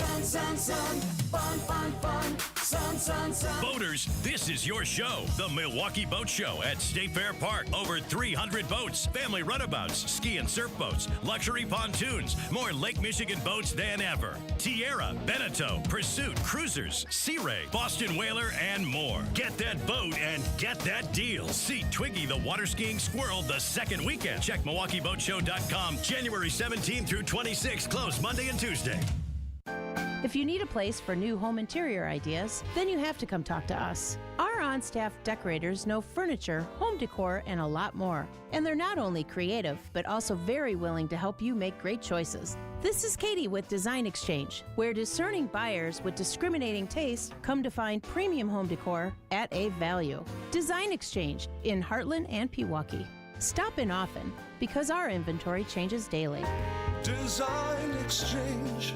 Sun, sun, sun, fun, fun, fun, sun, sun, sun. Boaters, this is your show. The Milwaukee Boat Show at State Fair Park. Over 300 boats, family runabouts, ski and surf boats, luxury pontoons, more Lake Michigan boats than ever. Tierra, Beneteau, Pursuit, Cruisers, Sea Ray, Boston Whaler, and more. Get that boat and get that deal. See Twiggy the water skiing squirrel the second weekend. Check MilwaukeeBoatShow.com. January 17th through 26th. Closed Monday and Tuesday. If you need a place for new home interior ideas, then you have to come talk to us. Our on-staff decorators know furniture, home decor, and a lot more. And they're not only creative, but also very willing to help you make great choices. This is Katie with Design Exchange, where discerning buyers with discriminating taste come to find premium home decor at a value. Design Exchange in Heartland and Pewaukee. Stop in often, because our inventory changes daily. Design Exchange.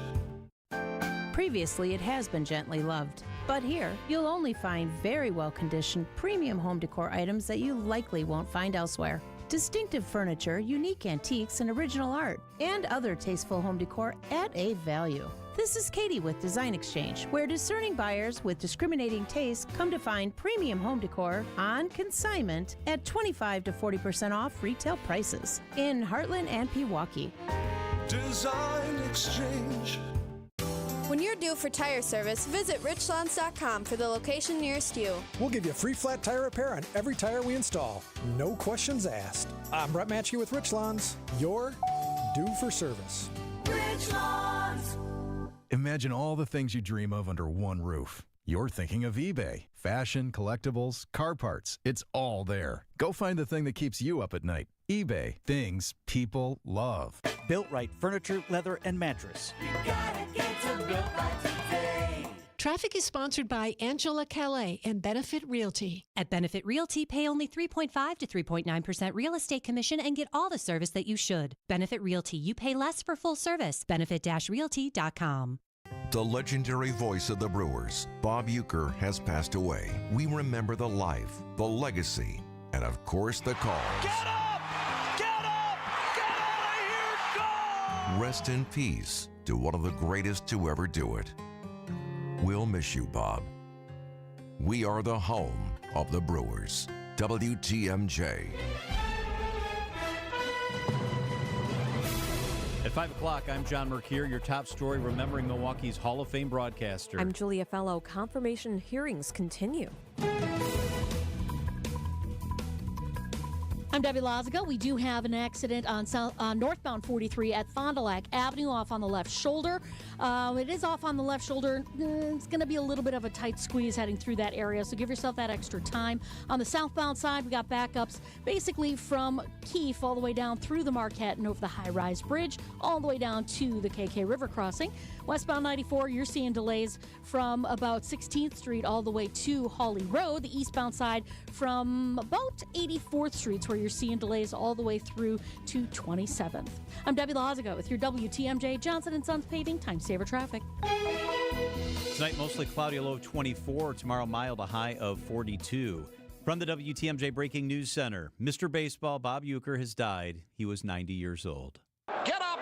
Previously, it has been gently loved. But here, you'll only find very well-conditioned premium home decor items that you likely won't find elsewhere. Distinctive furniture, unique antiques, and original art, and other tasteful home decor at a value. This is Katie with Design Exchange, where discerning buyers with discriminating taste come to find premium home decor on consignment at 25 to 40% off retail prices in Heartland and Pewaukee. Design Exchange. When you're due for tire service, visit richlands.com for the location nearest you. We'll give you a free flat tire repair on every tire we install. No questions asked. I'm Brett Matchke with Richlands. You're due for service. Richlands. Imagine all the things you dream of under one roof. You're thinking of eBay. Fashion, collectibles, car parts. It's all there. Go find the thing that keeps you up at night. eBay. Things people love. Built Right furniture, leather, and mattress. You gotta get to Built Right today. Traffic is sponsored by Angela Calais and Benefit Realty. At Benefit Realty, pay only 3.5 to 3.9% real estate commission and get all the service that you should. Benefit Realty, you pay less for full service. Benefit-realty.com. The legendary voice of the Brewers, Bob Uecker, has passed away. We remember the life, the legacy, and of course the calls. Get up! Get up! Get out of here! Go! Rest in peace to one of the greatest to ever do it. We'll miss you, Bob. We are the home of the Brewers. WTMJ. At 5 o'clock, I'm John Mercure. Your top story, remembering Milwaukee's Hall of Fame broadcaster. I'm Julia Fellow. Confirmation hearings continue. I'm Debbie Lazaga. We do have an accident on northbound 43 at Fond du Lac Avenue off on the left shoulder. It is off on the left shoulder. It's going to be a little bit of a tight squeeze heading through that area, so give yourself that extra time. On the southbound side, we got backups basically from Keefe all the way down through the Marquette and over the high-rise bridge, all the way down to the KK River crossing. Westbound 94, you're seeing delays from about 16th Street all the way to Hawley Road. The eastbound side from about 84th Street, where you're seeing delays all the way through to 27th. I'm Debbie Lazaga with your WTMJ Johnson & Sons Paving Time Saver Traffic. Tonight, mostly cloudy, a low of 24. Tomorrow, mild, a high of 42. From the WTMJ Breaking News Center, Mr. Baseball Bob Uecker has died. He was 90 years old. Get up!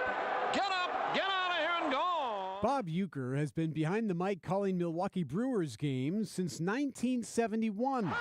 Get up! Get out of here and go! Bob Uecker has been behind the mic calling Milwaukee Brewers games since 1971. 39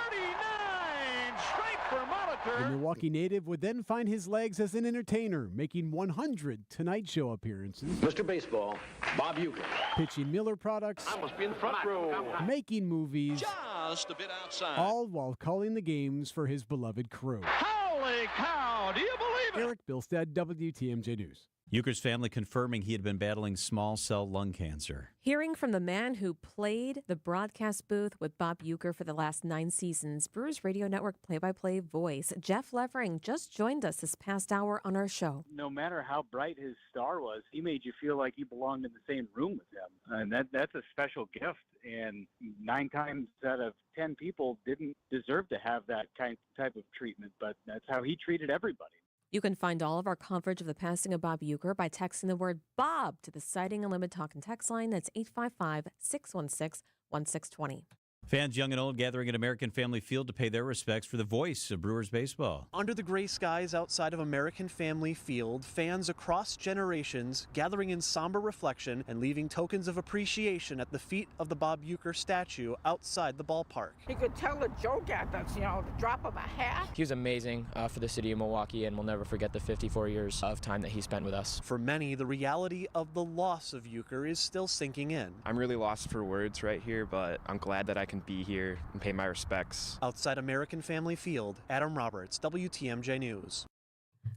straight for Molitor. The Milwaukee native would then find his legs as an entertainer, making 100 Tonight Show appearances. Mr. Baseball, Bob Uecker. Pitching Miller products. I must be in the front row. Making movies. Just a bit outside. All while calling the games for his beloved crew. Holy cow! Do you believe it? Eric Bilstead, WTMJ News. Uecker's family confirming he had been battling small cell lung cancer. Hearing from the man who played the broadcast booth with Bob Uecker for the last 9 seasons, Brewers Radio Network play-by-play voice Jeff Levering just joined us this past hour on our show. No matter how bright his star was, he made you feel like you belonged in the same room with him. And that's a special gift. And 9 times out of 10 people didn't deserve to have that type of treatment, but that's how he treated everybody. You can find all of our coverage of the passing of Bob Uecker by texting the word Bob to the Sighting Unlimited Talk and Text line. That's 855-616-1620. Fans young and old gathering at American Family Field to pay their respects for the voice of Brewers baseball. Under the gray skies outside of American Family Field, fans across generations gathering in somber reflection and leaving tokens of appreciation at the feet of the Bob Uecker statue outside the ballpark. He could tell a joke at us, the drop of a hat. He was amazing for the city of Milwaukee, and we'll never forget the 54 years of time that he spent with us. For many, the reality of the loss of Uecker is still sinking in. I'm really lost for words right here, but I'm glad that I can be here and pay my respects. Outside American Family Field, Adam Roberts, WTMJ News.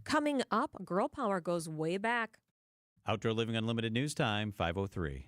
Coming up, girl power goes way back. Outdoor Living Unlimited News Time, 5:03.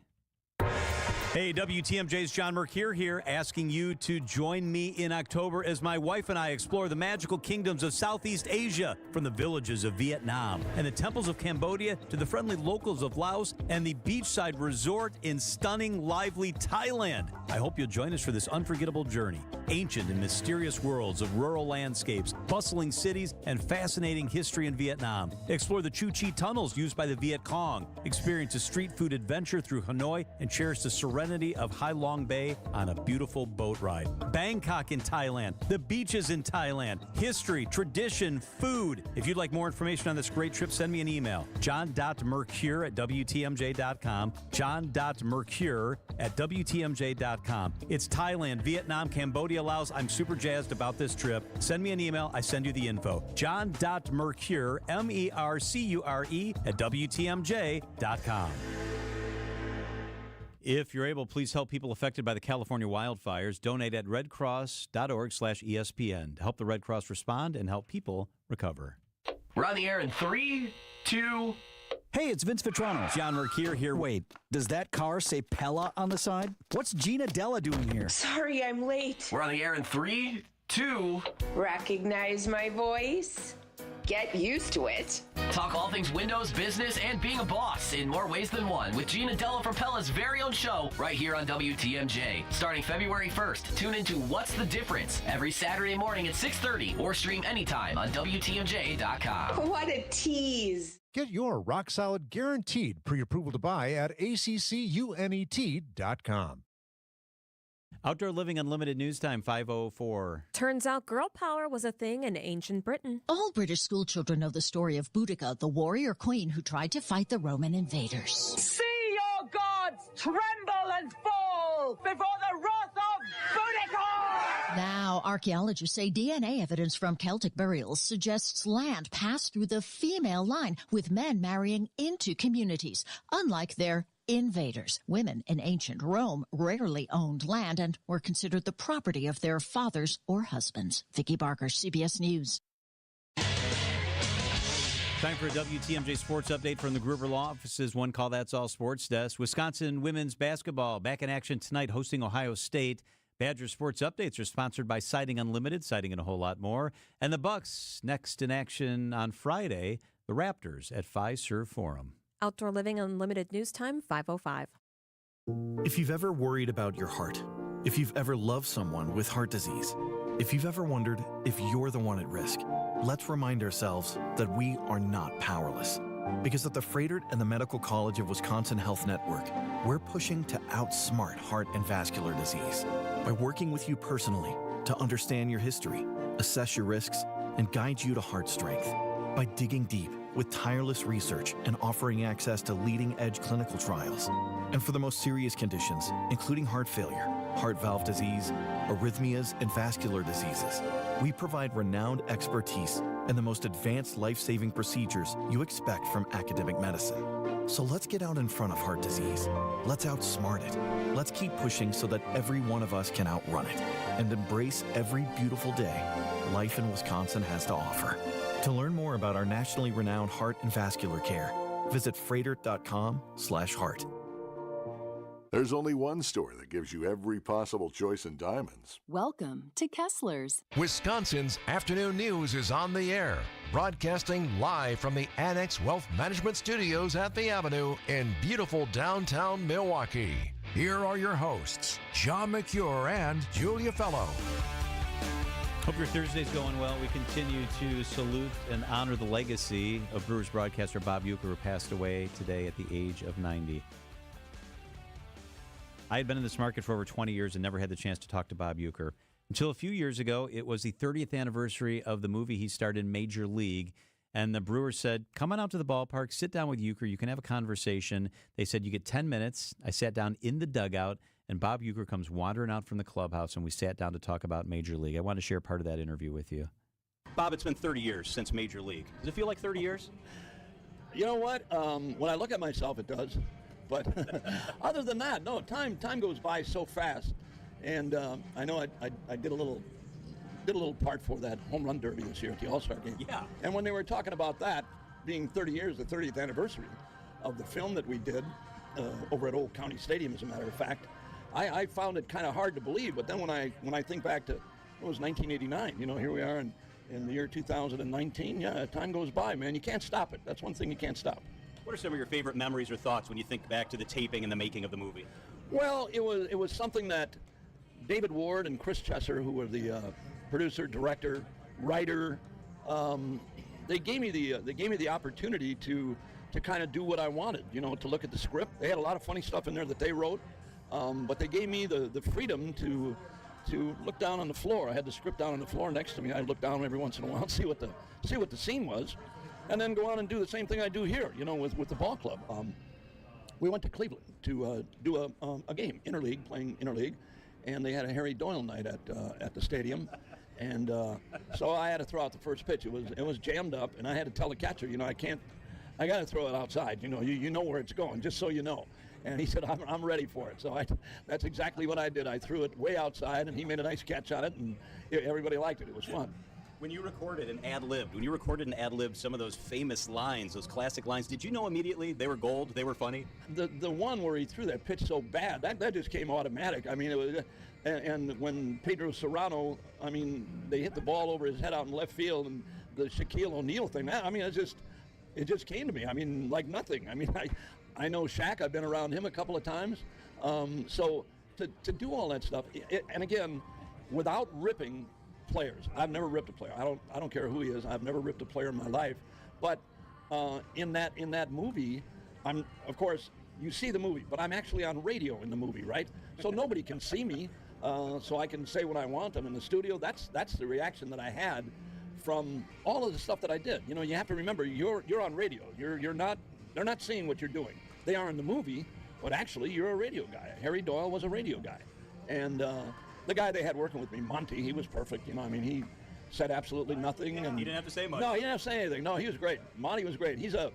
Hey, WTMJ's John Mercure here, asking you to join me in October as my wife and I explore the magical kingdoms of Southeast Asia, from the villages of Vietnam and the temples of Cambodia to the friendly locals of Laos and the beachside resort in stunning, lively Thailand. I hope you'll join us for this unforgettable journey. Ancient and mysterious worlds of rural landscapes, bustling cities, and fascinating history in Vietnam. Explore the Chu Chi tunnels used by the Viet Cong. Experience a street food adventure through Hanoi and cherish the serenity of Hai Long Bay on a beautiful boat ride. Bangkok in Thailand, the beaches in Thailand, history, tradition, food. If you'd like more information on this great trip, send me an email. john.mercure@WTMJ.com. john.mercure@WTMJ.com. It's Thailand, Vietnam, Cambodia, Laos. I'm super jazzed about this trip. Send me an email. I send you the info. john.mercure, MERCURE, @WTMJ.com. If you're able, please help people affected by the California wildfires. Donate at redcross.org/ESPN to help the Red Cross respond and help people recover. We're on the air in 3, 2... Hey, it's Vince Vitrano. John Mercure here. Wait, does that car say Pella on the side? What's Gina Della doing here? Sorry, I'm late. We're on the air in 3, 2... Recognize my voice? Get used to it. Talk all things windows, business, and being a boss in more ways than one with Gina Della from Pella's very own show right here on WTMJ. Starting February 1st, tune into What's the Difference every Saturday morning at 6:30 or stream anytime on WTMJ.com. What a tease. Get your rock-solid guaranteed pre-approval to buy at ACCUNET.com. Outdoor Living Unlimited News Time, 5:04. Turns out girl power was a thing in ancient Britain. All British schoolchildren know the story of Boudica, the warrior queen who tried to fight the Roman invaders. See your gods tremble and fall before the wrath of Boudica! Now, archaeologists say DNA evidence from Celtic burials suggests land passed through the female line, with men marrying into communities, unlike their invaders. Women in ancient Rome rarely owned land and were considered the property of their fathers or husbands. Vicki Barker, CBS News. Time for a WTMJ Sports Update from the Gruber Law Office's One Call That's All Sports Desk. Wisconsin women's basketball back in action tonight, hosting Ohio State. Badger Sports Updates are sponsored by Siding Unlimited, siding and a whole lot more. And the Bucks next in action on Friday, the Raptors at Fiserv Forum. Outdoor Living Unlimited News Time, 5:05. If you've ever worried about your heart, if you've ever loved someone with heart disease, if you've ever wondered if you're the one at risk, let's remind ourselves that we are not powerless. Because at the Froedtert and the Medical College of Wisconsin Health Network, we're pushing to outsmart heart and vascular disease by working with you personally to understand your history, assess your risks, and guide you to heart strength. By digging deep with tireless research and offering access to leading-edge clinical trials. And for the most serious conditions, including heart failure, heart valve disease, arrhythmias, and vascular diseases, we provide renowned expertise and the most advanced life-saving procedures you expect from academic medicine. So let's get out in front of heart disease. Let's outsmart it. Let's keep pushing so that every one of us can outrun it and embrace every beautiful day life in Wisconsin has to offer. To learn more about our nationally renowned heart and vascular care, visit froedtert.com/heart. There's only one store that gives you every possible choice in diamonds. Welcome to Kessler's. Wisconsin's afternoon news is on the air, broadcasting live from the Annex Wealth Management Studios at the Avenue in beautiful downtown Milwaukee. Here are your hosts, John Mercure and Julia Fellow. Hope your Thursday's going well. We continue to salute and honor the legacy of Brewers broadcaster Bob Uecker, who passed away today at the age of 90. I had been in this market for over 20 years and never had the chance to talk to Bob Uecker. Until a few years ago, it was the 30th anniversary of the movie he starred in, Major League. And the Brewers said, come on out to the ballpark, sit down with Uecker, you can have a conversation. They said, you get 10 minutes. I sat down in the dugout, and Bob Uecker comes wandering out from the clubhouse, and we sat down to talk about Major League. I want to share part of that interview with you. Bob, it's been 30 years since Major League. Does it feel like 30 years? You know what? When I look at myself, it does. But other than that, no, time goes by so fast. And I know I did a little part for that home run derby this year at the All-Star game. Yeah. And when they were talking about that being 30 years, the 30th anniversary of the film that we did over at Old County Stadium, as a matter of fact, I found it kind of hard to believe. But then when I think back to, it was 1989, you know, here we are in the year 2019. Yeah, time goes by, man. You can't stop it. That's one thing you can't stop. What are some of your favorite memories or thoughts when you think back to the taping and the making of the movie? Well, it was something that David Ward and Chris Chesser, who were the producer, director, writer, they gave me the opportunity to kind of do what I wanted, you know, to look at the script. They had a lot of funny stuff in there that they wrote, but they gave me the freedom to look down on the floor. I had the script down on the floor next to me. I'd look down every once in a while and see what the scene was, and then go on and do the same thing I do here, you know, with the ball club. We went to Cleveland to do a game, interleague, playing interleague, and they had a Harry Doyle night at the stadium, and so I had to throw out the first pitch. It was jammed up, and I had to tell the catcher, you know, I got to throw it outside. You know, you know where it's going, just so you know. And he said, I'm ready for it. So that's exactly what I did. I threw it way outside, and he made a nice catch on it, and everybody liked it. It was fun. When you recorded and ad-libbed some of those famous lines, those classic lines, did you know immediately they were gold, they were funny? The one where he threw that pitch so bad, that just came automatic. I mean, it was, and when Pedro Serrano, I mean, they hit the ball over his head out in left field, and the Shaquille O'Neal thing, I mean, it just came to me. I mean, like nothing. I mean, I know Shaq. I've been around him a couple of times. So to do all that stuff, and again, without ripping players. I've never ripped a player. I don't care who he is. I've never ripped a player in my life. But in that movie, of course, you see the movie, but I'm actually on radio in the movie, right? So nobody can see me, so I can say what I want. I'm in the studio. That's the reaction that I had from all of the stuff that I did. You know, you have to remember, you're on radio. They're not seeing what you're doing. They are in the movie, but actually you're a radio guy. Harry Doyle was a radio guy, and the guy they had working with me, Monty, he was perfect. You know, I mean, he said absolutely nothing. And he didn't have to say much. No, he didn't have to say anything. No, he was great. Monty was great. He's a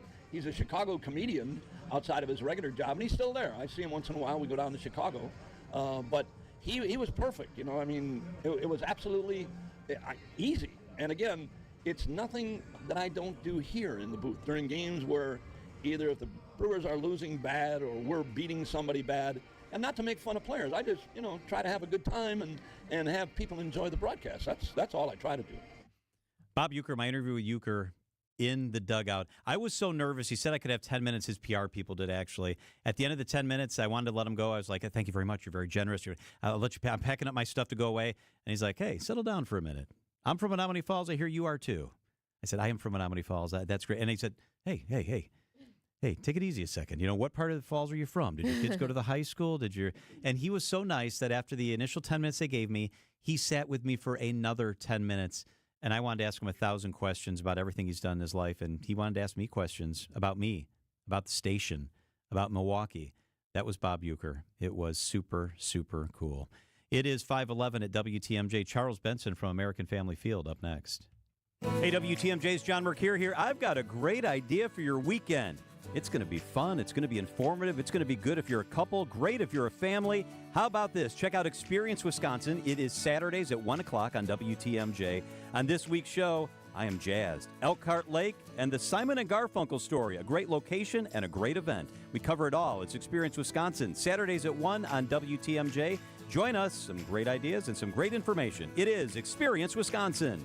Chicago comedian outside of his regular job, and he's still there. I see him once in a while. We go down to Chicago, but he was perfect. You know, I mean, it was absolutely easy. And again, it's nothing that I don't do here in the booth during games where either if the Brewers are losing bad or we're beating somebody bad. And not to make fun of players. I just, you know, try to have a good time and have people enjoy the broadcast. That's all I try to do. Bob Uecker, my interview with Uecker in the dugout. I was so nervous. He said I could have 10 minutes. His PR people did, actually. At the end of the 10 minutes, I wanted to let him go. I was like, thank you very much. You're very generous. I'll let you. I'm packing up my stuff to go away. And he's like, hey, settle down for a minute. I'm from Menominee Falls. I hear you are too. I said, I am from Menominee Falls. That's great. And he said, hey, take it easy a second. You know, what part of the falls are you from? Did your kids go to the high school? And he was so nice that after the initial 10 minutes they gave me, he sat with me for another 10 minutes. And I wanted to ask him 1,000 questions about everything he's done in his life. And he wanted to ask me questions about me, about the station, about Milwaukee. That was Bob Uecker. It was super, super cool. It is 5:11 at WTMJ. Charles Benson from American Family Field up next. Hey, WTMJ's John Mercure here. I've got a great idea for your weekend. It's going to be fun. It's going to be informative. It's going to be good if you're a couple, great if you're a family. How about this? Check out Experience Wisconsin. It is Saturdays at 1 o'clock on WTMJ. On this week's show, I am jazzed. Elkhart Lake and the Simon and Garfunkel story, a great location and a great event. We cover it all. It's Experience Wisconsin, Saturdays at 1 on WTMJ. Join us, some great ideas and some great information. It is Experience Wisconsin.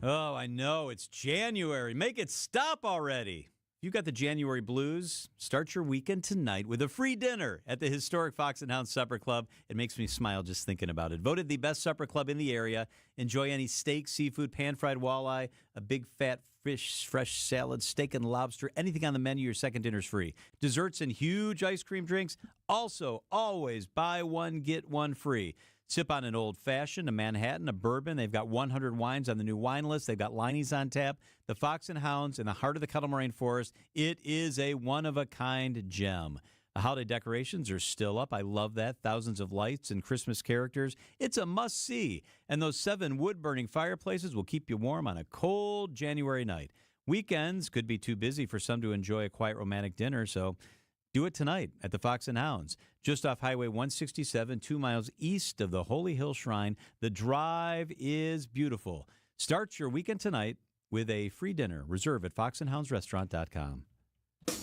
Oh, I know, it's January. Make it stop already. If you got the January blues, start your weekend tonight with a free dinner at the historic Fox and Hound Supper Club. It makes me smile just thinking about it. Voted the best supper club in the area. Enjoy any steak, seafood, pan-fried walleye, a big fat fish, fresh salad, steak and lobster, anything on the menu, your second dinner's free. Desserts and huge ice cream drinks. Also, always buy one, get one free. Sip on an old-fashioned, a Manhattan, a bourbon. They've got 100 wines on the new wine list. They've got Liney's on tap. The Fox and Hounds in the heart of the Kettle Moraine Forest. It is a one-of-a-kind gem. The holiday decorations are still up. I love that. Thousands of lights and Christmas characters. It's a must-see. And those 7 wood-burning fireplaces will keep you warm on a cold January night. Weekends could be too busy for some to enjoy a quiet romantic dinner, so do it tonight at the Fox and Hounds, just off Highway 167, 2 miles east of the Holy Hill Shrine. The drive is beautiful. Start your weekend tonight with a free dinner. Reserve at foxandhoundsrestaurant.com.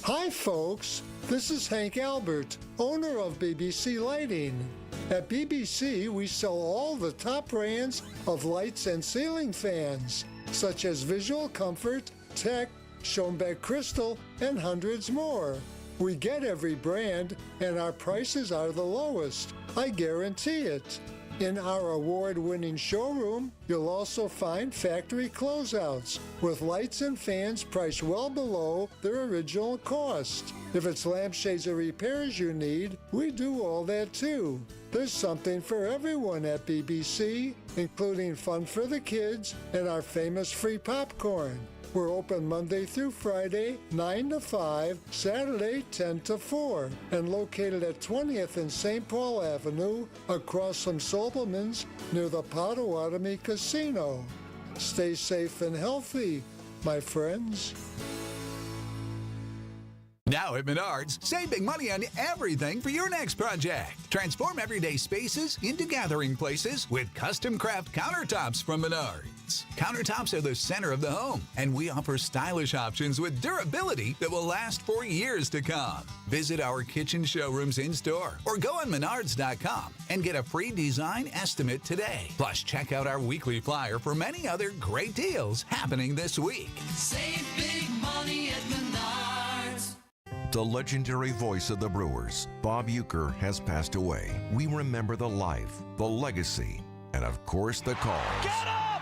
Hi, folks. This is Hank Albert, owner of BBC Lighting. At BBC, we sell all the top brands of lights and ceiling fans, such as Visual Comfort, Tech, Schoenbeck Crystal, and hundreds more. We get every brand, and our prices are the lowest. I guarantee it. In our award-winning showroom, you'll also find factory closeouts with lights and fans priced well below their original cost. If it's lampshades or repairs you need, we do all that too. There's something for everyone at BBC, including fun for the kids and our famous free popcorn. We're open Monday through Friday, 9 to 5, Saturday, 10 to 4, and located at 20th and St. Paul Avenue, across from Sobelman's, near the Potawatomi Casino. Stay safe and healthy, my friends. Now at Menards, save big money on everything for your next project. Transform everyday spaces into gathering places with custom craft countertops from Menards. Countertops are the center of the home, and we offer stylish options with durability that will last for years to come. Visit our kitchen showrooms in-store or go on Menards.com and get a free design estimate today. Plus, check out our weekly flyer for many other great deals happening this week. Save big money at Menards. The legendary voice of the Brewers, Bob Uecker, has passed away. We remember the life, the legacy, and of course the calls. Get up!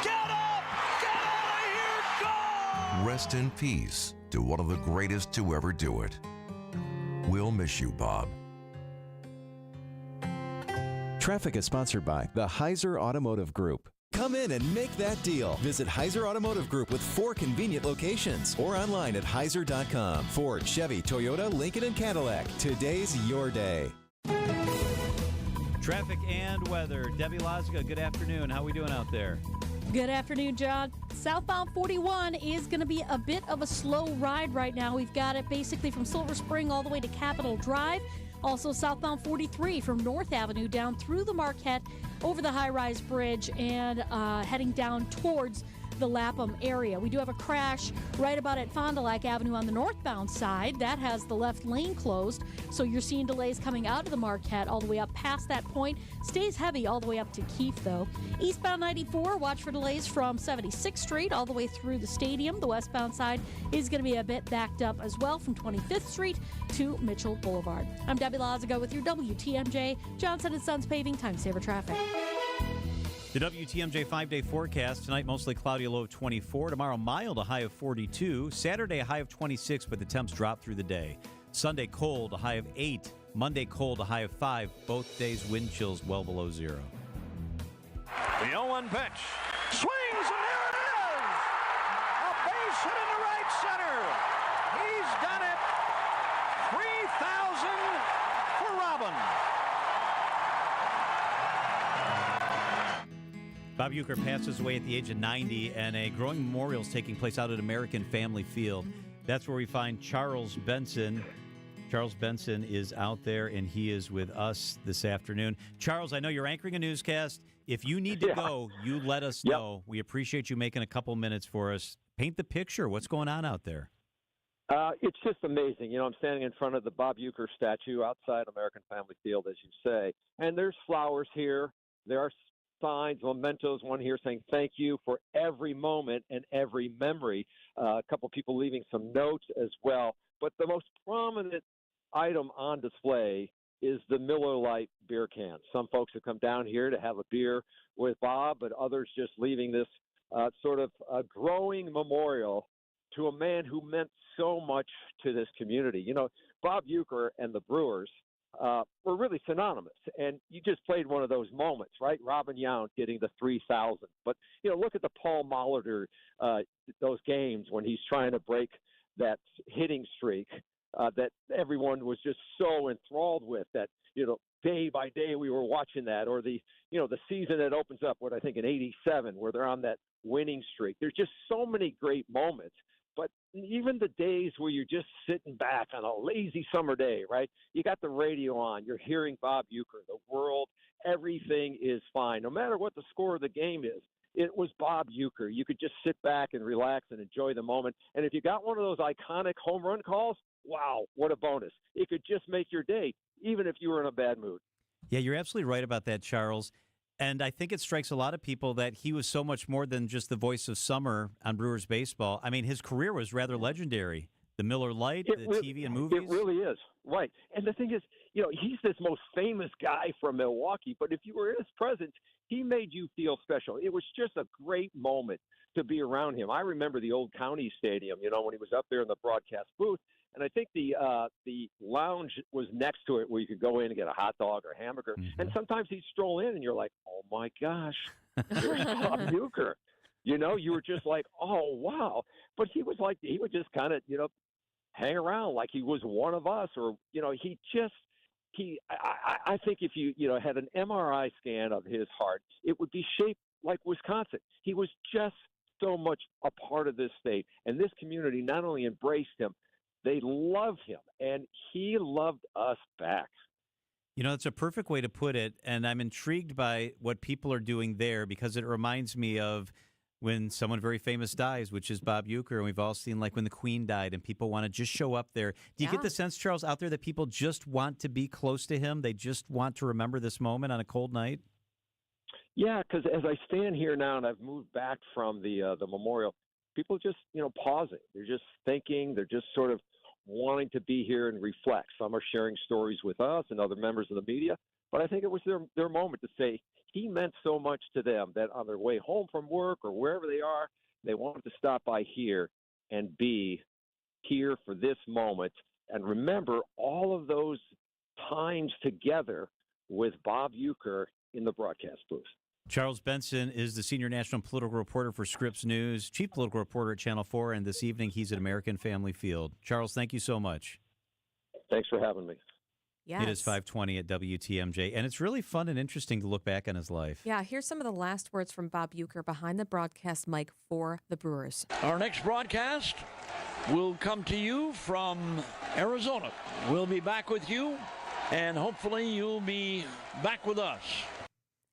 Get up! Get out of here! Go! Rest in peace to one of the greatest to ever do it. We'll miss you, Bob. Traffic is sponsored by the Heiser Automotive Group. Come in and make that deal. Visit Heiser Automotive Group with 4 convenient locations or online at heiser.com. Ford, Chevy, Toyota, Lincoln, and Cadillac. Today's your day. Traffic and weather. Debbie Lozica, good afternoon. How are we doing out there? Good afternoon, John. Southbound 41 is going to be a bit of a slow ride right now. We've got it basically from Silver Spring all the way to Capitol Drive. Also, southbound 43 from North Avenue down through the Marquette, over the high-rise bridge, and heading down towards the Lapham area. We do have a crash right about at Fond du Lac Avenue on the northbound side. That has the left lane closed, so you're seeing delays coming out of the Marquette all the way up past that point. Stays heavy all the way up to Keefe, though. Eastbound 94, watch for delays from 76th Street all the way through the stadium. The westbound side is going to be a bit backed up as well from 25th Street to Mitchell Boulevard. I'm Debbie Lozica with your WTMJ Johnson & Sons Paving Time Saver Traffic. The WTMJ 5-day forecast. Tonight, mostly cloudy, a low of 24. Tomorrow, mild, a high of 42. Saturday, a high of 26, but the temps drop through the day. Sunday, cold, a high of 8. Monday, cold, a high of 5. Both days, wind chills well below 0. The 0-1 pitch. Swings, and there it is! A base hit into right center. He's done it. 3,000 for Robin. Bob Uecker passes away at the age of 90, and a growing memorial is taking place out at American Family Field. That's where we find Charles Benson. Charles Benson is out there, and he is with us this afternoon. Charles, I know you're anchoring a newscast. If you need to go, you let us know. We appreciate you making a couple minutes for us. Paint the picture. What's going on out there? It's just amazing. You know, I'm standing in front of the Bob Uecker statue outside American Family Field, as you say, and there's flowers here. There are signs, mementos, one here saying thank you for every moment and every memory. A couple people leaving some notes as well. But the most prominent item on display is the Miller Lite beer can. Some folks have come down here to have a beer with Bob, but others just leaving this sort of a growing memorial to a man who meant so much to this community. You know, Bob Uecker and the Brewers were really synonymous. And you just played one of those moments, right? Robin Yount getting the 3,000. But, you know, look at the Paul Molitor, those games when he's trying to break that hitting streak that everyone was just so enthralled with that, you know, day by day we were watching that. Or the, you know, the season that opens up, what I think in 87, where they're on that winning streak. There's just so many great moments. But even the days where you're just sitting back on a lazy summer day, right? You got the radio on, you're hearing Bob Uecker, the world, everything is fine. No matter what the score of the game is, it was Bob Uecker. You could just sit back and relax and enjoy the moment. And if you got one of those iconic home run calls, wow, what a bonus. It could just make your day, even if you were in a bad mood. Yeah, you're absolutely right about that, Charles. And I think it strikes a lot of people that he was so much more than just the voice of summer on Brewers baseball. I mean, his career was rather legendary. The Miller Lite, TV and movies. It really is, right. And the thing is, you know, he's this most famous guy from Milwaukee, but if you were in his presence, he made you feel special. It was just a great moment to be around him. I remember the old County Stadium, you know, when he was up there in the broadcast booth. And I think the lounge was next to it where you could go in and get a hot dog or a hamburger. Mm-hmm. And sometimes he'd stroll in and you're like, oh, my gosh, there's Bob Uecker. You know, you were just like, oh, wow. But he would just kind of, you know, hang around like he was one of us. Or, you know, I think if you had an MRI scan of his heart, it would be shaped like Wisconsin. He was just so much a part of this state. And this community not only embraced him, they loved him, and he loved us back. You know, it's a perfect way to put it, and I'm intrigued by what people are doing there because it reminds me of when someone very famous dies, which is Bob Uecker, and we've all seen like when the Queen died and people want to just show up there. Do you get the sense, Charles, out there that people just want to be close to him? They just want to remember this moment on a cold night? Yeah, because as I stand here now and I've moved back from the memorial, people just, you know, pausing. They're just thinking. They're just sort of wanting to be here and reflect. Some are sharing stories with us and other members of the media, but I think it was their moment to say he meant so much to them that on their way home from work or wherever they are, they wanted to stop by here and be here for this moment and remember all of those times together with Bob Uecker in the broadcast booth. Charles Benson is the senior national political reporter for Scripps News, chief political reporter at Channel 4, and this evening he's at American Family Field. Charles, thank you so much. Thanks for having me. Yes. It is 5:20 at WTMJ, and it's really fun and interesting to look back on his life. Yeah, here's some of the last words from Bob Uecker behind the broadcast mic for the Brewers. Our next broadcast will come to you from Arizona. We'll be back with you, and hopefully you'll be back with us.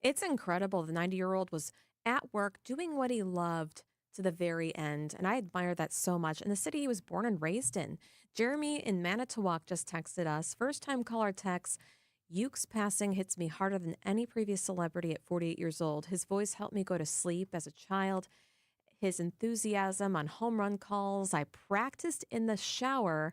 It's incredible. The 90-year-old was at work doing what he loved to the very end, and I admire that so much. In the city he was born and raised in. Jeremy in Manitowoc just texted us. First-time caller text, Ueck's passing hits me harder than any previous celebrity at 48 years old. His voice helped me go to sleep as a child. His enthusiasm on home run calls, I practiced in the shower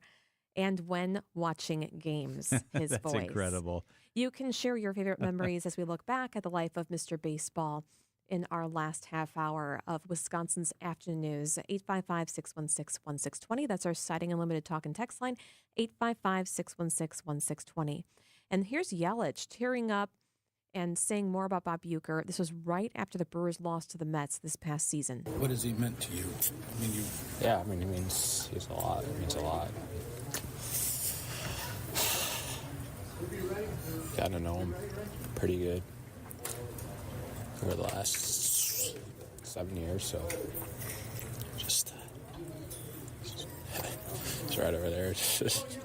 and when watching games. His That's voice. Incredible. You can share your favorite memories as we look back at the life of Mr. Baseball in our last half hour of Wisconsin's Afternoon News. 855-616-1620. That's our Siding Unlimited talk and text line, 855-616-1620. And here's Yelich tearing up and saying more about Bob Uecker. This was right after the Brewers lost to the Mets this past season. What has he meant to you? He means a lot. It means a lot. Got to know him pretty good over the last 7 years, so just it's right over there. It's just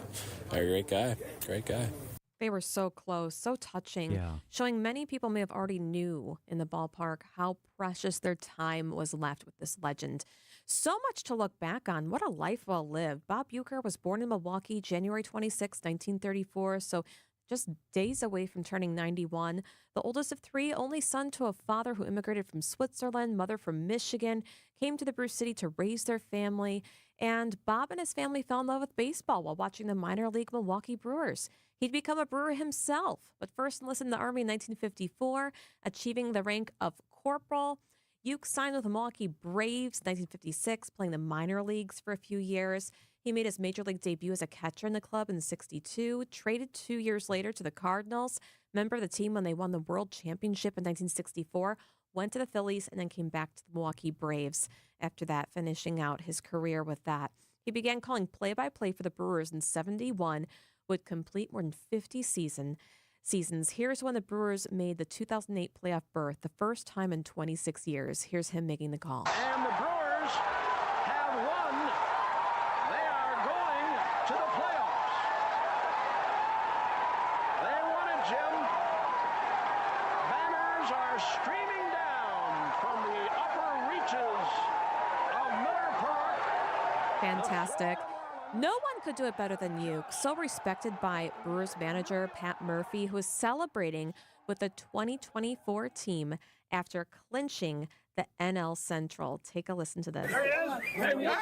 a great guy. They were so close, so touching, showing many people may have already knew in the ballpark how precious their time was left with this legend. So much to look back on. What a life well lived. Bob Uecker was born in Milwaukee, January 26, 1934, so just days away from turning 91. The oldest of three, only son to a father who immigrated from Switzerland, mother from Michigan, came to the Brew City to raise their family. And Bob and his family fell in love with baseball while watching the minor league Milwaukee Brewers. He'd become a brewer himself, but first enlisted in the Army in 1954, achieving the rank of corporal. Uecker signed with the Milwaukee Braves in 1956, playing the minor leagues for a few years. He made his major league debut as a catcher in the club in '62, traded 2 years later to the Cardinals, member of the team when they won the World Championship in 1964, went to the Phillies, and then came back to the Milwaukee Braves after that, finishing out his career with that. He began calling play-by-play for the Brewers in '71, would complete more than 50 seasons. Here's when the Brewers made the 2008 playoff berth, the first time in 26 years. Here's him making the call. And the Brewers have won. They are going to the playoffs. They won it, Jim. Banners are streaming down from the upper reaches of Miller Park. Fantastic. No one could do it better than Uecker, so respected by Brewers manager Pat Murphy, who is celebrating with the 2024 team after clinching the NL Central. Take a listen to this. There he is. There he is.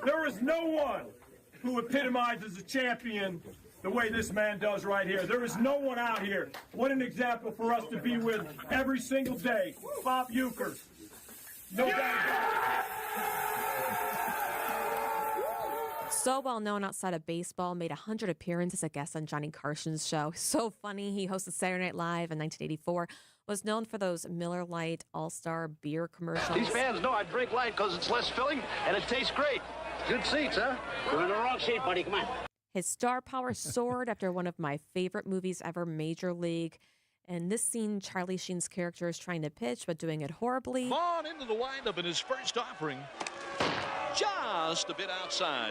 There is no one who epitomizes a champion the way this man does right here. There is no one out here. What an example for us to be with every single day. Bob Uecker. No doubt about it. So well known outside of baseball, made 100 appearances as a guest on Johnny Carson's show. So funny. He hosted Saturday Night Live in 1984. Was known for those Miller Lite All-Star beer commercials. These fans know I drink light because it's less filling and it tastes great. Good seats, huh? You're in the wrong seat, buddy. Come on. His star power soared after one of my favorite movies ever, Major League. And this scene, Charlie Sheen's character is trying to pitch, but doing it horribly. On into the windup in his first offering. Just a bit outside.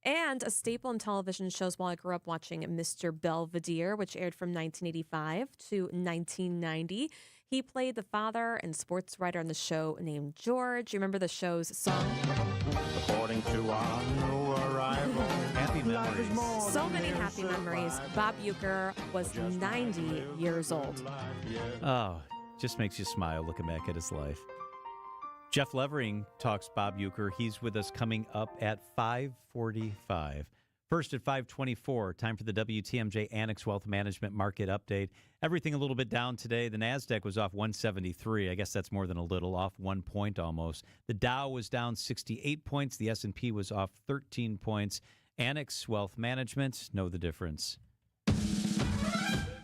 And a staple in television shows while I grew up watching Mr. Belvedere, which aired from 1985 to 1990. He played the father and sports writer on the show named George. You remember the show's song? According to our new arrival. Happy memories. So many happy memories. Bob Uecker was 90 years old. Oh, just makes you smile looking back at his life. Jeff Levering talks Bob Uecker. He's with us coming up at 5:45. First at 5:24, time for the WTMJ Annex Wealth Management Market Update. Everything a little bit down today. The NASDAQ was off 173. I guess that's more than a little, off 1 point almost. The Dow was down 68 points. The S&P was off 13 points. Annex Wealth Management, know the difference.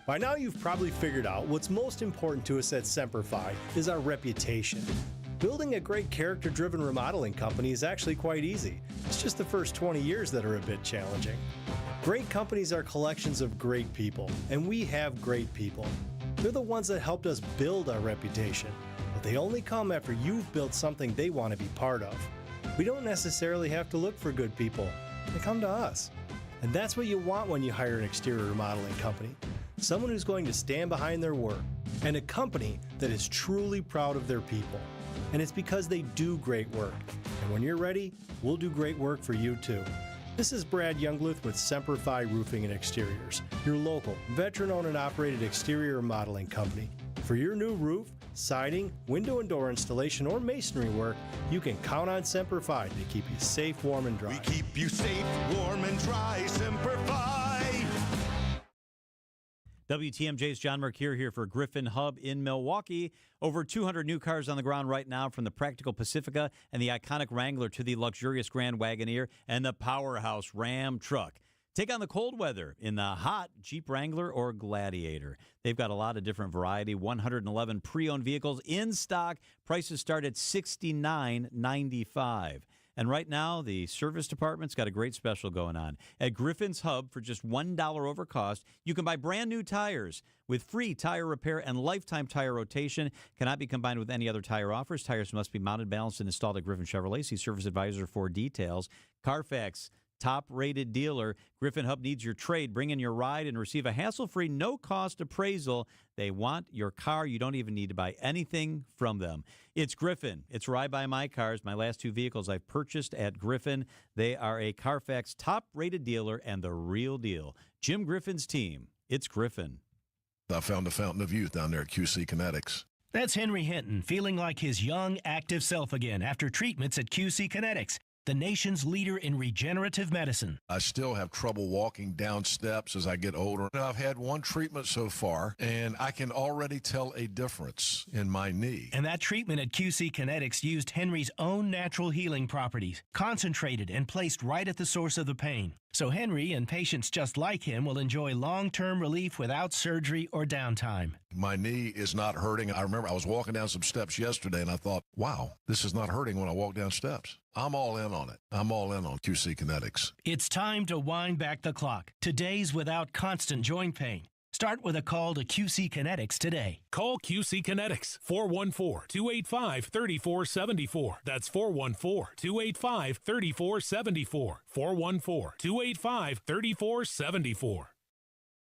By now you've probably figured out what's most important to us at Semperfi is our reputation. Building a great character-driven remodeling company is actually quite easy. It's just the first 20 years that are a bit challenging. Great companies are collections of great people, and we have great people. They're the ones that helped us build our reputation, but they only come after you've built something they want to be part of. We don't necessarily have to look for good people. They come to us. And that's what you want when you hire an exterior remodeling company. Someone who's going to stand behind their work, and a company that is truly proud of their people. And it's because they do great work. And when you're ready, we'll do great work for you too. This is Brad Youngluth with Semperfi Roofing and Exteriors, your local, veteran-owned and operated exterior remodeling company. For your new roof, siding, window and door installation, or masonry work, you can count on Semperfi to keep you safe, warm, and dry. We keep you safe, warm, and dry, Semperfi. WTMJ's John Mercure here for Griffin Hub in Milwaukee. Over 200 new cars on the ground right now, from the practical Pacifica and the iconic Wrangler to the luxurious Grand Wagoneer and the powerhouse Ram truck. Take on the cold weather in the hot Jeep Wrangler or Gladiator. They've got a lot of different variety, 111 pre-owned vehicles in stock. Prices start at $69.95. And right now, the service department's got a great special going on. At Griffin's Hub, for just $1 over cost, you can buy brand new tires with free tire repair and lifetime tire rotation. Cannot be combined with any other tire offers. Tires must be mounted, balanced, and installed at Griffin Chevrolet. See Service Advisor for details. Carfax, top-rated dealer. Griffin Hub needs your trade. Bring in your ride and receive a hassle-free, no-cost appraisal. They want your car. You don't even need to buy anything from them. It's Griffin. It's where I buy my cars. My last two vehicles I've purchased at Griffin. They are a Carfax top-rated dealer and the real deal. Jim Griffin's team. It's Griffin. I found the fountain of youth down there at QC Kinetics. That's Henry Hinton, feeling like his young, active self again after treatments at QC Kinetics. the nation's leader in regenerative medicine. I still have trouble walking down steps as I get older. I've had one treatment so far, and I can already tell a difference in my knee. And that treatment at QC Kinetics used Henry's own natural healing properties, concentrated and placed right at the source of the pain. So Henry and patients just like him will enjoy long-term relief without surgery or downtime. My knee is not hurting. I remember I was walking down some steps yesterday, and I thought, wow, this is not hurting when I walk down steps. I'm all in on it. I'm all in on QC Kinetics. It's time to wind back the clock to days without constant joint pain. Start with a call to QC Kinetics today. Call QC Kinetics, 414-285-3474. That's 414-285-3474. 414-285-3474.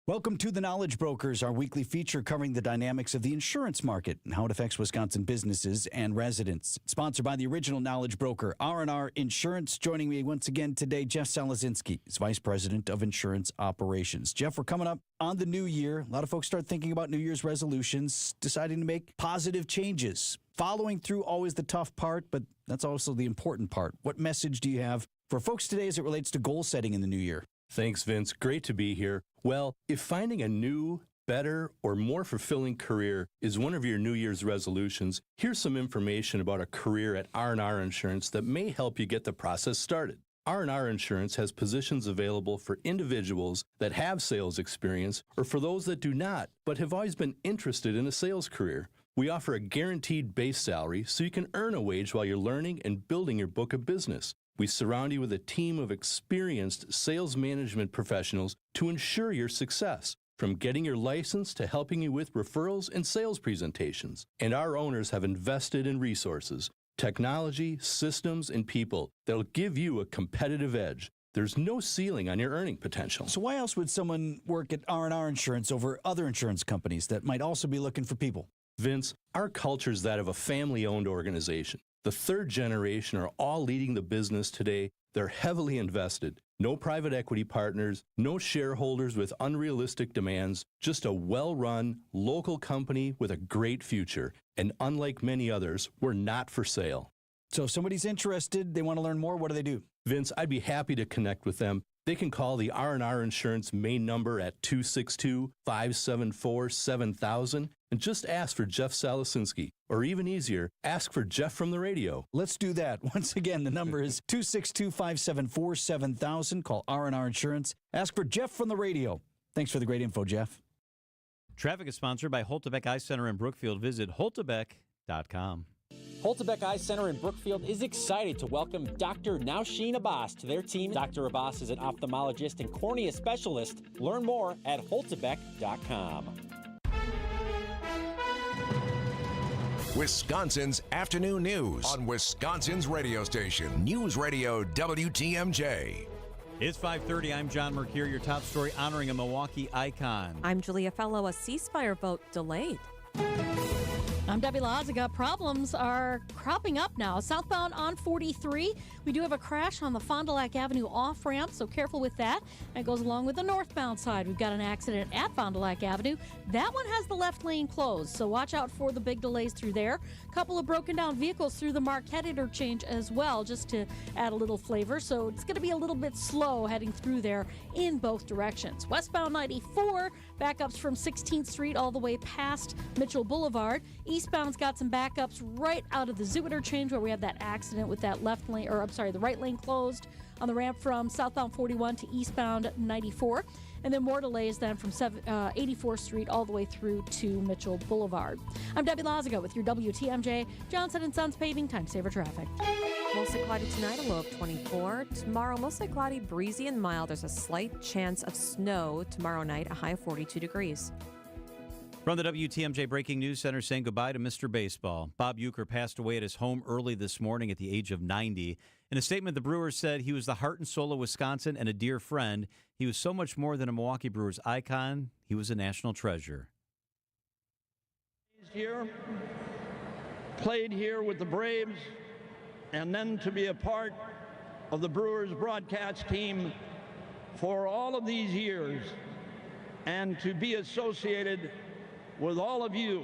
Welcome to The Knowledge Brokers, our weekly feature covering the dynamics of the insurance market and how it affects Wisconsin businesses and residents. Sponsored by the original Knowledge Broker, R&R Insurance. Joining me once again today, Jeff Salazinski, is Vice President of Insurance Operations. Jeff, we're coming up on the new year. A lot of folks start thinking about New Year's resolutions, deciding to make positive changes. Following through, always the tough part, but that's also the important part. What message do you have for folks today as it relates to goal setting in the new year? Thanks, Vince. Great to be here. Well, if finding a new, better, or more fulfilling career is one of your New Year's resolutions, here's some information about a career at R&R Insurance that may help you get the process started. R&R Insurance has positions available for individuals that have sales experience or for those that do not, but have always been interested in a sales career. We offer a guaranteed base salary so you can earn a wage while you're learning and building your book of business. We surround you with a team of experienced sales management professionals to ensure your success, from getting your license to helping you with referrals and sales presentations. And our owners have invested in resources, technology, systems, and people that'll give you a competitive edge. There's no ceiling on your earning potential. So why else would someone work at R&R Insurance over other insurance companies that might also be looking for people? Vince, our culture is that of a family-owned organization. The third generation are all leading the business today. They're heavily invested. No private equity partners, no shareholders with unrealistic demands, just a well-run local company with a great future. And unlike many others, we're not for sale. So if somebody's interested, they want to learn more, what do they do? Vince, I'd be happy to connect with them. They can call the R&R Insurance main number at 262-574-7000 and just ask for Jeff Salasinski. Or even easier, ask for Jeff from the radio. Let's do that. Once again, the number is 262-574-7000. Call R&R Insurance. Ask for Jeff from the radio. Thanks for the great info, Jeff. Traffic is sponsored by Holtebeck Eye Center in Brookfield. Visit holtebeck.com. Holtebeck Eye Center in Brookfield is excited to welcome Dr. Nausheen Abbas to their team. Dr. Abbas is an ophthalmologist and cornea specialist. Learn more at holtebeck.com. Wisconsin's afternoon news on Wisconsin's radio station, News Radio WTMJ. It's 5:30. I'm John Mercure. Your top story honoring a Milwaukee icon. I'm Julia Fellow. A ceasefire vote delayed. I'm Debbie Lazaga. Problems are cropping up now. Southbound on 43, we do have a crash on the Fond du Lac Avenue off-ramp, so careful with that. That goes along with the northbound side. We've got an accident at Fond du Lac Avenue. That one has the left lane closed, so watch out for the big delays through there. A couple of broken down vehicles through the Marquette interchange as well, just to add a little flavor. So it's going to be a little bit slow heading through there in both directions. Westbound 94, backups from 16th Street all the way past Mitchell Boulevard. Eastbound's got some backups right out of the Zoo interchange where we have that accident with that left lane, or I'm sorry, the right lane closed on the ramp from southbound 41 to eastbound 94. And then more delays then from 84th Street all the way through to Mitchell Boulevard. I'm Debbie Lazaga with your WTMJ Johnson & Sons Paving Time Saver Traffic. Mostly cloudy tonight, a low of 24. Tomorrow, mostly cloudy, breezy and mild. There's a slight chance of snow tomorrow night, a high of 42 degrees. From the WTMJ Breaking News Center, saying goodbye to Mr. Baseball. Bob Uecker passed away at his home early this morning at the age of 90. In a statement, the Brewers said he was the heart and soul of Wisconsin and a dear friend. He was so much more than a Milwaukee Brewers icon. He was a national treasure. Here, played here with the Braves, and then to be a part of the Brewers broadcast team for all of these years, and to be associated with all of you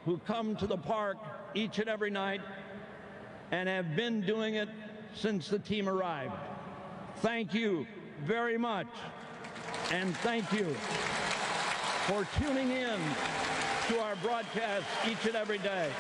who come to the park each and every night and have been doing it since the team arrived. Thank you very much, and thank you for tuning in to our broadcast each and every day.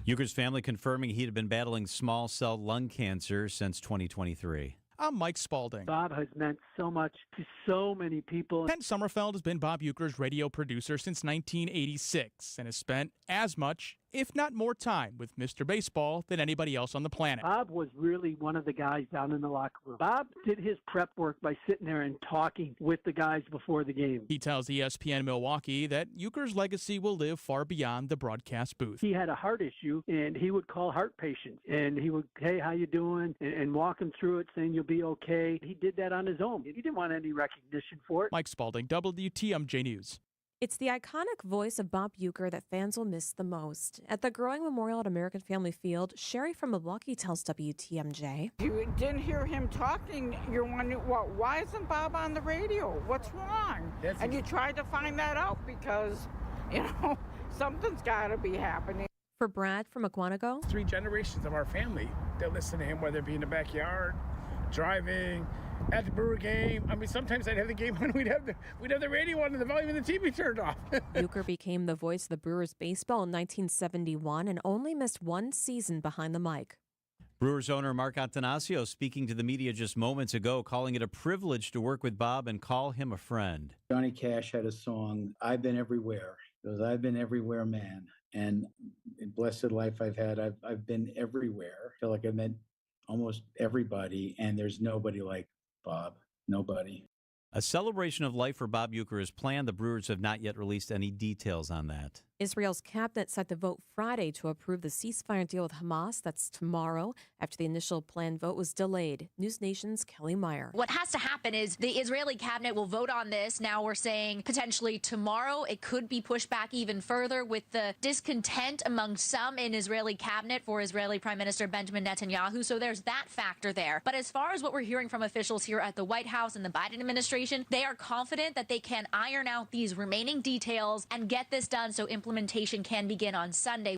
Uecker's family confirming he had been battling small cell lung cancer since 2023. I'm Mike Spalding. Bob has meant so much to so many people. Ken Sommerfeld has been Bob Uecker's radio producer since 1986 and has spent as much, if not more time with Mr. Baseball than anybody else on the planet. Bob was really one of the guys down in the locker room. Bob did his prep work by sitting there and talking with the guys before the game. He tells ESPN Milwaukee that Uecker's legacy will live far beyond the broadcast booth. He had a heart issue, and he would call heart patients, and he would, hey, how you doing? And walk him through it, saying you'll be okay. He did that on his own. He didn't want any recognition for it. Mike Spalding, WTMJ News. It's the iconic voice of Bob Uecker that fans will miss the most. At the growing memorial at American Family Field, Sherry from Milwaukee tells WTMJ. You didn't hear him talking. You're wondering, well, why isn't Bob on the radio? What's wrong? And you tried to find that out because, something's got to be happening. For Brad from Aquanago, 3 generations of our family that listen to him, whether it be in the backyard, driving, at the Brewer game. I mean, sometimes I'd have the game on, we'd have the radio on and the volume of the TV turned off. Uecker became the voice of the Brewers baseball in 1971 and only missed 1 season behind the mic. Brewers owner Mark Attanasio speaking to the media just moments ago, calling it a privilege to work with Bob and call him a friend. Johnny Cash had a song, I've Been Everywhere. It was, I've been everywhere, man. And blessed life I've had, I've been everywhere. I feel like I've met almost everybody, and there's nobody like Bob. Nobody. A celebration of life for Bob Uecker is planned. The Brewers have not yet released any details on that. Israel's cabinet set to vote Friday to approve the ceasefire deal with Hamas. That's tomorrow, after the initial planned vote was delayed. News Nation's Kelly Meyer. What has to happen is the Israeli cabinet will vote on this. Now we're saying potentially tomorrow. It could be pushed back even further with the discontent among some in Israeli cabinet for Israeli Prime Minister Benjamin Netanyahu. So there's that factor there. But as far as what we're hearing from officials here at the White House and the Biden administration, they are confident that they can iron out these remaining details and get this done so implementation can begin on Sunday.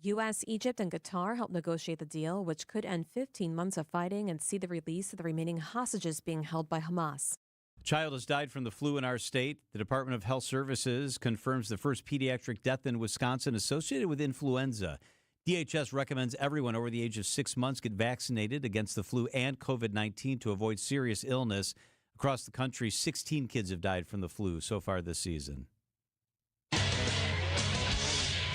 U.S., Egypt, and Qatar helped negotiate the deal, which could end 15 months of fighting and see the release of the remaining hostages being held by Hamas. A child has died from the flu in our state. The Department of Health Services confirms the first pediatric death in Wisconsin associated with influenza. DHS recommends everyone over the age of 6 months get vaccinated against the flu and COVID-19 to avoid serious illness. Across the country, 16 kids have died from the flu so far this season.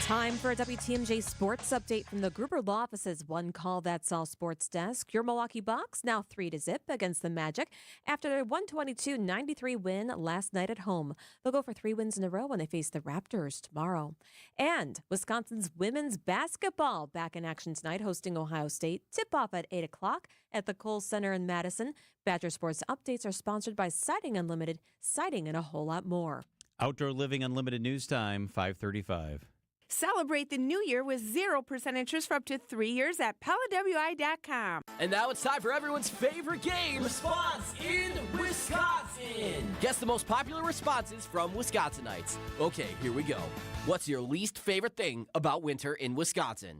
Time for a WTMJ sports update from the Gruber Law Office's One Call That's All Sports Desk. Your Milwaukee Bucks now 3-0 against the Magic after their 122-93 win last night at home. They'll go for 3 wins in a row when they face the Raptors tomorrow. And Wisconsin's women's basketball back in action tonight, hosting Ohio State. Tip-off at 8 o'clock at the Kohl Center in Madison. Badger Sports updates are sponsored by Siding Unlimited, siding and a whole lot more. Outdoor Living Unlimited News Time, 5:35. Celebrate the new year with 0% interest for up to 3 years at PellaWI.com. And now it's time for everyone's favorite game, Response in Wisconsin. Guess the most popular responses from Wisconsinites. Okay, here we go. What's your least favorite thing about winter in Wisconsin?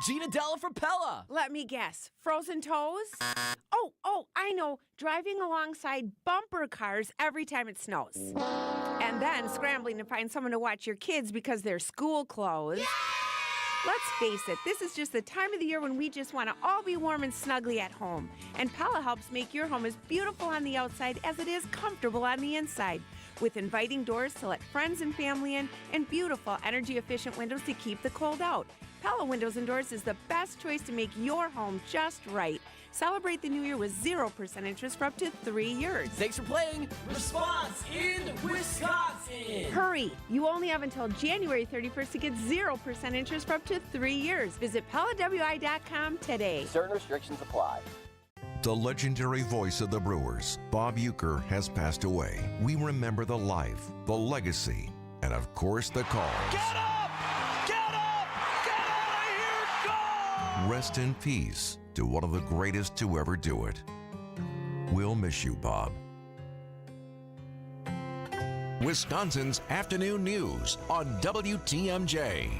Gina Della from Pella. Let me guess. Frozen toes? Oh, I know. Driving alongside bumper cars every time it snows. And then scrambling to find someone to watch your kids because they're school clothes. Yay! Let's face it, this is just the time of the year when we just want to all be warm and snuggly at home. And Pella helps make your home as beautiful on the outside as it is comfortable on the inside. With inviting doors to let friends and family in and beautiful energy-efficient windows to keep the cold out. Pella Windows and Doors is the best choice to make your home just right. Celebrate the new year with 0% interest for up to 3 years. Thanks for playing Response in Wisconsin. Hurry! You only have until January 31st to get 0% interest for up to 3 years. Visit PellaWI.com today. Certain restrictions apply. The legendary voice of the Brewers, Bob Uecker, has passed away. We remember the life, the legacy, and of course the calls. Get up! Get up! Get out of here! Go! Rest in peace to one of the greatest to ever do it. We'll miss you, Bob. Wisconsin's afternoon news on WTMJ.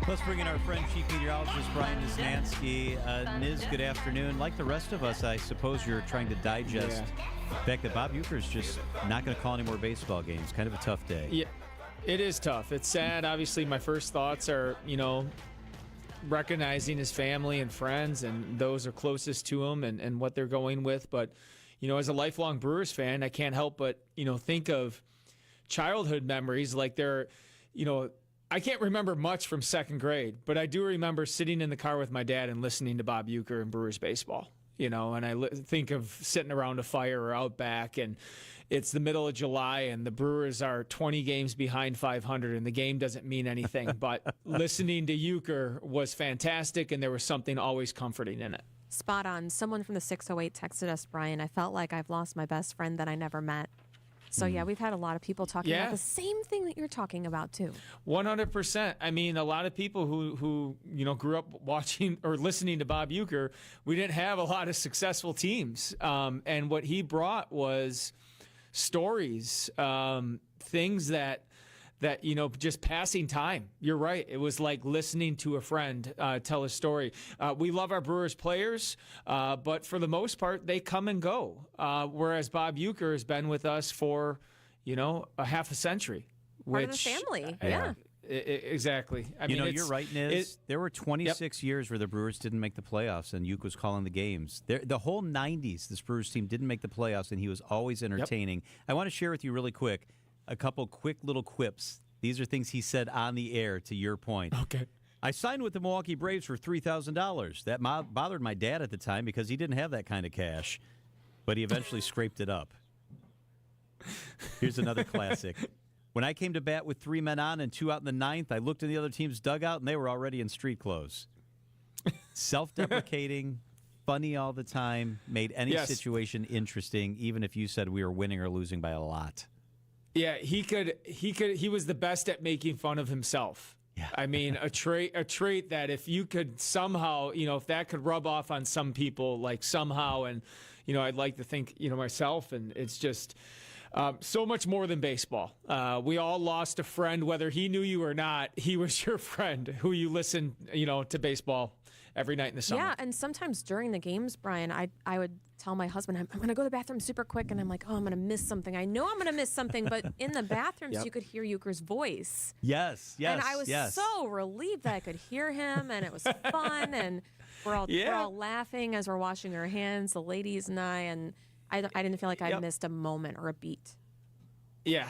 Let's bring in our friend, Chief Meteorologist Brian Niznansky. Niz, good afternoon. Like the rest of us, I suppose you're trying to digest the fact that Bob Uecker is just not going to call any more baseball games. Kind of a tough day. Yeah, it is tough. It's sad. Obviously, my first thoughts are, recognizing his family and friends and those are closest to him and what they're going with. But, as a lifelong Brewers fan, I can't help but, think of childhood memories like they're, I can't remember much from second grade, but I do remember sitting in the car with my dad and listening to Bob Uecker and Brewers baseball, and I think of sitting around a fire or out back, and it's the middle of July, and the Brewers are 20 games behind 500, and the game doesn't mean anything, but listening to Uecker was fantastic, and there was something always comforting in it. Spot on. Someone from the 608 texted us, Brian, I felt like I've lost my best friend that I never met. So, yeah, we've had a lot of people talking about the same thing that you're talking about, too. 100%. I mean, a lot of people who grew up watching or listening to Bob Uecker, we didn't have a lot of successful teams. And what he brought was stories, things that just passing time. You're right. It was like listening to a friend tell a story. We love our Brewers players, but for the most part, they come and go. Whereas Bob Uecker has been with us for, a half a century. Part of the family, yeah. Exactly. I mean, you're right, Niz. There were 26 years where the Brewers didn't make the playoffs, and Uecker was calling the games. The whole 90s, this Brewers team didn't make the playoffs, and he was always entertaining. I want to share with you really quick a couple quick little quips. These are things he said on the air, to your point. Okay. I signed with the Milwaukee Braves for $3,000. That bothered my dad at the time because he didn't have that kind of cash, but he eventually scraped it up. Here's another classic. When I came to bat with 3 men on and 2 out in the ninth, I looked in the other team's dugout, and they were already in street clothes. Self-deprecating, funny all the time, made any situation interesting, even if you said we were winning or losing by a lot. Yeah, he was the best at making fun of himself. Yeah. I mean, a trait that if you could somehow, if that could rub off on some people, like somehow, and, I'd like to think, myself, and it's just so much more than baseball. We all lost a friend, whether he knew you or not. He was your friend who you listened, to baseball every night in the summer. Yeah, and sometimes during the games, Brian, I would tell my husband, I'm going to go to the bathroom super quick, and I'm like, I'm going to miss something. I know I'm going to miss something, but in the bathrooms, you could hear Uecker's voice. Yes. And I was so relieved that I could hear him, and it was fun, and we're all laughing as we're washing our hands, the ladies and I didn't feel like I missed a moment or a beat. Yeah,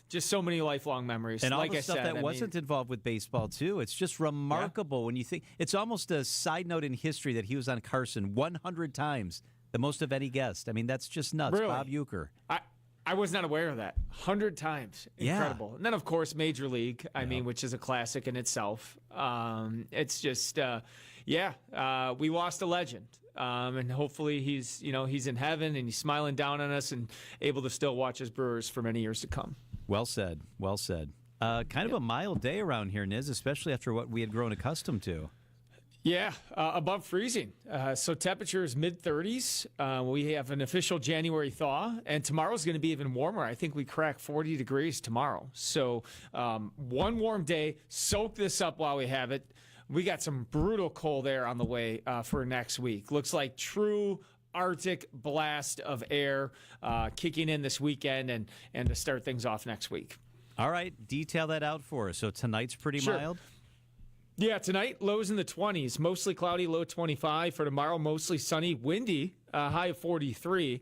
just so many lifelong memories. And all like the I stuff said, that wasn't involved with baseball, too. It's just remarkable when you think. It's almost a side note in history that he was on Carson 100 times, the most of any guest. I mean, that's just nuts. Really? Bob Uecker. I was not aware of that. 100 times. Incredible. Yeah. And then, of course, Major League, which is a classic in itself. It's just, we lost a legend. And hopefully he's in heaven and he's smiling down on us and able to still watch his Brewers for many years to come. Well said. Well said. Kind of a mild day around here, Niz, especially after what we had grown accustomed to. Yeah, above freezing. So temperatures mid-30s. We have an official January thaw, and tomorrow's going to be even warmer. I think we crack 40 degrees tomorrow. So one warm day. Soak this up while we have it. We got some brutal cold air on the way for next week. Looks like true Arctic blast of air kicking in this weekend and to start things off next week. All right, detail that out for us. So tonight's pretty mild? Yeah, tonight, lows in the 20s. Mostly cloudy, low 25. For tomorrow, mostly sunny, windy, high of 43.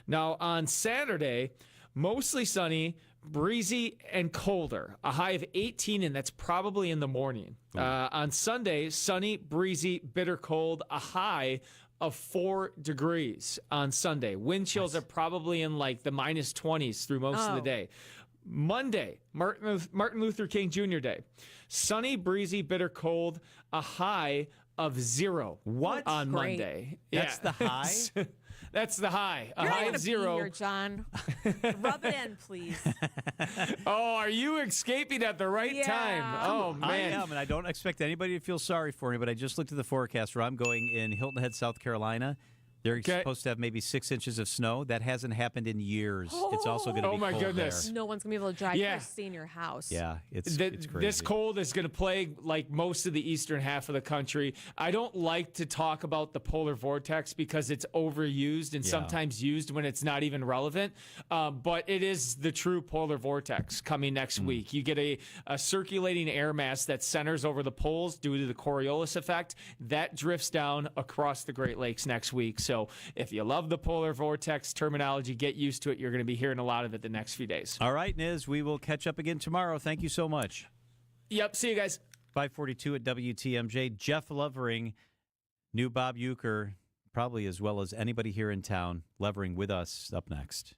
Now, on Saturday, mostly sunny, breezy, and colder. A high of 18, and that's probably in the morning. On Sunday, sunny, breezy, bitter cold, a high of 4 degrees on Sunday. Wind chills are probably in like the minus 20s through most of the day. Monday, Martin Luther King Jr. Day. Sunny, breezy, bitter cold, a high of 0 on Monday. That's the high? That's the high. You're a high not of 0. Be here, John. Rub it in, please. Oh, are you escaping at the right time? Oh, man. I am, and I don't expect anybody to feel sorry for me, but I just looked at the forecast where I'm going in Hilton Head, South Carolina. They're supposed to have maybe 6 inches of snow. That hasn't happened in years. It's also going to be cold goodness. there. No one's going to be able to drive your senior house. Yeah, it's crazy. This cold is going to plague like most of the eastern half of the country. I don't like to talk about the polar vortex because it's overused and sometimes used when it's not even relevant. But it is the true polar vortex coming next week. You get a circulating air mass that centers over the poles due to the Coriolis effect. That drifts down across the Great Lakes next week. So if you love the polar vortex terminology, get used to it. You're going to be hearing a lot of it the next few days. All right, Niz, we will catch up again tomorrow. Thank you so much. Yep, see you guys. 5:42 at WTMJ. Jeff Levering, new Bob Uecker, probably as well as anybody here in town. Levering with us up next.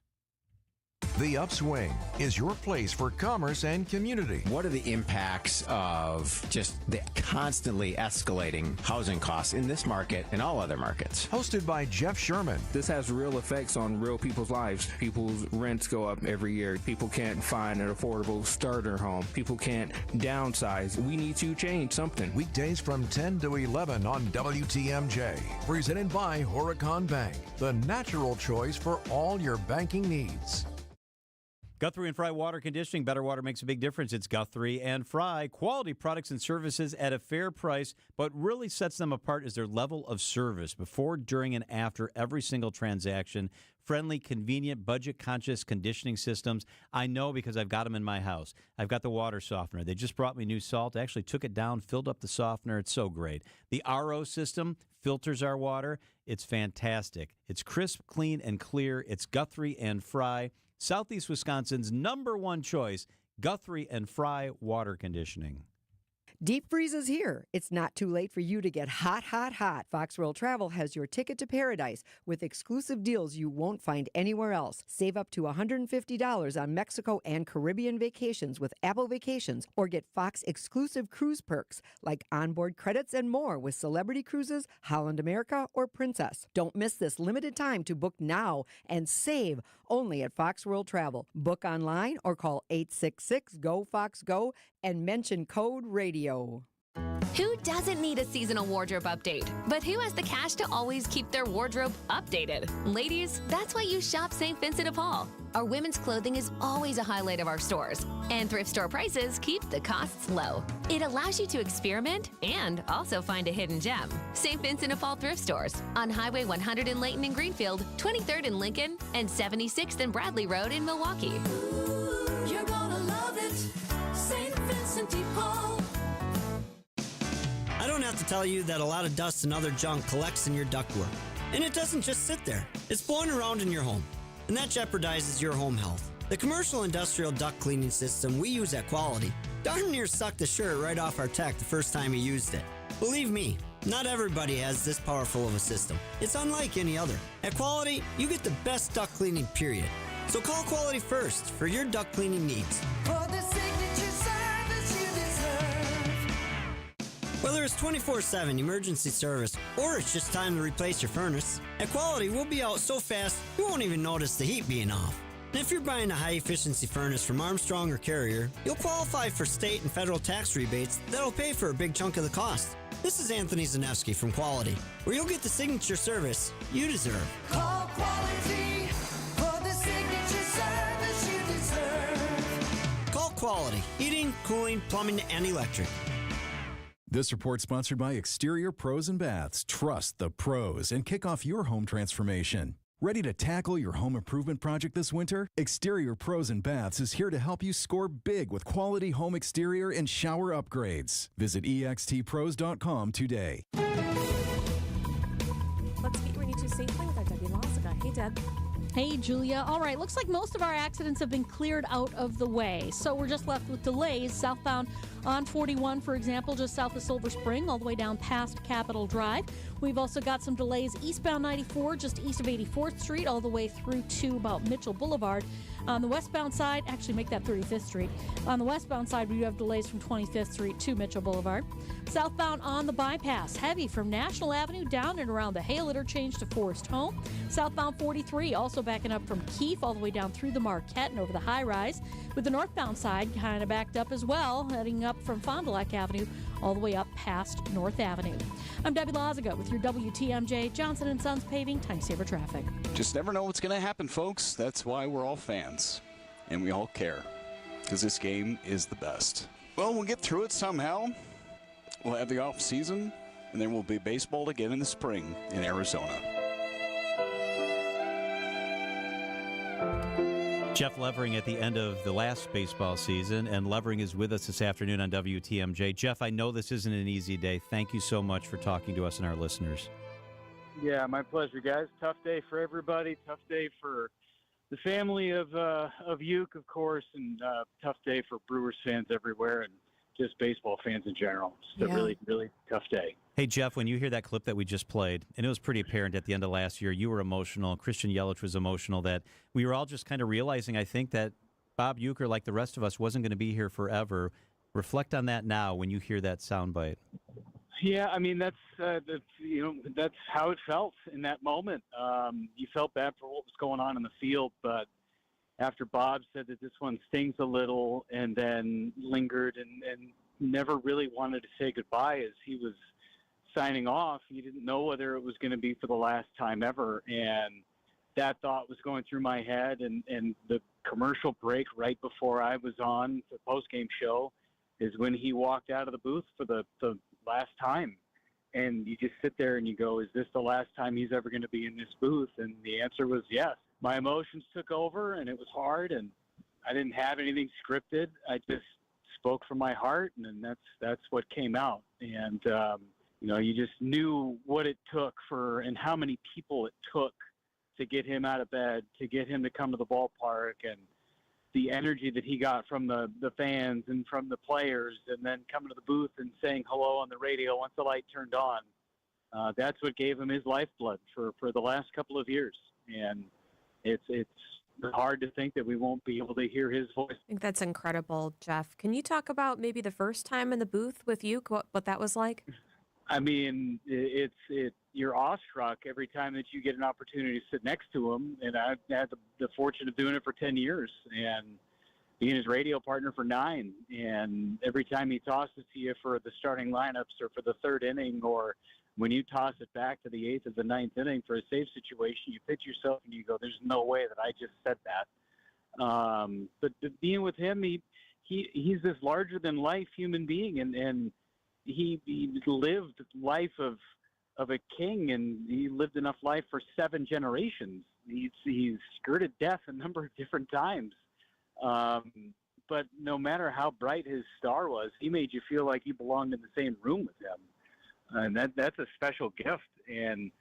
The Upswing is your place for commerce and community. What are the impacts of just the constantly escalating housing costs in this market and all other markets? Hosted by Jeff Sherman. This has real effects on real people's lives. People's rents go up every year. People can't find an affordable starter home. People can't downsize. We need to change something. Weekdays from 10 to 11 on WTMJ. Presented by Horicon Bank, the natural choice for all your banking needs. Guthrie and Fry Water Conditioning. Better water makes a big difference. It's Guthrie and Fry. Quality products and services at a fair price, but really sets them apart is their level of service before, during, and after every single transaction. Friendly, convenient, budget-conscious conditioning systems. I know because I've got them in my house. I've got the water softener. They just brought me new salt. I actually took it down, filled up the softener. It's so great. The RO system filters our water. It's fantastic. It's crisp, clean, and clear. It's Guthrie and Fry. Southeast Wisconsin's #1 choice, Guthrie and Fry Water Conditioning. Deep freeze is here. It's not too late for you to get hot, hot, hot. Fox World Travel has your ticket to paradise with exclusive deals you won't find anywhere else. Save up to $150 on Mexico and Caribbean vacations with Apple Vacations, or get Fox exclusive cruise perks like onboard credits and more with Celebrity Cruises, Holland America, or Princess. Don't miss this limited time to book now and save only at Fox World Travel. Book online or call 866-GO-FOX-GO and mention code radio. Who doesn't need a seasonal wardrobe update? But who has the cash to always keep their wardrobe updated? Ladies, that's why you shop St. Vincent de Paul. Our women's clothing is always a highlight of our stores, and thrift store prices keep the costs low. It allows you to experiment and also find a hidden gem. St. Vincent de Paul thrift stores on Highway 100 in Layton and Greenfield, 23rd in Lincoln, and 76th and Bradley Road in Milwaukee. Ooh, you're gonna love it, St. Vincent de Paul. I don't have to tell you that a lot of dust and other junk collects in your ductwork. And it doesn't just sit there. It's blowing around in your home. And that jeopardizes your home health. The commercial industrial duct cleaning system we use at Quality darn near sucked the shirt right off our tech the first time he used it. Believe me, not everybody has this powerful of a system. It's unlike any other. At Quality, you get the best duct cleaning, period. So call Quality first for your duct cleaning needs. For the signature service you deserve. Whether it's 24/7 emergency service or it's just time to replace your furnace, at Quality we'll be out so fast you won't even notice the heat being off. And if you're buying a high-efficiency furnace from Armstrong or Carrier, you'll qualify for state and federal tax rebates that'll pay for a big chunk of the cost. This is Anthony Zanevsky from Quality, where you'll get the signature service you deserve. Call Quality for the signature service you deserve. Call Quality. Heating, cooling, plumbing, and electric. This report sponsored by Exterior Pros and Baths. Trust the pros and kick off your home transformation. Ready to tackle your home improvement project this winter? Exterior Pros and Baths is here to help you score big with quality home exterior and shower upgrades. Visit extpros.com today. Let's get where you need to safely with our Debbie Lazica. Hey, Deb. Hey, Julia. All right, looks like most of our accidents have been cleared out of the way. So we're just left with delays. Southbound on 41, for example, just south of Silver Spring, all the way down past Capitol Drive. We've also got some delays eastbound 94, just east of 84th Street, all the way through to about Mitchell Boulevard. On the westbound side, actually make that 35th Street. On the westbound side, we do have delays from 25th Street to Mitchell Boulevard. Southbound on the bypass, heavy from National Avenue down and around the Hale interchange to Forest Home. Southbound 43, also backing up from Keefe all the way down through the Marquette and over the high rise. With the northbound side kind of backed up as well, heading up from Fond du Lac Avenue all the way up past North Avenue. I'm Debbie Lazaga with your WTMJ Johnson & Sons Paving Time Saver Traffic. Just never know what's going to happen, folks. That's why we're all fans, and we all care, because this game is the best. Well, we'll get through it somehow. We'll have the off season, and then we'll be baseball again in the spring in Arizona. Jeff Levering at the end of the last baseball season, and Levering is with us this afternoon on WTMJ. Jeff, I know this isn't an easy day. Thank you so much for talking to us and our listeners. Yeah, my pleasure, guys. Tough day for everybody. Tough day for the family of Uecker, of course, and tough day for Brewers fans everywhere and just baseball fans in general. It's a really, really tough day. Hey, Jeff, when you hear that clip that we just played, and it was pretty apparent at the end of last year, you were emotional, Christian Yelich was emotional, that we were all just kind of realizing, I think, that Bob Uecker, like the rest of us, wasn't going to be here forever. Reflect on that now when you hear that soundbite. Yeah, I mean, that's how it felt in that moment. You felt bad for what was going on in the field, but after Bob said that this one stings a little and then lingered and never really wanted to say goodbye as he was signing off, you didn't know whether it was going to be for the last time ever. And that thought was going through my head. And the commercial break right before I was on the postgame show is when he walked out of the booth for the last time. And you just sit there and you go, is this the last time he's ever going to be in this booth? And the answer was yes. My emotions took over, and it was hard, and I didn't have anything scripted. I just spoke from my heart, and that's what came out. And you just knew what it took and how many people it took to get him out of bed, to get him to come to the ballpark, and the energy that he got from the fans and from the players, and then coming to the booth and saying hello on the radio once the light turned on. That's what gave him his lifeblood for the last couple of years. And it's hard to think that we won't be able to hear his voice. I think that's incredible, Jeff. Can you talk about maybe the first time in the booth with you, what that was like? I mean, you're awestruck every time that you get an opportunity to sit next to him. And I've had the fortune of doing it for 10 years and being his radio partner for 9. And every time he tosses to you for the starting lineups or for the third inning, or when you toss it back to the 8th or the 9th inning for a save situation, you pitch yourself and you go, there's no way that I just said that. But being with him, he's this larger than life human being, and he lived life of a king, and he lived enough life for 7 generations. He's skirted death a number of different times. But no matter how bright his star was, he made you feel like you belonged in the same room with him. And that's a special gift. And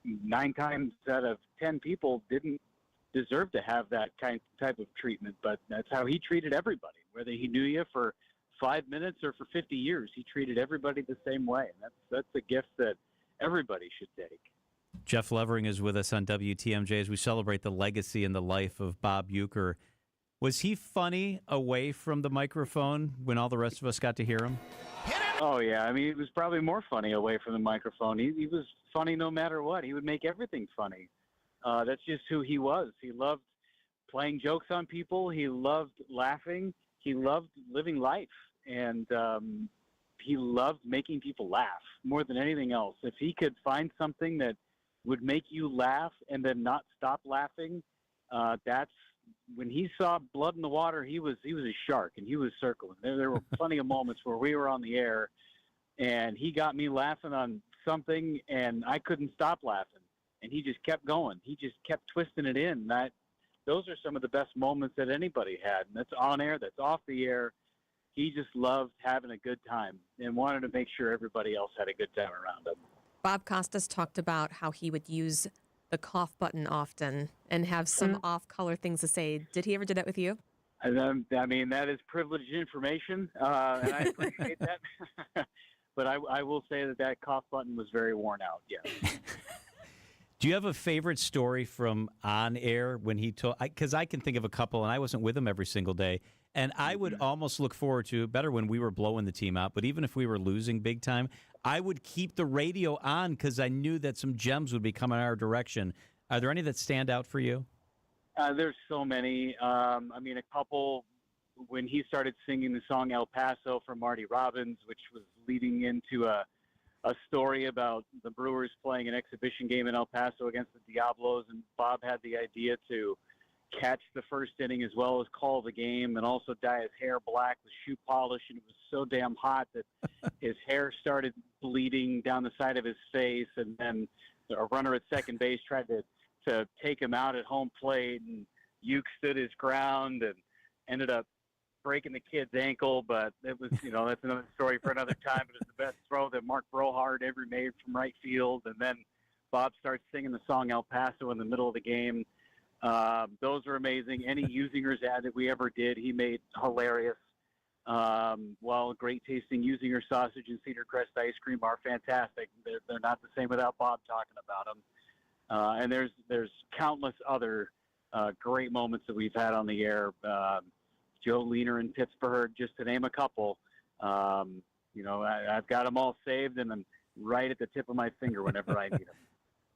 9 times out of 10 people didn't deserve to have that type of treatment, but that's how he treated everybody, whether he knew you for 5 minutes or for 50 years. He treated everybody the same way. And that's a gift that everybody should take. Jeff Levering is with us on WTMJ as we celebrate the legacy and the life of Bob Uecker. Was he funny away from the microphone when all the rest of us got to hear him? Oh, yeah. I mean, it was probably more funny away from the microphone. He was funny no matter what. He would make everything funny. That's just who he was. He loved playing jokes on people. He loved laughing. He loved living life. And he loved making people laugh more than anything else. If he could find something that would make you laugh and then not stop laughing, that's when he saw blood in the water. He was a shark, and he was circling. There were plenty of moments where we were on the air, and he got me laughing on something, and I couldn't stop laughing. And he just kept going. He just kept twisting it in. Those are some of the best moments that anybody had. And that's on air, that's off the air. He just loved having a good time and wanted to make sure everybody else had a good time around him. Bob Costas talked about how he would use the cough button often and have some off-color things to say. Did he ever do that with you? I mean, that is privileged information, and I appreciate that. But I will say that cough button was very worn out, yes. Do you have a favorite story from on air when he told? Because I can think of a couple, and I wasn't with him every single day. And I would almost look forward to better when we were blowing the team out. But even if we were losing big time, I would keep the radio on because I knew that some gems would be coming our direction. Are there any that stand out for you? There's so many. I mean, a couple when he started singing the song El Paso from Marty Robbins, which was leading into a story about the Brewers playing an exhibition game in El Paso against the Diablos, and Bob had the idea to catch the first inning as well as call the game and also dye his hair black with shoe polish, and it was so damn hot that his hair started bleeding down the side of his face, and then a runner at second base tried to take him out at home plate, and Uecker stood his ground and ended up breaking the kid's ankle, but it was, that's another story for another time. But it's the best throw that Mark Brohard ever made from right field. And then Bob starts singing the song El Paso in the middle of the game. Those are amazing. Any Usingers ad that we ever did, he made hilarious. While great tasting Usinger sausage and Cedar Crest ice cream are fantastic, they're not the same without Bob talking about them. And there's countless other great moments that we've had on the air. Joe Leaner in Pittsburgh, just to name a couple. I've got them all saved, and I'm right at the tip of my finger whenever I need them.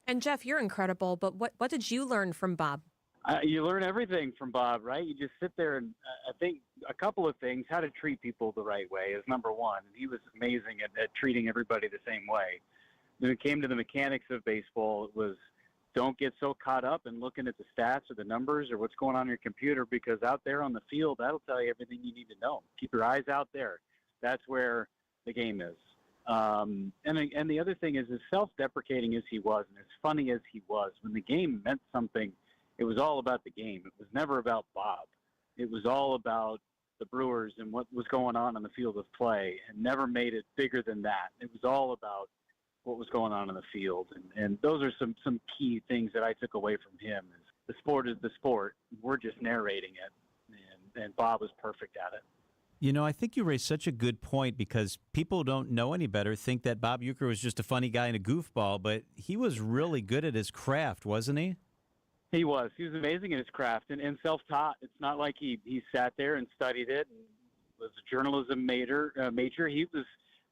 And Jeff, you're incredible, but what did you learn from Bob? You learn everything from Bob, right? You just sit there, and I think a couple of things. How to treat people the right way is number one. And he was amazing at treating everybody the same way. When it came to the mechanics of baseball, it was don't get so caught up in looking at the stats or the numbers or what's going on your computer, because out there on the field, that'll tell you everything you need to know. Keep your eyes out there. That's where the game is. And the other thing is, as self-deprecating as he was and as funny as he was, when the game meant something, it was all about the game. It was never about Bob. It was all about the Brewers and what was going on the field of play, and never made it bigger than that. It was all about what was going on in the field. And those are some key things that I took away from him. Is the sport is the sport. We're just narrating it. And Bob was perfect at it. I think you raised such a good point, because people don't know any better, think that Bob Uecker was just a funny guy and a goofball, but he was really good at his craft, wasn't he? He was. He was amazing at his craft and self-taught. It's not like he sat there and studied it and was a journalism major. He was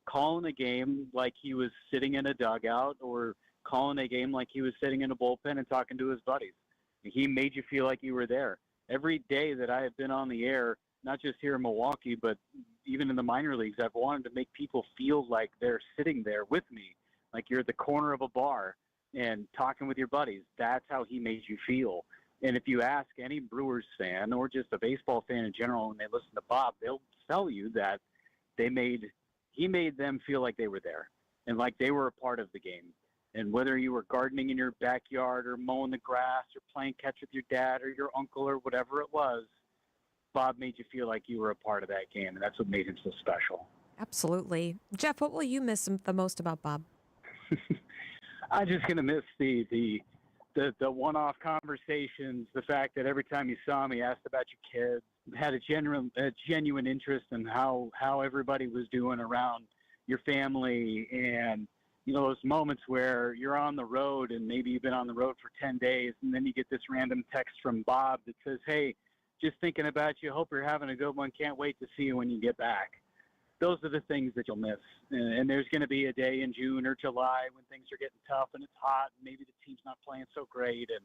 calling a game like he was sitting in a dugout, or calling a game like he was sitting in a bullpen and talking to his buddies. He made you feel like you were there. Every day that I have been on the air, not just here in Milwaukee, but even in the minor leagues, I've wanted to make people feel like they're sitting there with me, like you're at the corner of a bar and talking with your buddies. That's how he made you feel. And if you ask any Brewers fan or just a baseball fan in general, and they listen to Bob, they'll tell you that he made them feel like they were there and like they were a part of the game. And whether you were gardening in your backyard or mowing the grass or playing catch with your dad or your uncle or whatever it was, Bob made you feel like you were a part of that game, and that's what made him so special. Absolutely. Jeff, what will you miss the most about Bob? I'm just going to miss the one-off conversations, the fact that every time you saw him, he asked about your kids, had a genuine interest in how everybody was doing around your family, and those moments where you're on the road and maybe you've been on the road for 10 days, and then you get this random text from Bob that says, "Hey, just thinking about you. Hope you're having a good one. Can't wait to see you when you get back." Those are the things that you'll miss. And there's going to be a day in June or July when things are getting tough and it's hot and maybe the team's not playing so great, and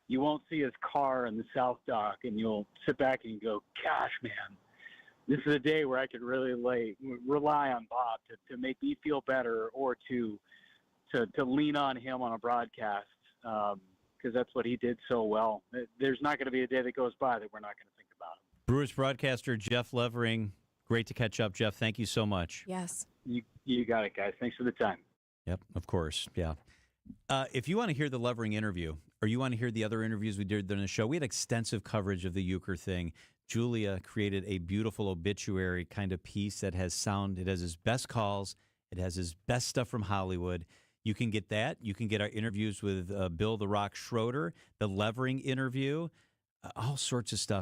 you won't see his car in the South Dock, and you'll sit back and go, "Gosh, man, this is a day where I could really rely on Bob to make me feel better, or to lean on him on a broadcast." Because that's what he did so well. There's not going to be a day that goes by that we're not going to think about him. Brewers broadcaster Jeff Levering, great to catch up, Jeff. Thank you so much. Yes. You got it, guys. Thanks for the time. Yep, of course. Yeah. If you want to hear the Levering interview, or you want to hear the other interviews we did during the show, we had extensive coverage of the Uecker thing. Julia created a beautiful obituary kind of piece that has sound. It has his best calls. It has his best stuff from Hollywood. You can get that. You can get our interviews with Bill the Rock Schroeder, the Levering interview, all sorts of stuff.